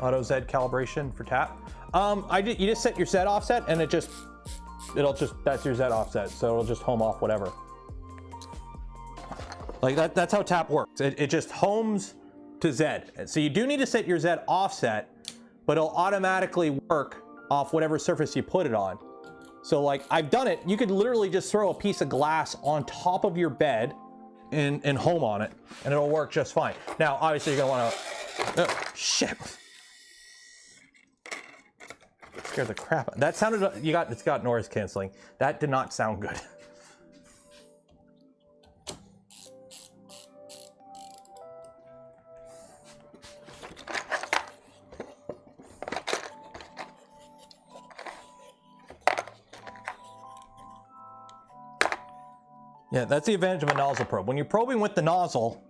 Auto Z calibration for tap. You just set your Z offset, and that's your Z offset, so it'll just home off whatever. Like that's how tap works. It just homes to Z. So you do need to set your Z offset, but it'll automatically work off whatever surface you put it on. So like I've done it, you could literally just throw a piece of glass on top of your bed and home on it, and it'll work just fine. Now, obviously you're gonna wanna, shit. Scared the crap out. That sounded, it's got noise canceling. That did not sound good. Yeah, that's the advantage of a nozzle probe. When you're probing with the nozzle,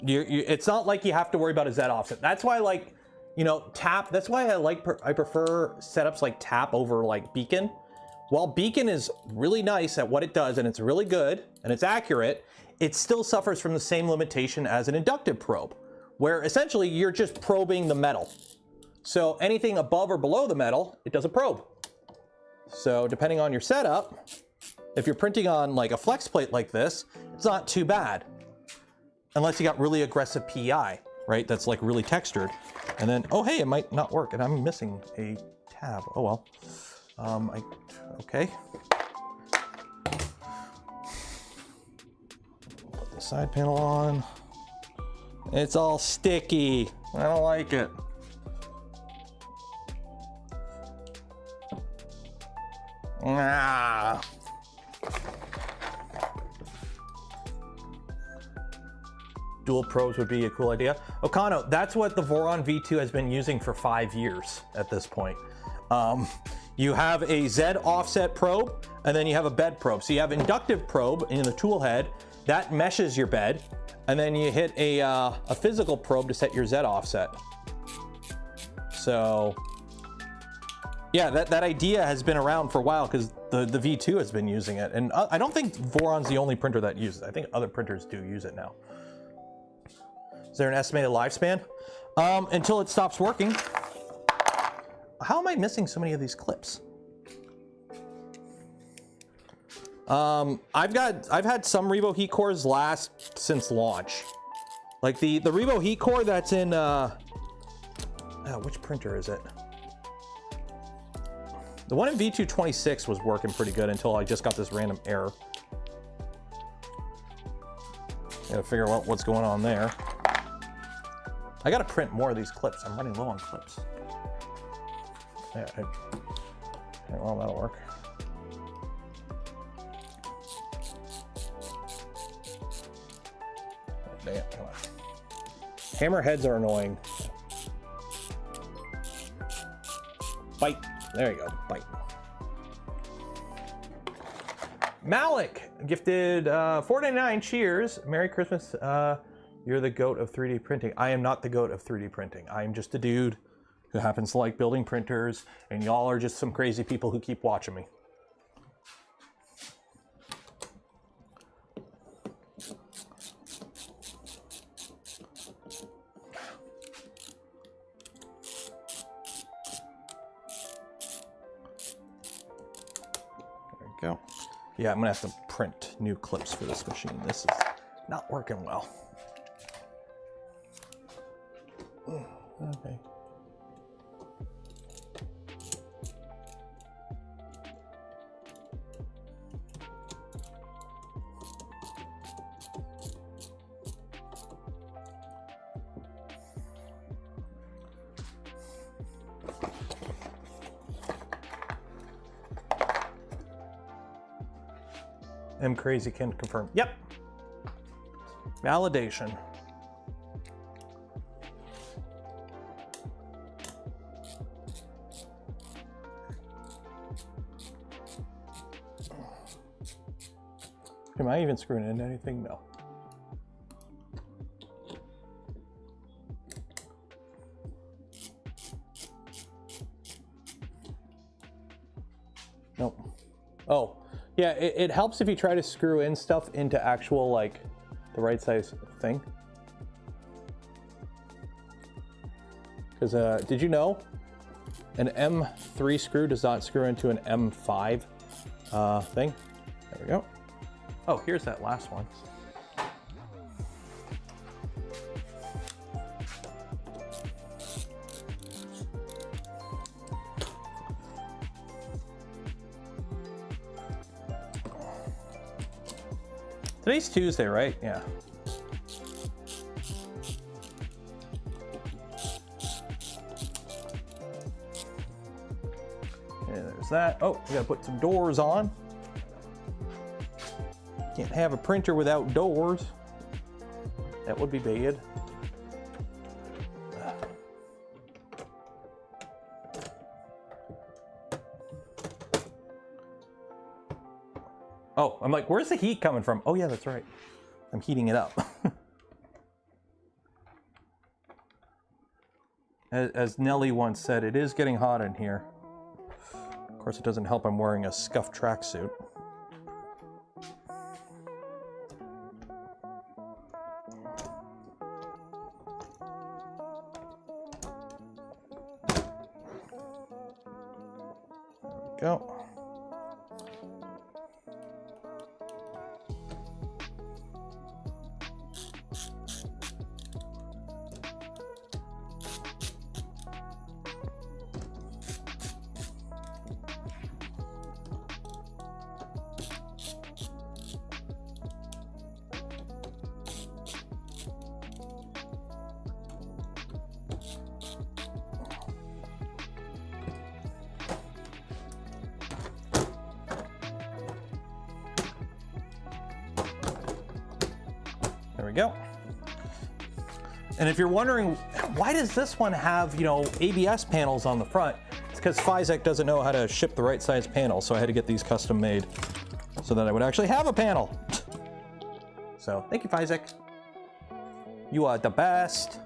it's not like you have to worry about a Z offset. That's why, like, you know, tap, that's why I prefer setups like tap over like beacon. While beacon is really nice at what it does, and it's really good, and it's accurate, it still suffers from the same limitation as an inductive probe, where essentially you're just probing the metal. So anything above or below the metal, it does a probe. So depending on your setup, if you're printing on like a flex plate like this, it's not too bad. Unless you got really aggressive PI, right? That's like really textured. And then, oh, hey, it might not work. And I'm missing a tab. Oh, well. Okay. Put the side panel on. It's all sticky. I don't like it. Ah. Dual probes would be a cool idea. Okano, that's what the Voron V2 has been using for 5 years at this point. You have a Z offset probe, and then you have a bed probe. So you have inductive probe in the tool head that meshes your bed, and then you hit a physical probe to set your Z offset. So Yeah, that idea has been around for a while because the V2 has been using it. And I don't think Voron's the only printer that uses it. I think other printers do use it now. Is there an estimated lifespan? Until it stops working. How am I missing so many of these clips? I've had some Revo heat cores last since launch. Like the Revo heat core that's in, which printer is it? The one in V226 was working pretty good until I just got this random error. Gotta figure out what's going on there. I gotta print more of these clips. I'm running low on clips. Yeah, well, that'll work. Dang it, come on. Hammerheads are annoying. Bite. There you go, bite. Malik gifted $4.99. Cheers. Merry Christmas. You're the goat of 3D printing. I am not the goat of 3D printing. I am just a dude who happens to like building printers, and y'all are just some crazy people who keep watching me. Go. Yeah, I'm gonna have to print new clips for this machine. This is not working well. Okay. M Crazy can confirm. Yep. Validation. Am I even screwing in anything? No. Nope. Oh. Yeah, it helps if you try to screw in stuff into actual, like, the right size thing. Because, did you know an M3 screw does not screw into an M5 thing? There we go. Oh, here's that last one. Today's Tuesday, right? Yeah. Okay, there's that. Oh, we gotta put some doors on. Can't have a printer without doors. That would be bad. Oh, I'm like, where's the heat coming from? Oh yeah, that's right. I'm heating it up. As Nelly once said, it is getting hot in here. Of course, it doesn't help I'm wearing a scuffed tracksuit. There we go. There we go. And if you're wondering, why does this one have, you know, ABS panels on the front? It's because Physek doesn't know how to ship the right size panel, so I had to get these custom made so that I would actually have a panel. So, thank you, Physek. You are the best.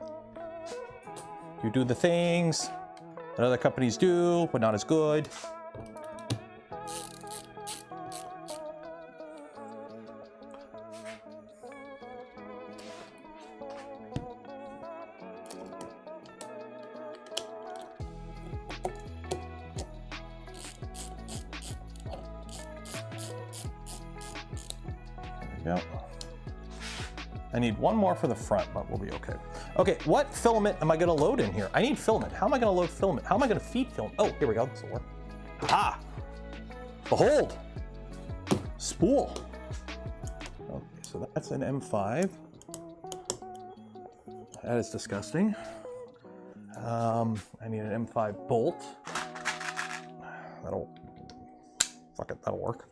You do the things. that other companies do, but not as good. There we go. I need one more for the front, but we'll be okay. Okay, what filament am I gonna load in here? I need filament. How am I gonna load filament? How am I gonna feed filament? Oh, here we go, this will work. Aha! Behold! Spool. Okay, so that's an M5. That is disgusting. I need an M5 bolt. Fuck it, that'll work.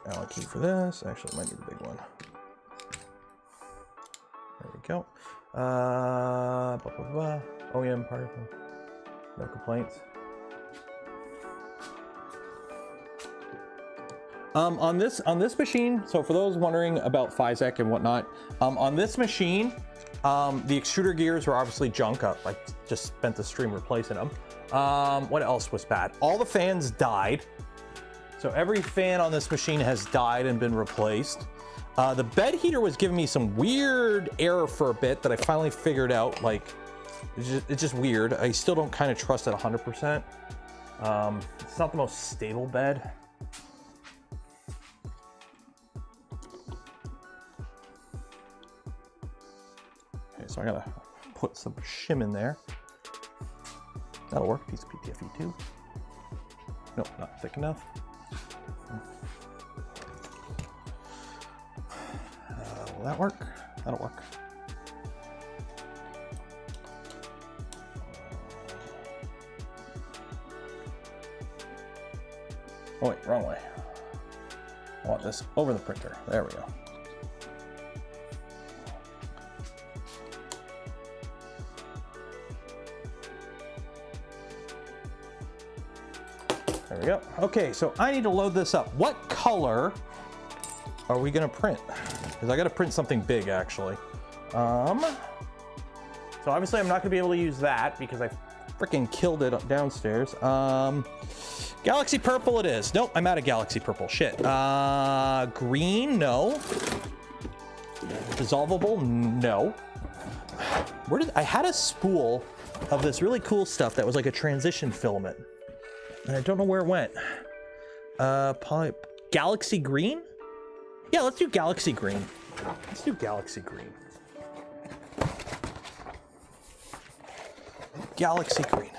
Allocate for this. Actually, I might need a big one. There we go. OEM particle. No complaints. On this machine, so for those wondering about FISEC and whatnot, on this machine, the extruder gears were obviously junk up. I just spent the stream replacing them. What else was bad? All the fans died. So every fan on this machine has died and been replaced. The bed heater was giving me some weird error for a bit that I finally figured out. Like, it's just weird. I still don't kind of trust it 100%. It's not the most stable bed. Okay, so I gotta put some shim in there. That'll work. Piece of PTFE too. Nope, not thick enough. Will that work? That'll work. Oh wait, wrong way. I want this over the printer. There we go. There we go. Okay, so I need to load this up. What color are we gonna print? Because I gotta print something big, actually. So obviously I'm not gonna be able to use that because I freaking killed it up downstairs. Galaxy purple it is. Nope, I'm out of galaxy purple. Shit. Green, no. Dissolvable, no. Where did I had a spool of this really cool stuff that was like a transition filament, and I don't know where it went. Galaxy green. Yeah, let's do galaxy green. Let's do galaxy green. Galaxy green.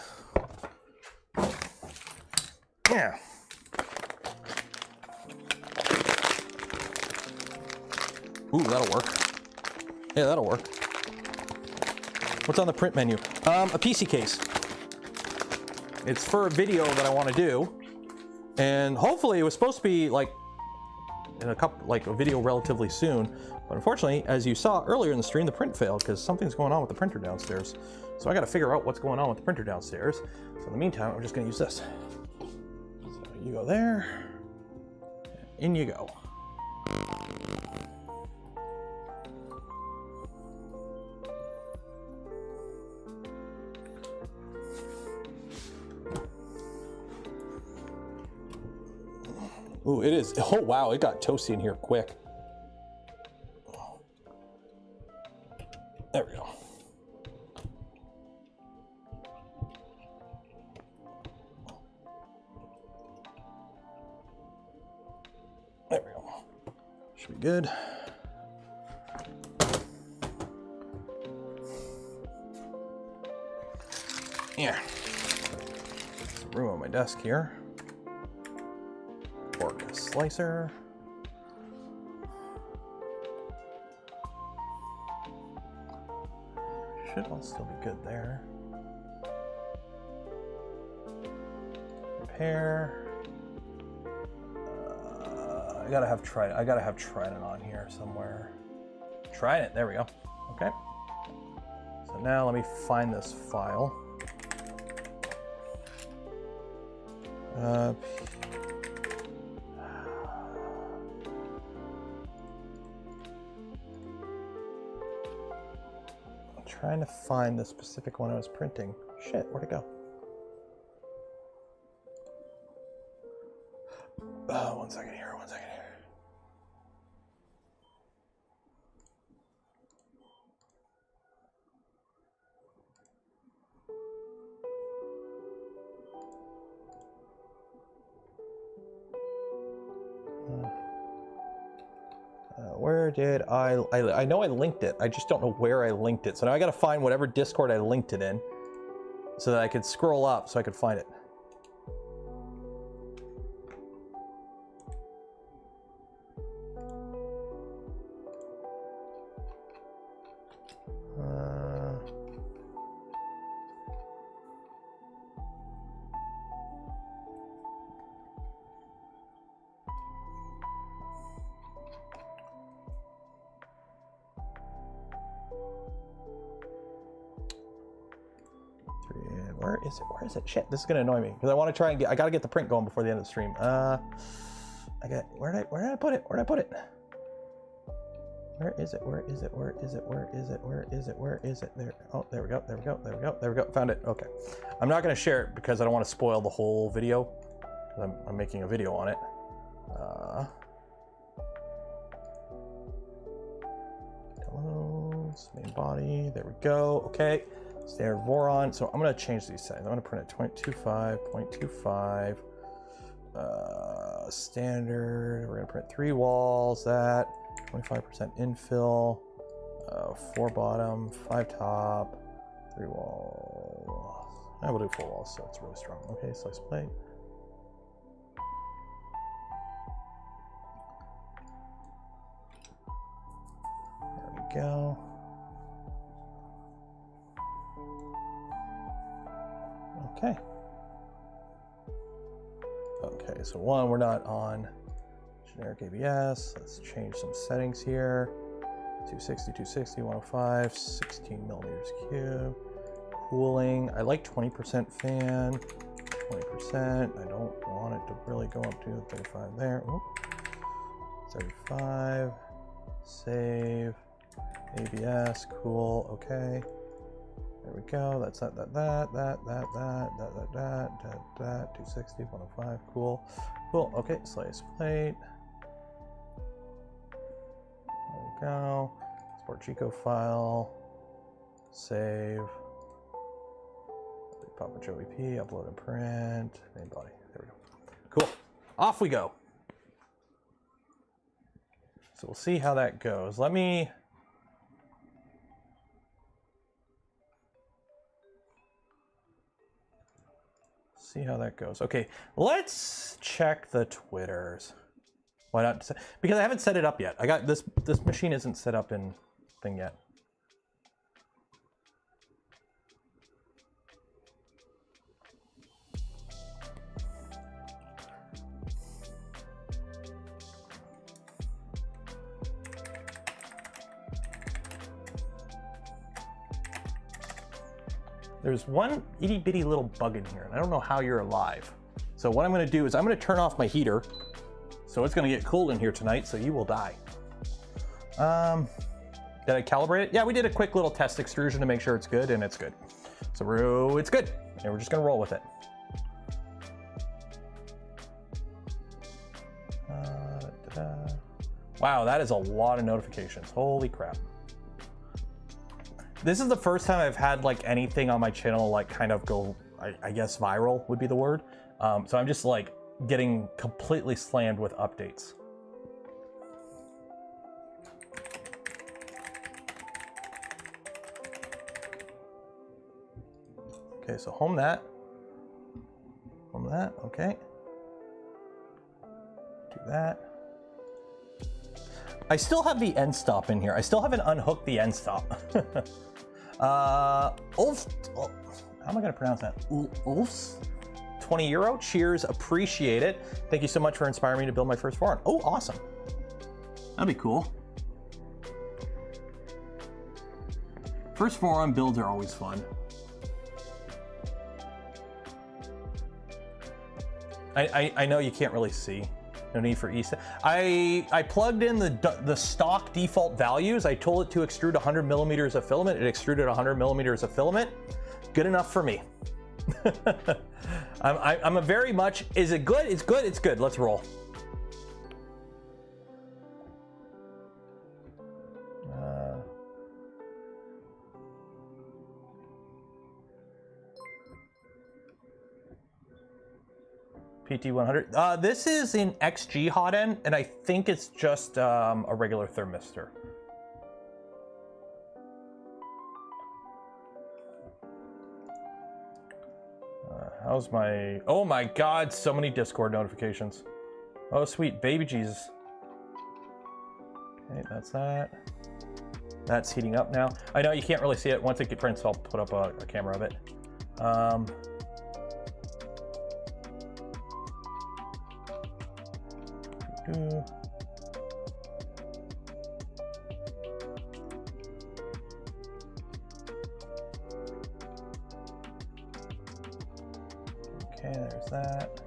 Yeah. Ooh, that'll work. Yeah, that'll work. What's on the print menu? A PC case. It's for a video that I want to do, and hopefully it was supposed to be like in a video relatively soon, but unfortunately, as you saw earlier in the stream, the print failed because something's going on with the printer downstairs. So I got to figure out what's going on with the printer downstairs. So in the meantime, I'm just going to use this. So you go there, in you go. Ooh, it is. Oh, wow. It got toasty in here quick. There we go. There we go. Should be good. Yeah. Some room on my desk here. Fork slicer. Should all still be good there. Repair. I gotta have Trident on here somewhere. Trident, there we go. Okay. So now let me find this file. trying to find the specific one I was printing. Shit, where'd it go? Oh, 1 second here, 1 second here. Where did I know I linked it. I just don't know where I linked it. So now I gotta find whatever Discord I linked it in so that I could scroll up so I could find it. Where is it? Where is it? Shit, this is gonna annoy me because I want to try and I gotta get the print going before the end of the stream. Where did I put it? Where did I put it? Where is it? Where is it? Where is it? Where is it? Where is it? Where is it? There. Oh, there we go. There we go. There we go. There we go. Found it. Okay. I'm not gonna share it because I don't want to spoil the whole video. I'm making a video on it. Downloads, main body. There we go. Okay. Standard Voron. So I'm going to change these settings. I'm going to print at 0.25, 0.25. Standard. We're going to print 3 walls. That 25% infill. 4 bottom, 5 top, 3 walls. I will do 4 walls, so it's really strong. Okay, slice plate. There we go. Okay. Okay, so one, we're not on generic ABS. Let's change some settings here. 260, 260, 105, 16 millimeters cube. Cooling, I like 20% fan, 20%. I don't want it to really go up to 35 there. Oop. 35, save, ABS, cool, okay. There we go. That's that, 260, 105, cool. Cool, okay, slice plate. There we go. Export Chico file. Save. Pop a Joey P, upload and print. Main body. There we go. Cool. Off we go. So we'll see how that goes. Let me see how that goes. Okay, let's check the Twitters. Why not? Because I haven't set it up yet. I got this machine isn't set up in thing yet. There's one itty bitty little bug in here, and I don't know how you're alive. So what I'm gonna do is I'm gonna turn off my heater. So it's gonna get cold in here tonight, so you will die. Did I calibrate it? Yeah, we did a quick little test extrusion to make sure it's good, and it's good. So it's good, and we're just gonna roll with it. Wow, that is a lot of notifications. Holy crap. This is the first time I've had like anything on my channel like kind of go, I guess viral would be the word. So I'm just like getting completely slammed with updates. Okay, so home that, okay. Do that. I still have the end stop in here. I still haven't unhooked the end stop. Ulf, how am I gonna pronounce that? Ulfs, 20 euro, cheers, appreciate it. Thank you so much for inspiring me to build my first forum. Oh, awesome. That'd be cool. First forum builds are always fun. I know you can't really see, No need for ESA. I plugged in the stock default values. I told it to extrude 100 millimeters of filament. It extruded 100 millimeters of filament. Good enough for me. I'm a very much, is it good? It's good, it's good. Let's roll. PT100. This is in XG hotend, and I think it's just a regular thermistor. How's my... Oh my God, so many Discord notifications. Oh, sweet baby Jesus. Okay, that's that. That's heating up now. I know you can't really see it. Once it prints, I'll put up a camera of it. Okay, there's that.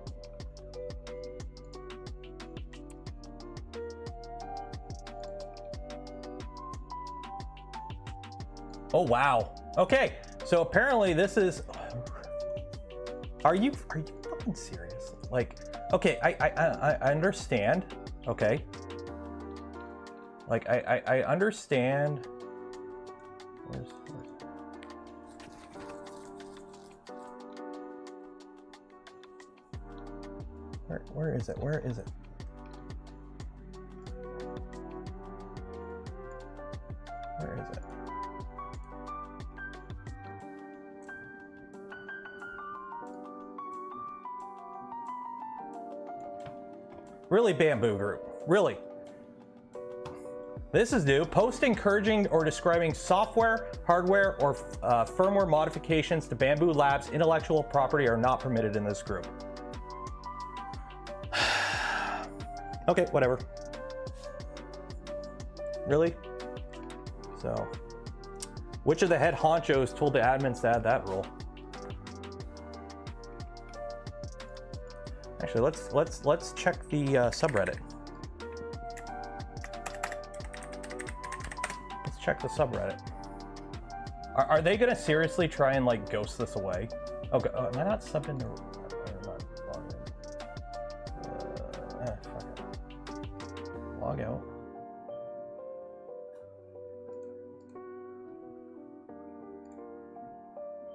Oh wow. Okay, so apparently this is. Are you fucking serious? Like, okay, I understand. Okay. Like I understand. Where is it? Where is it? Where is it? Really, Bambu Group? Really? This is new. Post encouraging or describing software, hardware, or firmware modifications to Bambu Lab's intellectual property are not permitted in this group. Okay, whatever. Really? So, which of the head honchos told the admins to add that rule? Actually, let's check the subreddit. Let's check the subreddit. Are they gonna seriously try and like ghost this away? Okay, am I not subbed into? Fuck it. Log out.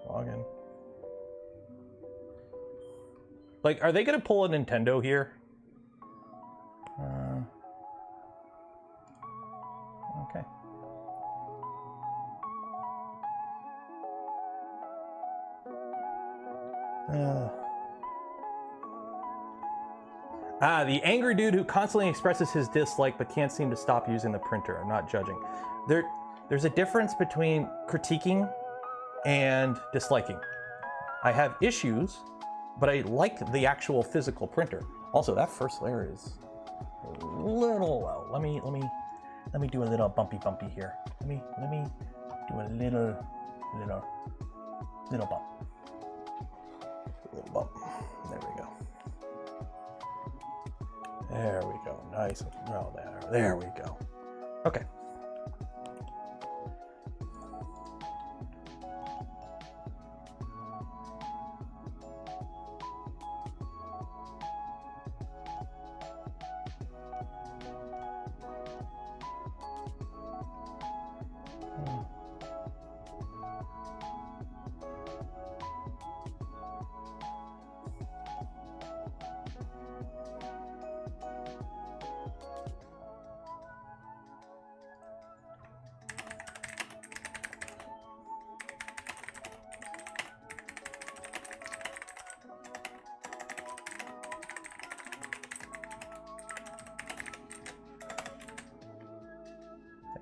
Log in. Like, are they gonna pull a Nintendo here? Okay. The angry dude who constantly expresses his dislike but can't seem to stop using the printer. I'm not judging. There's a difference between critiquing and disliking. I have issues, but I like the actual physical printer. Also, that first layer is a little low. Let me do a little bumpy here. Let me do a little bump. Little bump. There we go. There we go. Nice. Oh, there we go. Okay.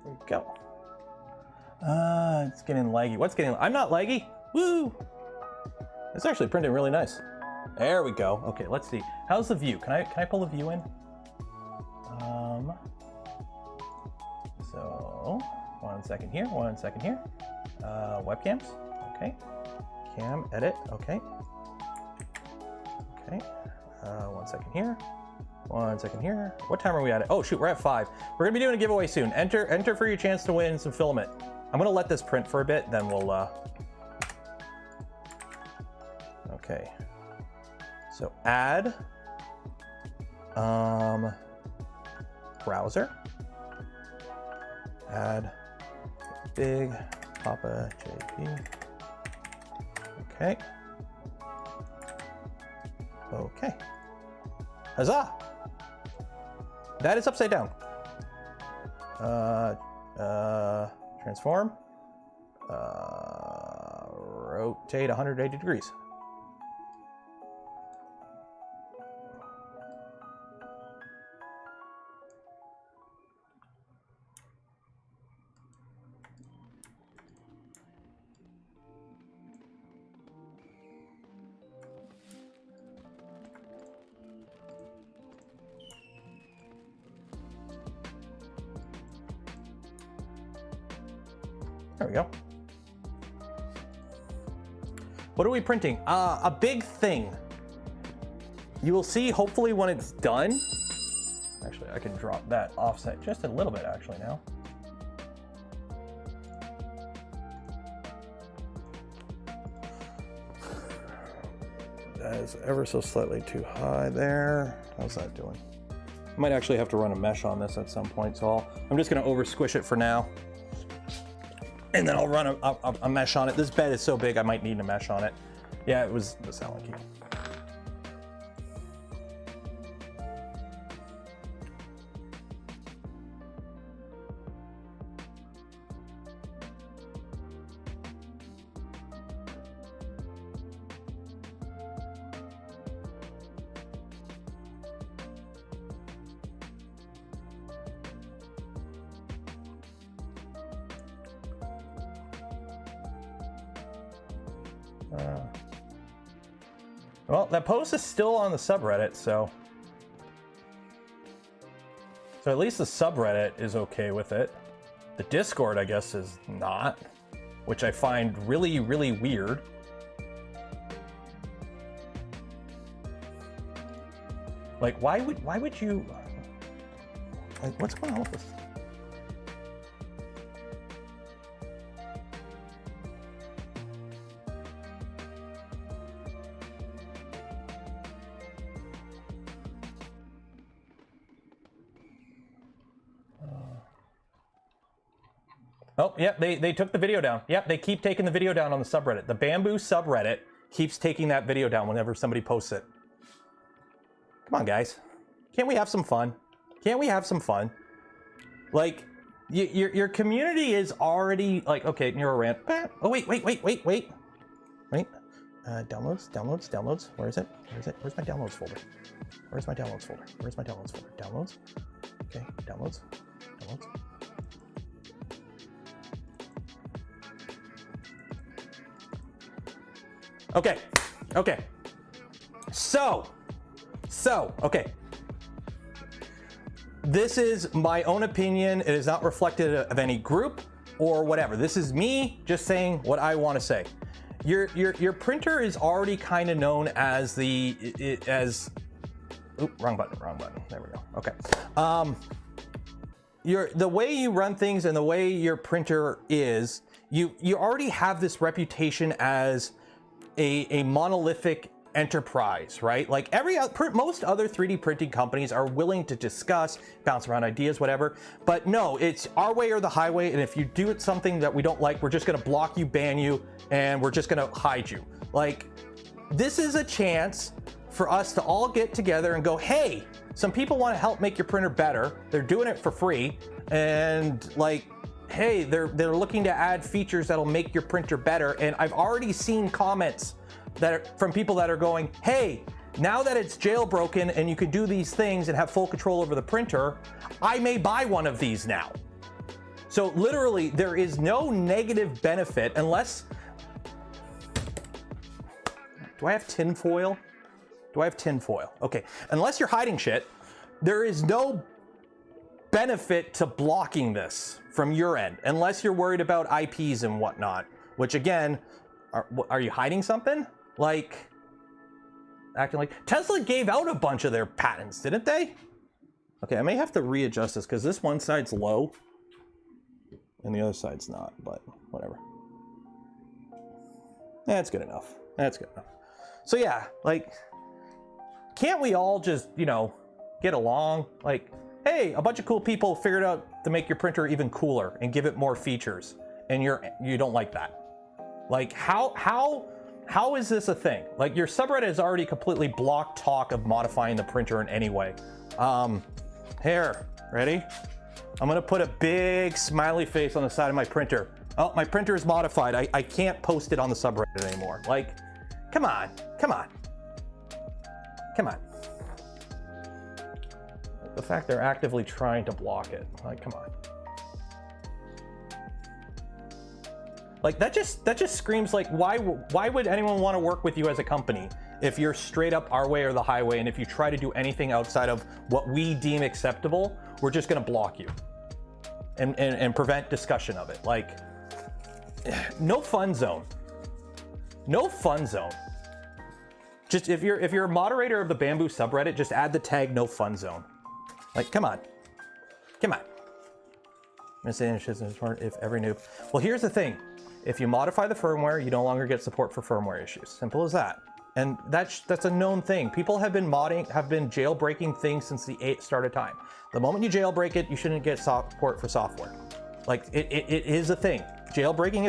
There we go. It's getting laggy. What's getting? I'm not laggy. Woo! It's actually printing really nice. There we go. Okay, let's see. How's the view? Can I pull the view in? So 1 second here. 1 second here. Webcams. Okay. Cam edit. Okay. Okay. 1 second here. 1 second here. What time are we at? Oh shoot, we're at 5. We're gonna be doing a giveaway soon. Enter for your chance to win some filament. I'm gonna let this print for a bit, then we'll okay. So add browser. Add big Papa JP. Okay. Okay. Huzzah! That is upside down. Transform. Rotate 180 degrees. There we go. What are we printing? A big thing. You will see hopefully when it's done. Actually, I can drop that offset just a little bit actually now. That is ever so slightly too high there. How's that doing? I might actually have to run a mesh on this at some point, so I'm just gonna over squish it for now. And then I'll run a mesh on it. This bed is so big, I might need a mesh on it. Yeah, it was the Allen key. Well, that post is still on the subreddit, so at least the subreddit is okay with it. The Discord, I guess, is not, which I find really, really weird. Like, why would you, like, what's going on with this? Oh, yep, they took the video down. Yep, they keep taking the video down on the subreddit. The Bambu subreddit keeps taking that video down whenever somebody posts it. Come on, guys. Can't we have some fun? Can't we have some fun? Like, your community is already, like, okay, NeuroRant. Oh, wait. Downloads. Where is it? Where's my downloads folder? Where's my downloads folder? Downloads. Okay, downloads. Okay. So, okay. This is my own opinion. It is not reflective of any group or whatever. This is me just saying what I want to say. Your printer is already kind of known as wrong button. There we go. Okay. The way you run things and the way your printer is, you already have this reputation as a monolithic enterprise, right? Like most other 3D printing companies are willing to discuss, bounce around ideas, whatever. But no, it's our way or the highway. And if you do it something that we don't like, we're just gonna block you, ban you, and we're just gonna hide you. Like, this is a chance for us to all get together and go, hey, some people want to help make your printer better. They're doing it for free. And like, hey, they're looking to add features that'll make your printer better. And I've already seen comments from people that are going, hey, now that it's jailbroken and you can do these things and have full control over the printer, I may buy one of these now. So literally, there is no negative benefit unless... Do I have tin foil? Okay, unless you're hiding shit, there is no benefit to blocking this from your end, unless you're worried about IPs and whatnot, which again, are you hiding something? Like, acting like Tesla gave out a bunch of their patents, didn't they? Okay, I may have to readjust this because this one side's low and the other side's not, but whatever. That's good enough. That's good enough. So yeah, like, can't we all just, you know, get along? Like, hey, a bunch of cool people figured out to make your printer even cooler and give it more features, and you don't like that. Like, how is this a thing? Like, your subreddit has already completely blocked talk of modifying the printer in any way. Here, ready? I'm gonna put a big smiley face on the side of my printer. Oh, my printer is modified. I can't post it on the subreddit anymore. Like, come on, come on, come on. The fact they're actively trying to block it, like, come on. Like, that just screams like, why would anyone want to work with you as a company if you're straight up our way or the highway, and if you try to do anything outside of what we deem acceptable, we're just gonna block you and prevent discussion of it. Like, no fun zone. No fun zone. Just if you're a moderator of the Bambu subreddit, just add the tag no fun zone. Like, come on. Come on. I'm saying if every noob. Well, here's the thing. If you modify the firmware, you no longer get support for firmware issues. Simple as that. And that's a known thing. People have been jailbreaking things since the start of time. The moment you jailbreak it, you shouldn't get support for software. Like, it is a thing. Jailbreaking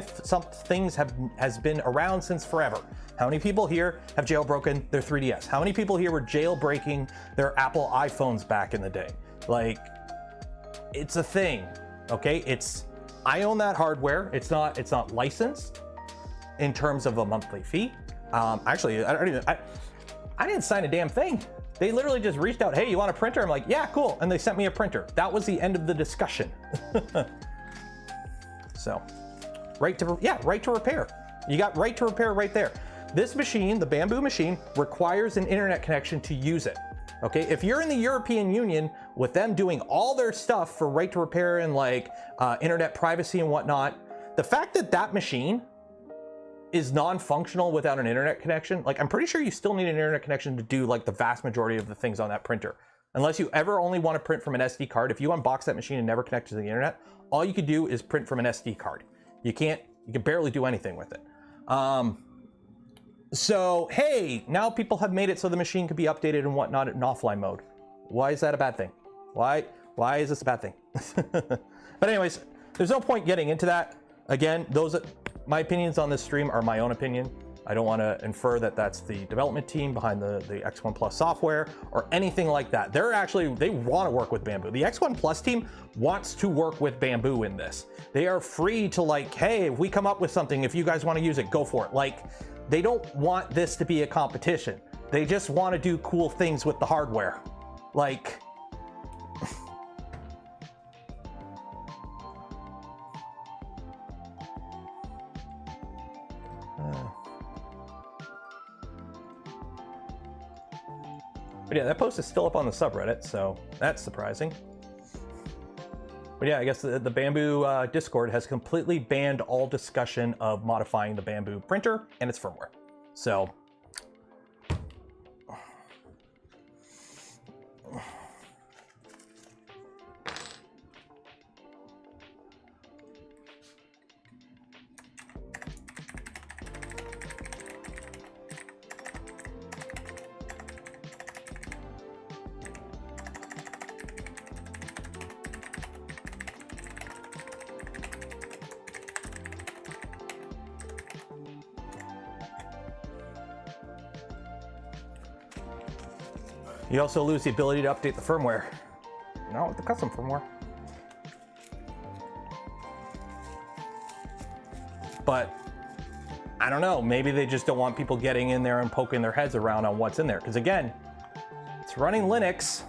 has been around since forever. How many people here have jailbroken their 3DS? How many people here were jailbreaking their Apple iPhones back in the day? Like, it's a thing, okay? I own that hardware. It's not licensed in terms of a monthly fee. Actually, I didn't sign a damn thing. They literally just reached out, hey, you want a printer? I'm like, yeah, cool. And they sent me a printer. That was the end of the discussion. So, right to repair. You got right to repair right there. This machine, the Bambu machine, requires an internet connection to use it. Okay, if you're in the European Union with them doing all their stuff for right to repair and like internet privacy and whatnot, the fact that that machine is non-functional without an internet connection, like, I'm pretty sure you still need an internet connection to do like the vast majority of the things on that printer. Unless you ever only want to print from an SD card. If you unbox that machine and never connect to the internet, all you could do is print from an SD card. You can barely do anything with it. So, hey, now people have made it so the machine could be updated and whatnot in offline mode. Why is that a bad thing? Why is this a bad thing? But anyways, there's no point getting into that. Again, my opinions on this stream are my own opinion. I don't want to infer that that's the development team behind the X1 Plus software or anything like that. They want to work with Bambu. The X1 Plus team wants to work with Bambu in this. They are free to, like, hey, if we come up with something, if you guys want to use it, go for it. Like, they don't want this to be a competition. They just want to do cool things with the hardware. Like, but yeah, that post is still up on the subreddit, so that's surprising. But yeah, I guess the Bambu Discord has completely banned all discussion of modifying the Bambu printer and its firmware. So, you also lose the ability to update the firmware. Not with the custom firmware. But I don't know, maybe they just don't want people getting in there and poking their heads around on what's in there. Because again, it's running Linux.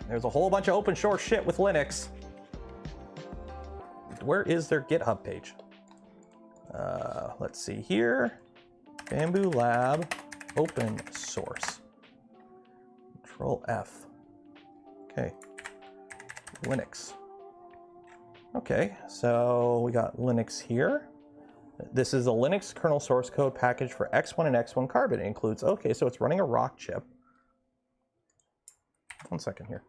There's a whole bunch of open source shit with Linux. Where is their GitHub page? Let's see here. Bambu Lab, open source. Control F. Okay. Linux. Okay, so we got Linux here. This is a Linux kernel source code package for X1 and X1 Carbon. It includes, okay, so it's running a ROC chip. 1 second here.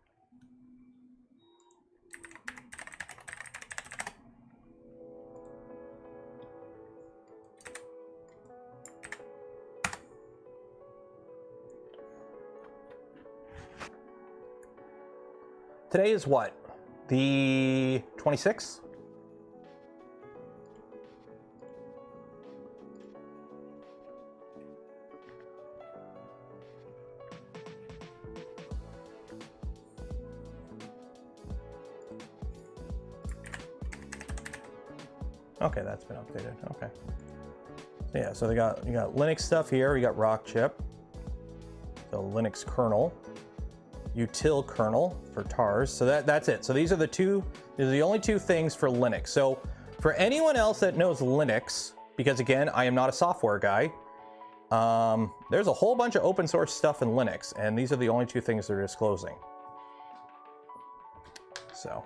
Today is what? The 26th? Okay, that's been updated. Okay. So yeah, so you got Linux stuff here. We got rock chip, the Linux kernel, util kernel for TARS. So that's it. So these are the only two things for Linux. So for anyone else that knows Linux, because again, I am not a software guy, there's a whole bunch of open source stuff in Linux, and these are the only two things they're disclosing. So.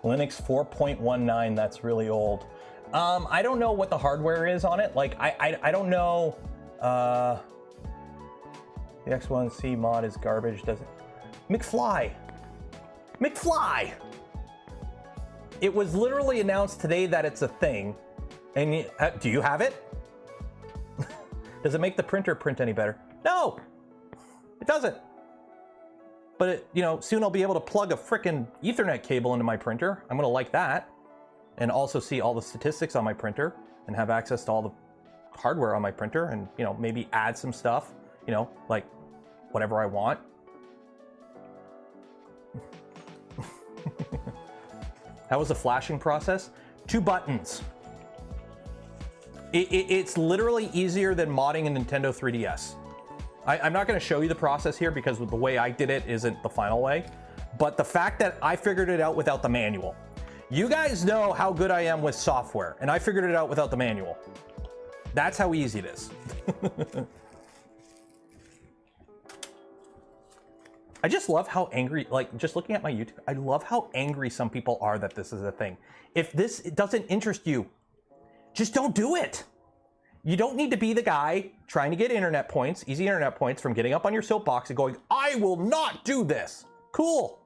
Linux 4.19, that's really old. I don't know what the hardware is on it. Like, I don't know. The X1C mod is garbage, does it? McFly! It was literally announced today that it's a thing. And do you have it? Does it make the printer print any better? No! It doesn't. But soon I'll be able to plug a frickin' Ethernet cable into my printer. I'm gonna like that. And also see all the statistics on my printer and have access to all the hardware on my printer and, maybe add some stuff, like whatever I want. How was the flashing process? 2 buttons. It's literally easier than modding a Nintendo 3DS. I'm not going to show you the process here because the way I did it isn't the final way, but the fact that I figured it out without the manual. You guys know how good I am with software, and I figured it out without the manual. That's how easy it is. I just love how angry, like just looking at my YouTube, I love how angry some people are that this is a thing. If this doesn't interest you, just don't do it. You don't need to be the guy trying to get internet points, easy internet points, from getting up on your soapbox and going, I will not do this. Cool.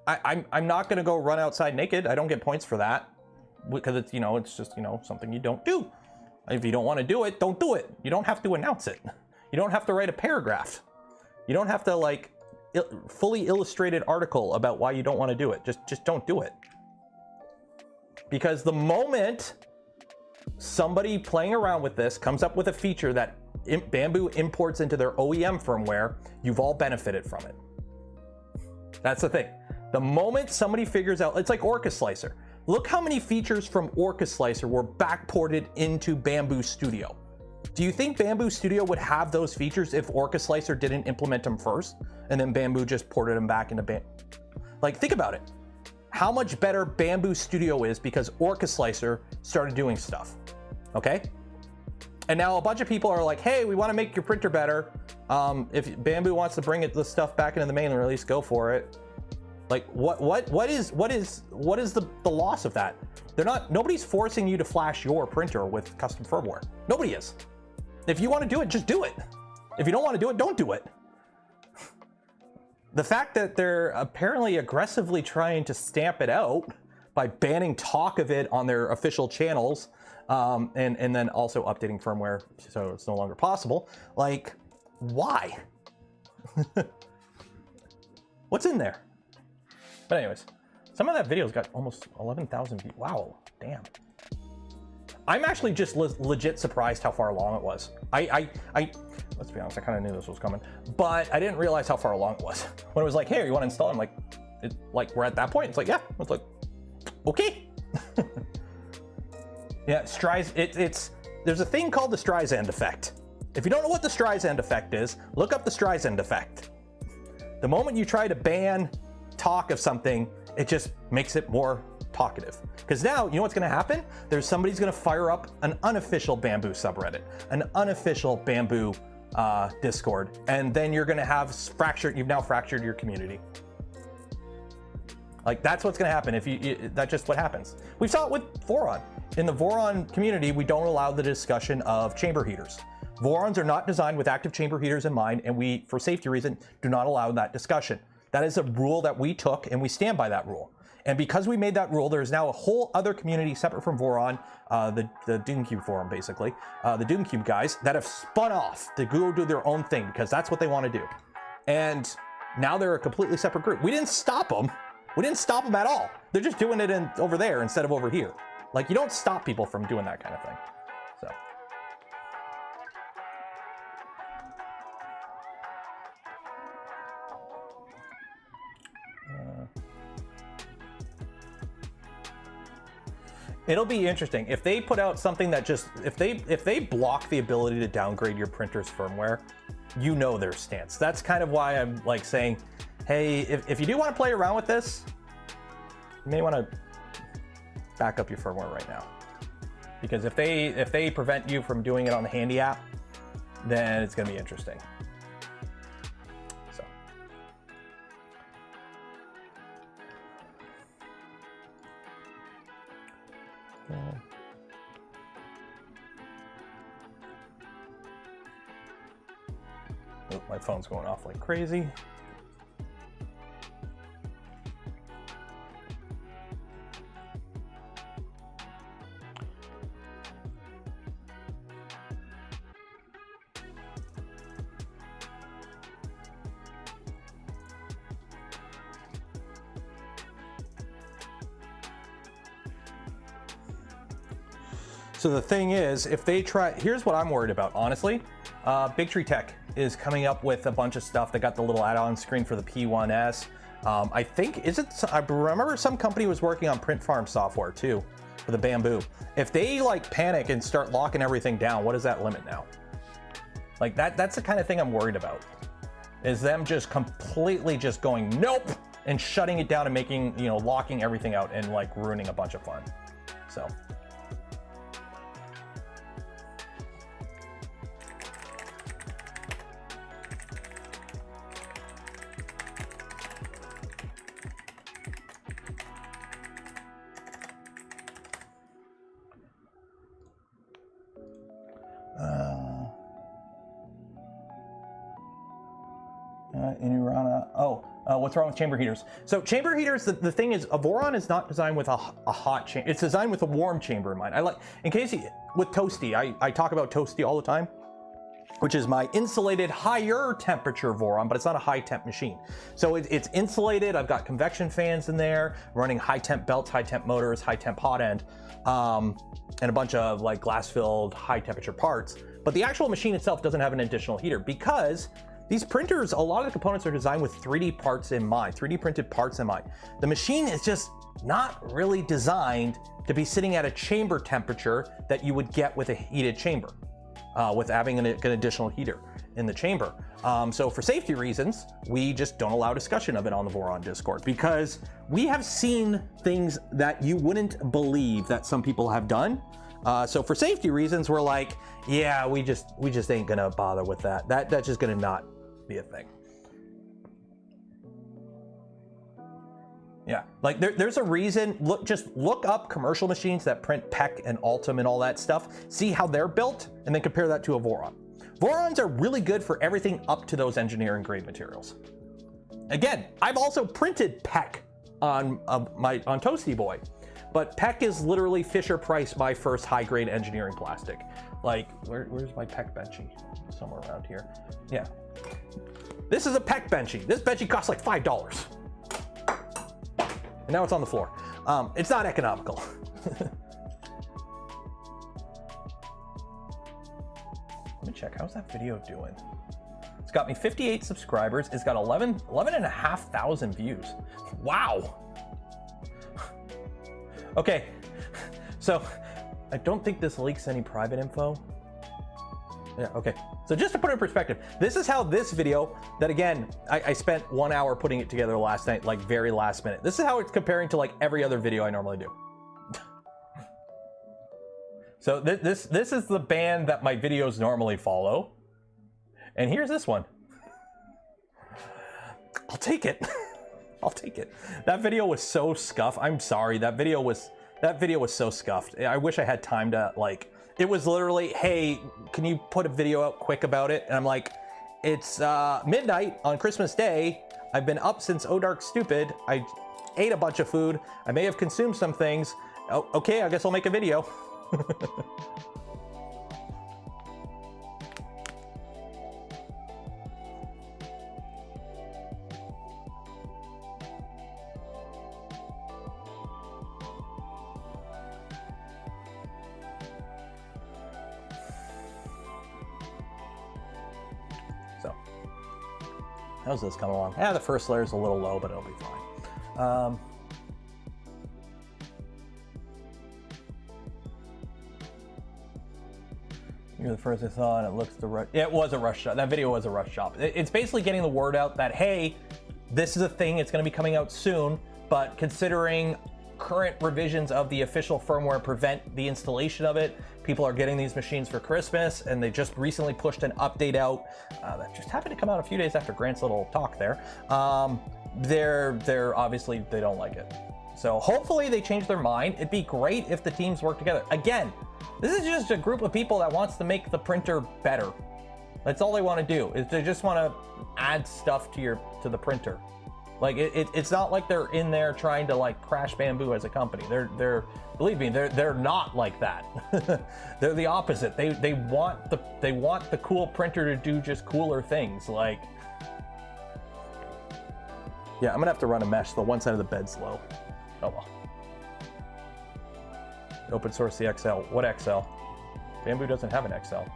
I'm not going to go run outside naked. I don't get points for that because it's, it's just, something you don't do. If you don't want to do it, don't do it. You don't have to announce it. You don't have to write a paragraph. You don't have to fully illustrated article about why you don't want to do it. Just don't do it. Because the moment somebody playing around with this comes up with a feature that Bambu imports into their OEM firmware, you've all benefited from it. That's the thing. The moment somebody figures out, it's like Orca Slicer. Look how many features from Orca Slicer were backported into Bambu Studio. Do you think Bambu Studio would have those features if Orca Slicer didn't implement them first, and then Bambu just ported them back into Bambu? Like, think about it. How much better Bambu Studio is because Orca Slicer started doing stuff, okay? And now a bunch of people are like, hey, we want to make your printer better. If Bambu wants to bring this stuff back into the main release, go for it. Like, what is the loss of that? Nobody's forcing you to flash your printer with custom firmware. Nobody is. If you want to do it, just do it. If you don't want to do it, don't do it. The fact that they're apparently aggressively trying to stamp it out by banning talk of it on their official channels, and then also updating firmware so it's no longer possible, like, why? What's in there? But anyways, some of that video's got almost 11,000 views. Wow, damn. I'm actually just legit surprised how far along it was. Let's be honest, I kind of knew this was coming, but I didn't realize how far along it was. When it was like, hey, you want to install it? I'm like, we're at that point. It's like, yeah. It's like, okay. Yeah, there's a thing called the Streisand effect. If you don't know what the Streisand effect is, look up the Streisand effect. The moment you try to ban talk of something, it just makes it more talkative. Because now, you know what's going to happen? Somebody's going to fire up an unofficial Bambu subreddit, an unofficial Bambu Discord, and then you're going to have you've now fractured your community. Like, that's what's going to happen if that's just what happens. We saw it with Voron. In the Voron community, we don't allow the discussion of chamber heaters. Vorons are not designed with active chamber heaters in mind, and we, for safety reason, do not allow that discussion. That is a rule that we took, and we stand by that rule. And because we made that rule, there's now a whole other community separate from Voron, the DoomCube forum, basically, the DoomCube guys that have spun off to go do their own thing because that's what they want to do. And now they're a completely separate group. We didn't stop them. We didn't stop them at all. They're just doing it over there instead of over here. Like, you don't stop people from doing that kind of thing. So. It'll be interesting if they put out something that just, if they block the ability to downgrade your printer's firmware, you know their stance. That's kind of why I'm like saying, hey, if you do want to play around with this, you may want to back up your firmware right now. Because if they prevent you from doing it on the Handy app, then it's going to be interesting. So. Oh, my phone's going off like crazy. So the thing is, if they try, here's what I'm worried about, honestly. Big Tree Tech is coming up with a bunch of stuff. They got the little add-on screen for the P1S. I think, I remember some company was working on print farm software too, for the Bambu. If they like panic and start locking everything down, what is that limit now? Like that's the kind of thing I'm worried about, is them just completely just going, nope, and shutting it down and making, you know, locking everything out and like ruining a bunch of fun, so. What's wrong with chamber heaters? So chamber heaters, the thing is, a Voron is not designed with a hot chamber. It's designed with a warm chamber in mind. In case with Toasty, I talk about Toasty all the time, which is my insulated higher temperature Voron, but it's not a high temp machine. So it's insulated. I've got convection fans in there, running high temp belts, high temp motors, high temp hot end, and a bunch of like glass filled high temperature parts. But the actual machine itself doesn't have an additional heater because these printers, a lot of the components are designed with 3D parts in mind, 3D printed parts in mind. The machine is just not really designed to be sitting at a chamber temperature that you would get with a heated chamber, with having an additional heater in the chamber. So for safety reasons, we just don't allow discussion of it on the Voron Discord, because we have seen things that you wouldn't believe that some people have done. So for safety reasons, we're like, yeah, we just ain't gonna bother with that. That's just gonna not be a thing. Yeah, like there's a reason. Just look up commercial machines that print PEC and Ultim and all that stuff. See how they're built, and then compare that to a Voron. Vorons are really good for everything up to those engineering grade materials. Again, I've also printed PEC on Toasty Boy. But PEC is literally Fisher Price, my first high grade engineering plastic. Like, where's my PEC benchy? Somewhere around here. Yeah. This is a PEC benchy. This benchy costs like $5. And now it's on the floor. It's not economical. Let me check, how's that video doing? It's got me 58 subscribers. It's got 11,500 views. Wow. Okay, so I don't think this leaks any private info. Yeah, okay. So just to put it in perspective, this is how this video, that again, I spent 1 hour putting it together last night, like very last minute. This is how it's comparing to like every other video I normally do. So this is the band that my videos normally follow. And here's this one. I'll take it. I'll take it. That video was so scuffed. I'm sorry. That video was so scuffed. I wish I had time to, like, it was literally, hey, can you put a video out quick about it? And I'm like, it's midnight on Christmas Day. I've been up since Oh Dark Stupid. I ate a bunch of food. I may have consumed some things. Oh, okay, I guess I'll make a video. So, how's this coming along? Yeah, the first layer is a little low, but it'll be fine. You're the first I saw, and it looks it was a rush job. That video was a rush job. It's basically getting the word out that, hey, this is a thing. It's going to be coming out soon, but considering current revisions of the official firmware prevent the installation of it, people are getting these machines for Christmas, and they just recently pushed an update out that just happened to come out a few days after Grant's little talk there. They're obviously, they don't like it. So hopefully they change their mind. It'd be great if the teams work together. Again, this is just a group of people that wants to make the printer better. That's all they want to do, is they just want to add stuff to the printer. Like it's not like they're in there trying to like crash Bambu as a company. They're believe me, they're not like that. They're the opposite. They want the cool printer to do just cooler things. Like, yeah, I'm gonna have to run a mesh. The one side of the bed's low. Oh well. Open source the XL. What XL? Bambu doesn't have an XL.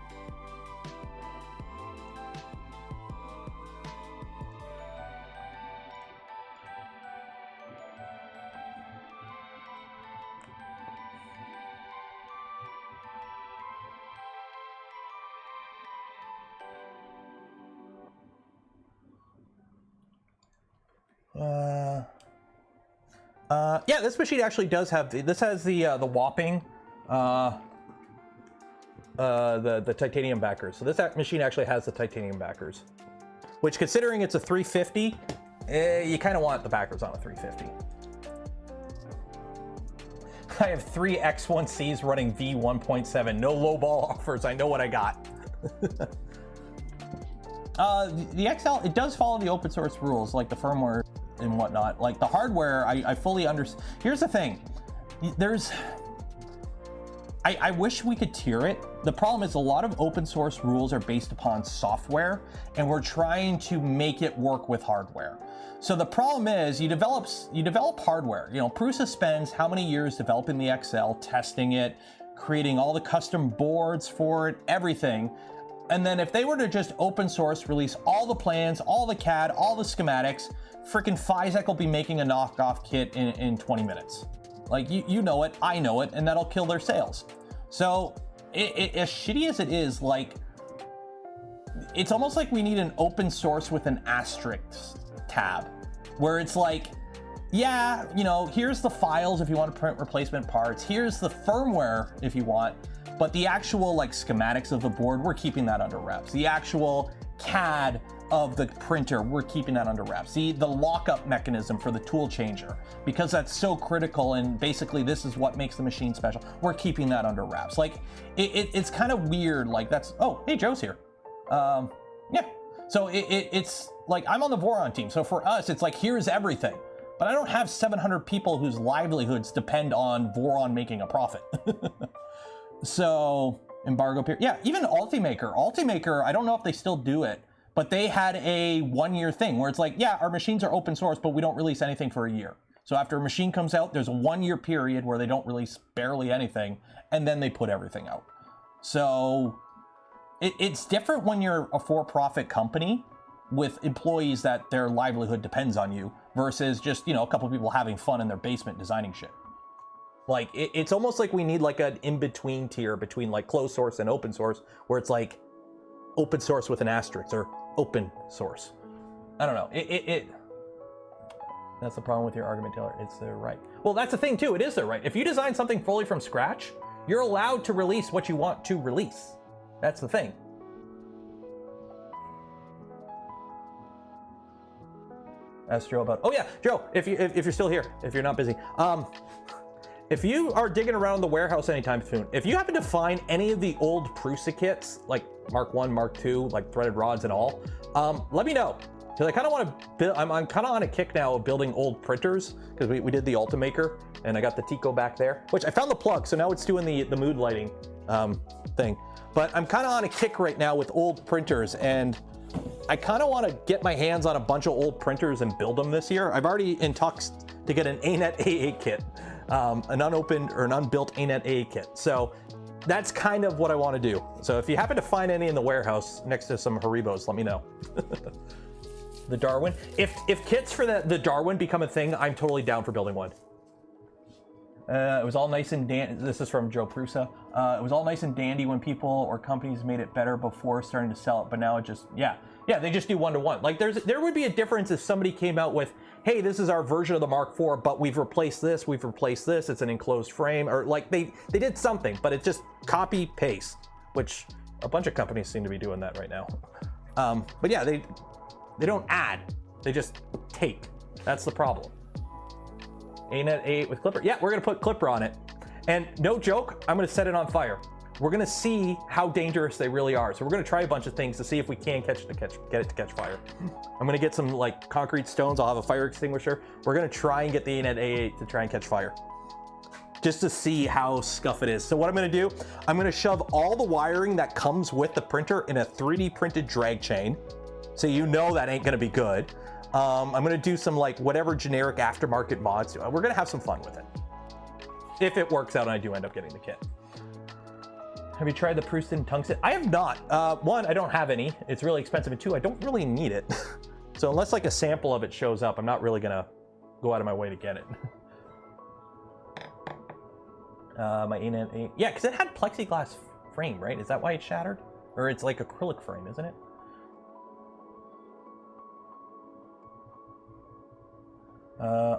Yeah, this machine actually does have this has the Whopping the titanium backers. So this machine actually has the titanium backers, which, considering it's a 350, you kind of want the backers on a 350. I have 3 X1Cs running V1.7. No low ball offers. I know what I got. The XL, it does follow the open source rules, like the firmware and whatnot. Like the hardware, I fully understand. Here's the thing. I wish we could tier it. The problem is a lot of open source rules are based upon software, and we're trying to make it work with hardware. So the problem is you develop hardware. You know, Prusa spends how many years developing the XL, testing it, creating all the custom boards for it, everything. And then if they were to just open source, release all the plans, all the CAD, all the schematics, freaking Physek will be making a knockoff kit in 20 minutes. Like, you know it, I know it, and that'll kill their sales. So as shitty as it is, like, it's almost like we need an open source with an asterisk tab, where it's like, yeah, you know, here's the files if you want to print replacement parts, here's the firmware if you want, but the actual like schematics of the board, we're keeping that under wraps. The actual CAD of the printer, we're keeping that under wraps. The lockup mechanism for the tool changer, because that's so critical, and basically this is what makes the machine special, we're keeping that under wraps. Like, it's kind of weird, like that's, oh, hey, Joe's here. Yeah, so it's like, I'm on the Voron team, so for us, it's like, here's everything. But I don't have 700 people whose livelihoods depend on Voron making a profit. So, embargo period. Yeah, even Ultimaker, I don't know if they still do it, but they had a 1-year thing where it's like, yeah, our machines are open source, but we don't release anything for a year. So after a machine comes out, there's a 1-year period where they don't release barely anything, and then they put everything out. So it's different when you're a for-profit company with employees that their livelihood depends on you, versus just, you know, a couple people having fun in their basement designing shit. Like, it's almost like we need like an in-between tier between like closed source and open source, where it's like open source with an asterisk, or open source. I don't know. That's the problem with your argument, Taylor. It's their right. Well, that's the thing too. It is their right. If you design something fully from scratch, you're allowed to release what you want to release. That's the thing. Ask Joe about. Oh yeah, Joe, if you're still here, if you're not busy, if you are digging around the warehouse anytime soon, if you happen to find any of the old Prusa kits, like Mark 1, Mark 2, like threaded rods and all, let me know. Because I kind of want to build, I'm kind of on a kick now of building old printers, because we did the Ultimaker, and I got the Tico back there, which I found the plug, so now it's doing the mood lighting thing. But I'm kind of on a kick right now with old printers, and I kind of want to get my hands on a bunch of old printers and build them this year. I've already in talks to get an ANET AA kit, an unopened or an unbuilt ANET AA kit. So that's kind of what I want to do. So if you happen to find any in the warehouse next to some Haribos, let me know. The Darwin. If kits for the Darwin become a thing, I'm totally down for building one. It was all nice and dandy. This is from Joe Prusa. It was all nice and dandy when people or companies made it better before starting to sell it, but now it just, yeah, they just do one-to-one. Like there would be a difference if somebody came out with, hey, this is our version of the Mark IV, but we've replaced this, it's an enclosed frame, or like they did something, but it's just copy paste, which a bunch of companies seem to be doing that right now. But yeah, they don't add, they just take. That's the problem. ANET 8 with Clipper. Yeah, we're gonna put Clipper on it. And no joke, I'm gonna set it on fire. We're gonna see how dangerous they really are. So we're gonna try a bunch of things to see if we can get it to catch fire. I'm gonna get some like concrete stones. I'll have a fire extinguisher. We're gonna try and get the ANET A8 to try and catch fire, just to see how scuff it is. So what I'm gonna do, I'm gonna shove all the wiring that comes with the printer in a 3D printed drag chain. So you know that ain't gonna be good. I'm gonna do some like whatever generic aftermarket mods. We're gonna have some fun with it. If it works out and I do end up getting the kit. Have you tried the Printn tungsten? I have not. One, I don't have any. It's really expensive, and two, I don't really need it. So unless like a sample of it shows up, I'm not really gonna go out of my way to get it. My ANET 8. Yeah, because it had plexiglass frame, right? Is that why it shattered? Or it's like acrylic frame, isn't it?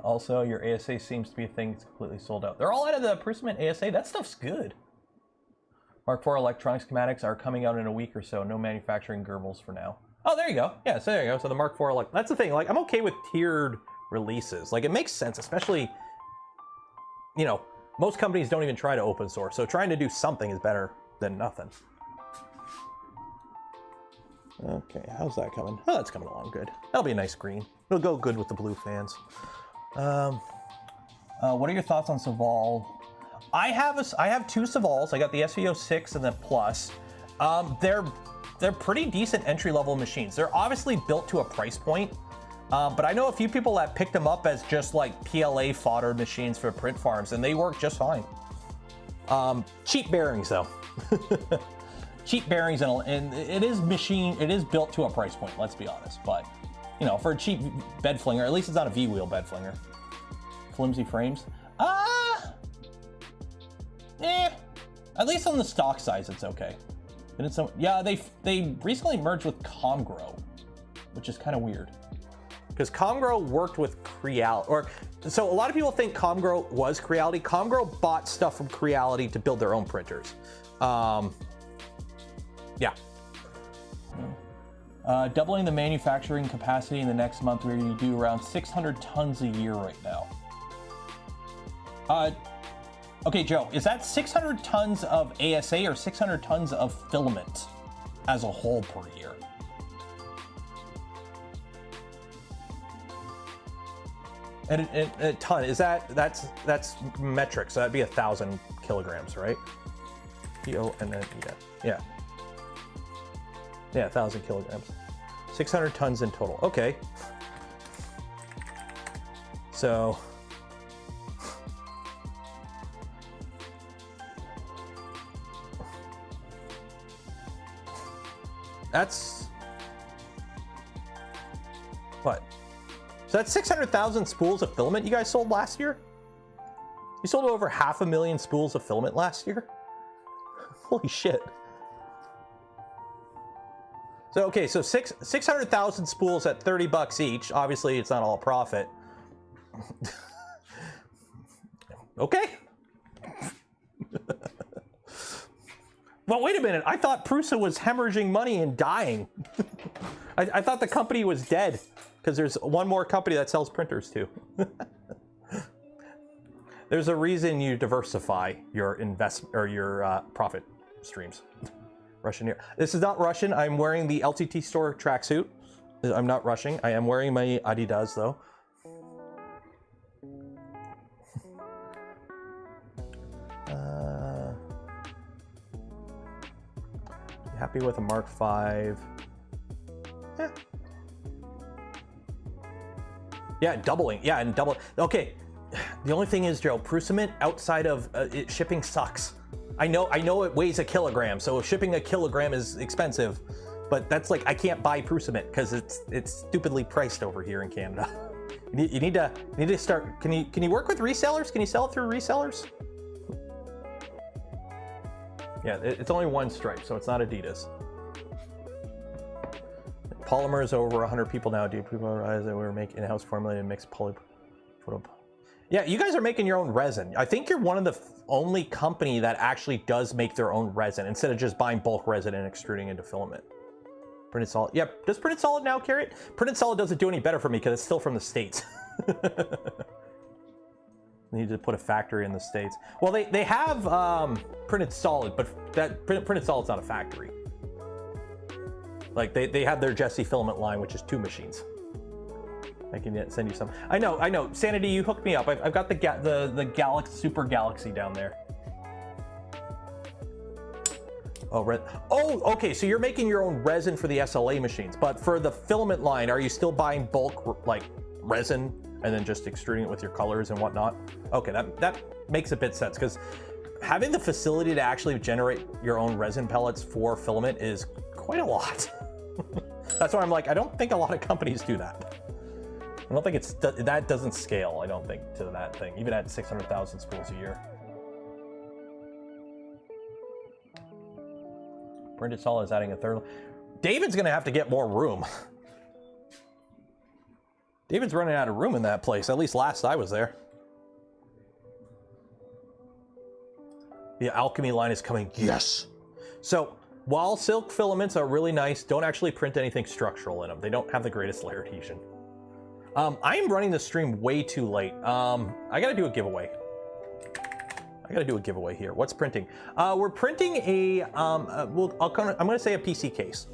Also, your ASA seems to be a thing that's completely sold out. They're all out of the Prusament ASA. That stuff's good. Mark IV electronic schematics are coming out in a week or so. No manufacturing Goebbels for now. Oh, there you go. Yeah, so there you go. So the Mark IV, that's the thing. Like, I'm okay with tiered releases. Like, it makes sense, especially, you know, most companies don't even try to open source. So trying to do something is better than nothing. Okay, how's that coming? Oh, that's coming along good. That'll be a nice green. It'll go good with the blue fans. What are your thoughts on Saval? I have two Savals. I got the SV06 and the Plus. They're pretty decent entry-level machines. They're obviously built to a price point, but I know a few people that picked them up as just like PLA fodder machines for print farms, and they work just fine. Cheap bearings though. Cheap bearings, and it is built to a price point, let's be honest. But, you know, for a cheap bed flinger, at least it's not a V-wheel bed flinger. Flimsy frames. At least on the stock size, it's okay. And it's yeah, they recently merged with Comgrow, which is kind of weird. Because Comgrow worked with Creality, so a lot of people think Comgrow was Creality. Comgrow bought stuff from Creality to build their own printers. Yeah. Doubling the manufacturing capacity in the next month, we're going to do around 600 tons a year right now. Okay, Joe, is that 600 tons of ASA or 600 tons of filament as a whole per year? And a ton, is that's metric, so that'd be 1,000 kilograms, right? PONN, yeah. Yeah, 1,000 kilograms. 600 tons in total. Okay. So that's what? So that's 600,000 spools of filament you guys sold last year? You sold over 500,000 spools of filament last year? Holy shit. So, okay, so 600,000 spools at $30 each. Obviously, it's not all profit. Okay. Well, wait a minute. I thought Prusa was hemorrhaging money and dying. I thought the company was dead. because there's one more company that sells printers too. There's a reason you diversify your investment or your profit streams. Russian here. This is not Russian. I'm wearing the LTT store tracksuit. I'm not rushing. I am wearing my Adidas though. Happy with a Mark V? Yeah, doubling. Yeah, and double. Okay. The only thing is, Joe, Prusament outside of shipping sucks. I know it weighs a kilogram, so shipping a kilogram is expensive, but that's like I can't buy Prusament because it's stupidly priced over here in Canada. You need to start. Can you work with resellers? Can you sell it through resellers? Yeah, it's only one stripe, so it's not Adidas. Polymer is over 100 people now. Do people realize that we're making in-house formulated mixed poly photo? Yeah, you guys are making your own resin. I think you're one of the only company that actually does make their own resin instead of just buying bulk resin and extruding into filament. Printed Solid. Yep. Does Printed Solid now carry it? Printed Solid doesn't do any better for me because it's still from the States. Need to put a factory in the States. Well, they have Printed Solid, but that Printed Solid's not a factory. Like they have their Jesse filament line, which is 2 machines. I can send you some. I know. Sanity, you hooked me up. I've got the Galaxy Super Galaxy down there. Oh, okay. So you're making your own resin for the SLA machines, but for the filament line, are you still buying bulk like resin and then just extruding it with your colors and whatnot? Okay, that makes a bit sense because having the facility to actually generate your own resin pellets for filament is quite a lot. That's why I'm like, I don't think a lot of companies do that. I don't think that doesn't scale, I don't think, to that thing, even at 600,000 spools a year. Printed Solid is adding a third. David's gonna have to get more room. David's running out of room in that place, at least last I was there. The Alchemy line is coming, yes. So, while silk filaments are really nice, don't actually print anything structural in them. They don't have the greatest layer adhesion. I am running the stream way too late. I gotta do a giveaway. Here. What's printing? We're printing a, I'm gonna say a PC case.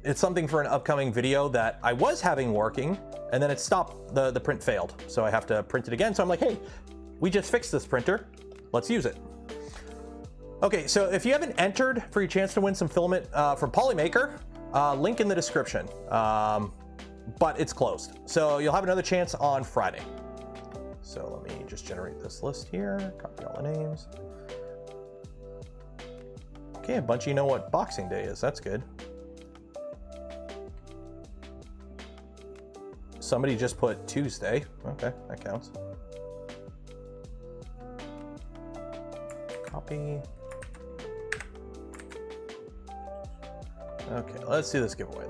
It's something for an upcoming video that I was having working, and then it stopped, the print failed. So I have to print it again. So I'm like, hey, we just fixed this printer. Let's use it. Okay, so if you haven't entered for your chance to win some filament from Polymaker, link in the description. But it's closed. So you'll have another chance on Friday. So let me just generate this list here, copy all the names. Okay, a bunch of you know what Boxing Day is, that's good. Somebody just put Tuesday. Okay, that counts. Copy. Okay, let's do this giveaway.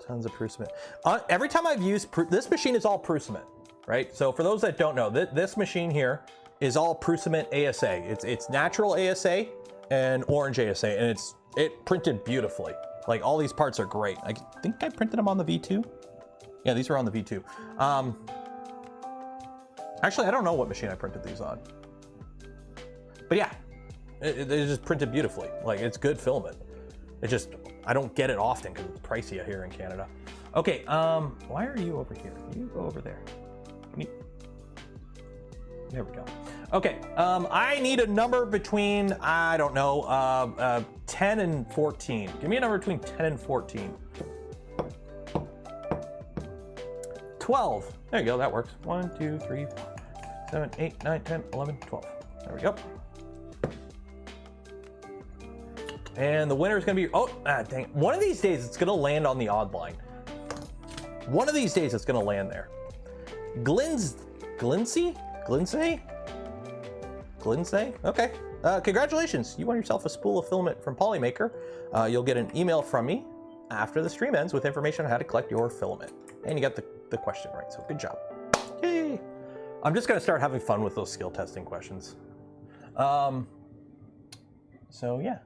Tons of Prusament. Every time I've used, this machine is all Prusament, right? So for those that don't know, this machine here is all Prusament ASA. It's natural ASA and orange ASA, and it printed beautifully. Like all these parts are great. I think I printed them on the V2. Yeah, these are on the V2. Actually, I don't know what machine I printed these on. But yeah, they just printed beautifully. Like it's good filament. It just, I don't get it often because it's pricey here in Canada. Okay, why are you over here? You go over there. There we go. Okay, I need a number between, I don't know, 10 and 14. Give me a number between 10 and 14. 12. There you go, that works. 1, 2, 3, 4, 7, 8, 9, 10, 11, 12. There we go. And the winner is going to be, oh, dang it. One of these days it's going to land on the odd line. One of these days it's going to land there. Glinsey? Okay. Congratulations. You won yourself a spool of filament from Polymaker. You'll get an email from me after the stream ends with information on how to collect your filament. And you got the question right, so good job. Yay! I'm just going to start having fun with those skill testing questions. So yeah.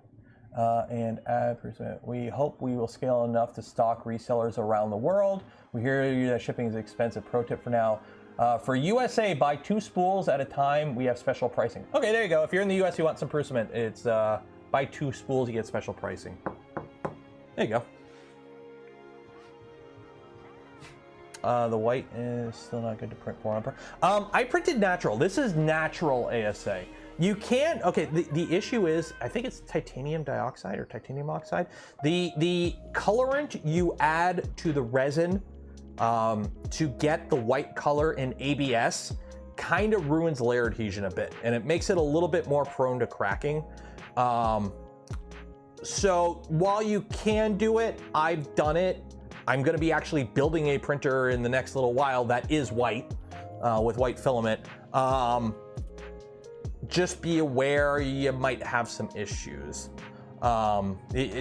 and add percent. We hope we will scale enough to stock resellers around the world. We hear that shipping is expensive. Pro tip for now. For USA, buy 2 spools at a time. We have special pricing. Okay, there you go. If you're in the US, you want some percent. It's buy 2 spools, you get special pricing. There you go. The white is still not good to print for. I printed natural. This is natural ASA. You can't, okay, the issue is, I think it's titanium dioxide or titanium oxide. The colorant you add to the resin to get the white color in ABS kind of ruins layer adhesion a bit, and it makes it a little bit more prone to cracking. So while you can do it, I've done it. I'm gonna be actually building a printer in the next little while that is white, with white filament. Just be aware you might have some issues.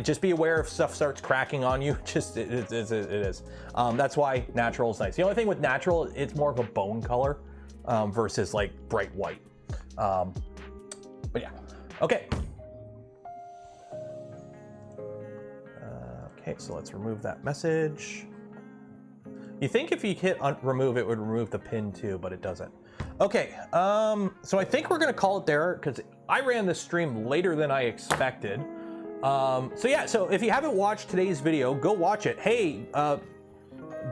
Just be aware if stuff starts cracking on you. Just it is. That's why natural is nice. The only thing with natural, it's more of a bone color versus like bright white. But yeah, okay. Okay, so let's remove that message. You think if you hit remove, it would remove the pin too, but it doesn't. Okay, so I think we're gonna call it there because I ran this stream later than I expected. So yeah, so if you haven't watched today's video, go watch it. Hey,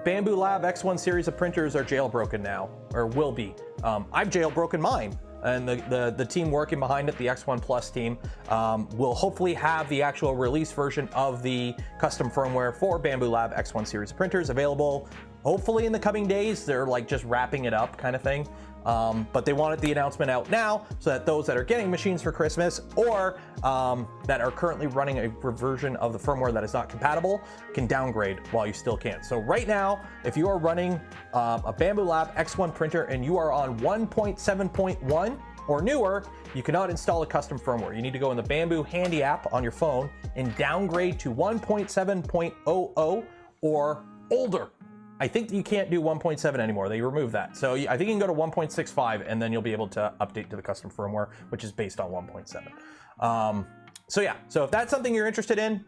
Bambu Lab X1 series of printers are jailbroken now, or will be. I've jailbroken mine, and the team working behind it, the X1 Plus team, will hopefully have the actual release version of the custom firmware for Bambu Lab X1 series of printers available hopefully in the coming days. They're like just wrapping it up kind of thing. But they wanted the announcement out now so that those that are getting machines for Christmas or that are currently running a version of the firmware that is not compatible can downgrade while you still can. So right now, if you are running a Bambu Lab X1 printer and you are on 1.7.1 or newer, you cannot install a custom firmware. You need to go in the Bambu Handy app on your phone and downgrade to 1.7.00 or older. I think you can't do 1.7 anymore. They removed that. So I think you can go to 1.65 and then you'll be able to update to the custom firmware, which is based on 1.7. So yeah, so if that's something you're interested in,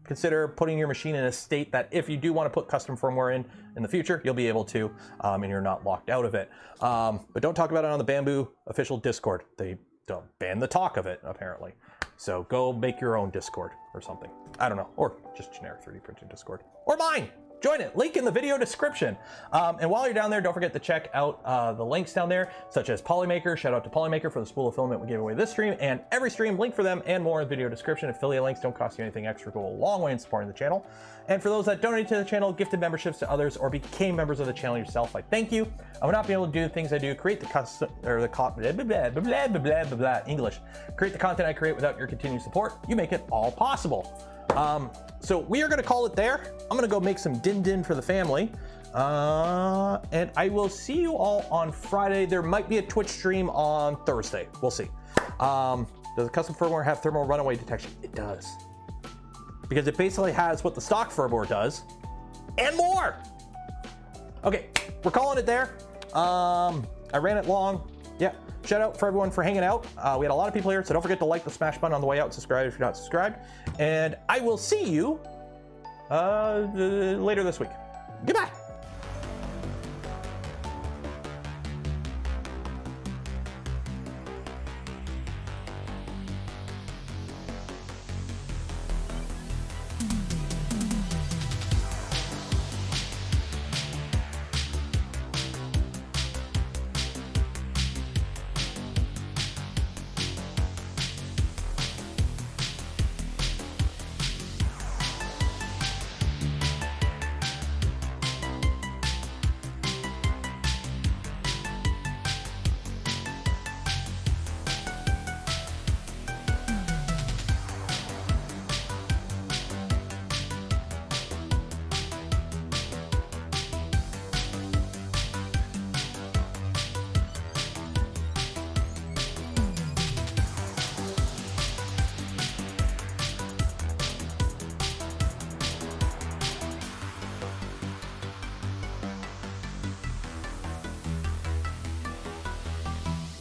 consider putting your machine in a state that if you do want to put custom firmware in the future, you'll be able to, and you're not locked out of it. But don't talk about it on the Bambu official Discord. They don't ban the talk of it, apparently. So go make your own Discord or something. I don't know, or just generic 3D printing Discord. Or mine! Join it, link in the video description. And while you're down there, don't forget to check out the links down there, such as Polymaker. Shout out to Polymaker for the spool of filament we gave away this stream and every stream. Link for them and more in the video description. Affiliate links don't cost you anything extra, go a long way in supporting the channel. And for those that donate to the channel, gifted memberships to others, or became members of the channel yourself, I thank you. I would not be able to do the things I do, create the custom, or the English, create the content I create without your continued support. You make it all possible. So we are going to call it there. I'm going to go make some din for the family. And I will see you all on Friday. There might be a Twitch stream on Thursday. We'll see. Does the custom firmware have thermal runaway detection? It does. Because it basically has what the stock firmware does and more. Okay, we're calling it there. I ran it long. Yeah. Shout out for everyone for hanging out. We had a lot of people here, so don't forget to like the smash button on the way out, subscribe if you're not subscribed, and I will see you later this week. Goodbye.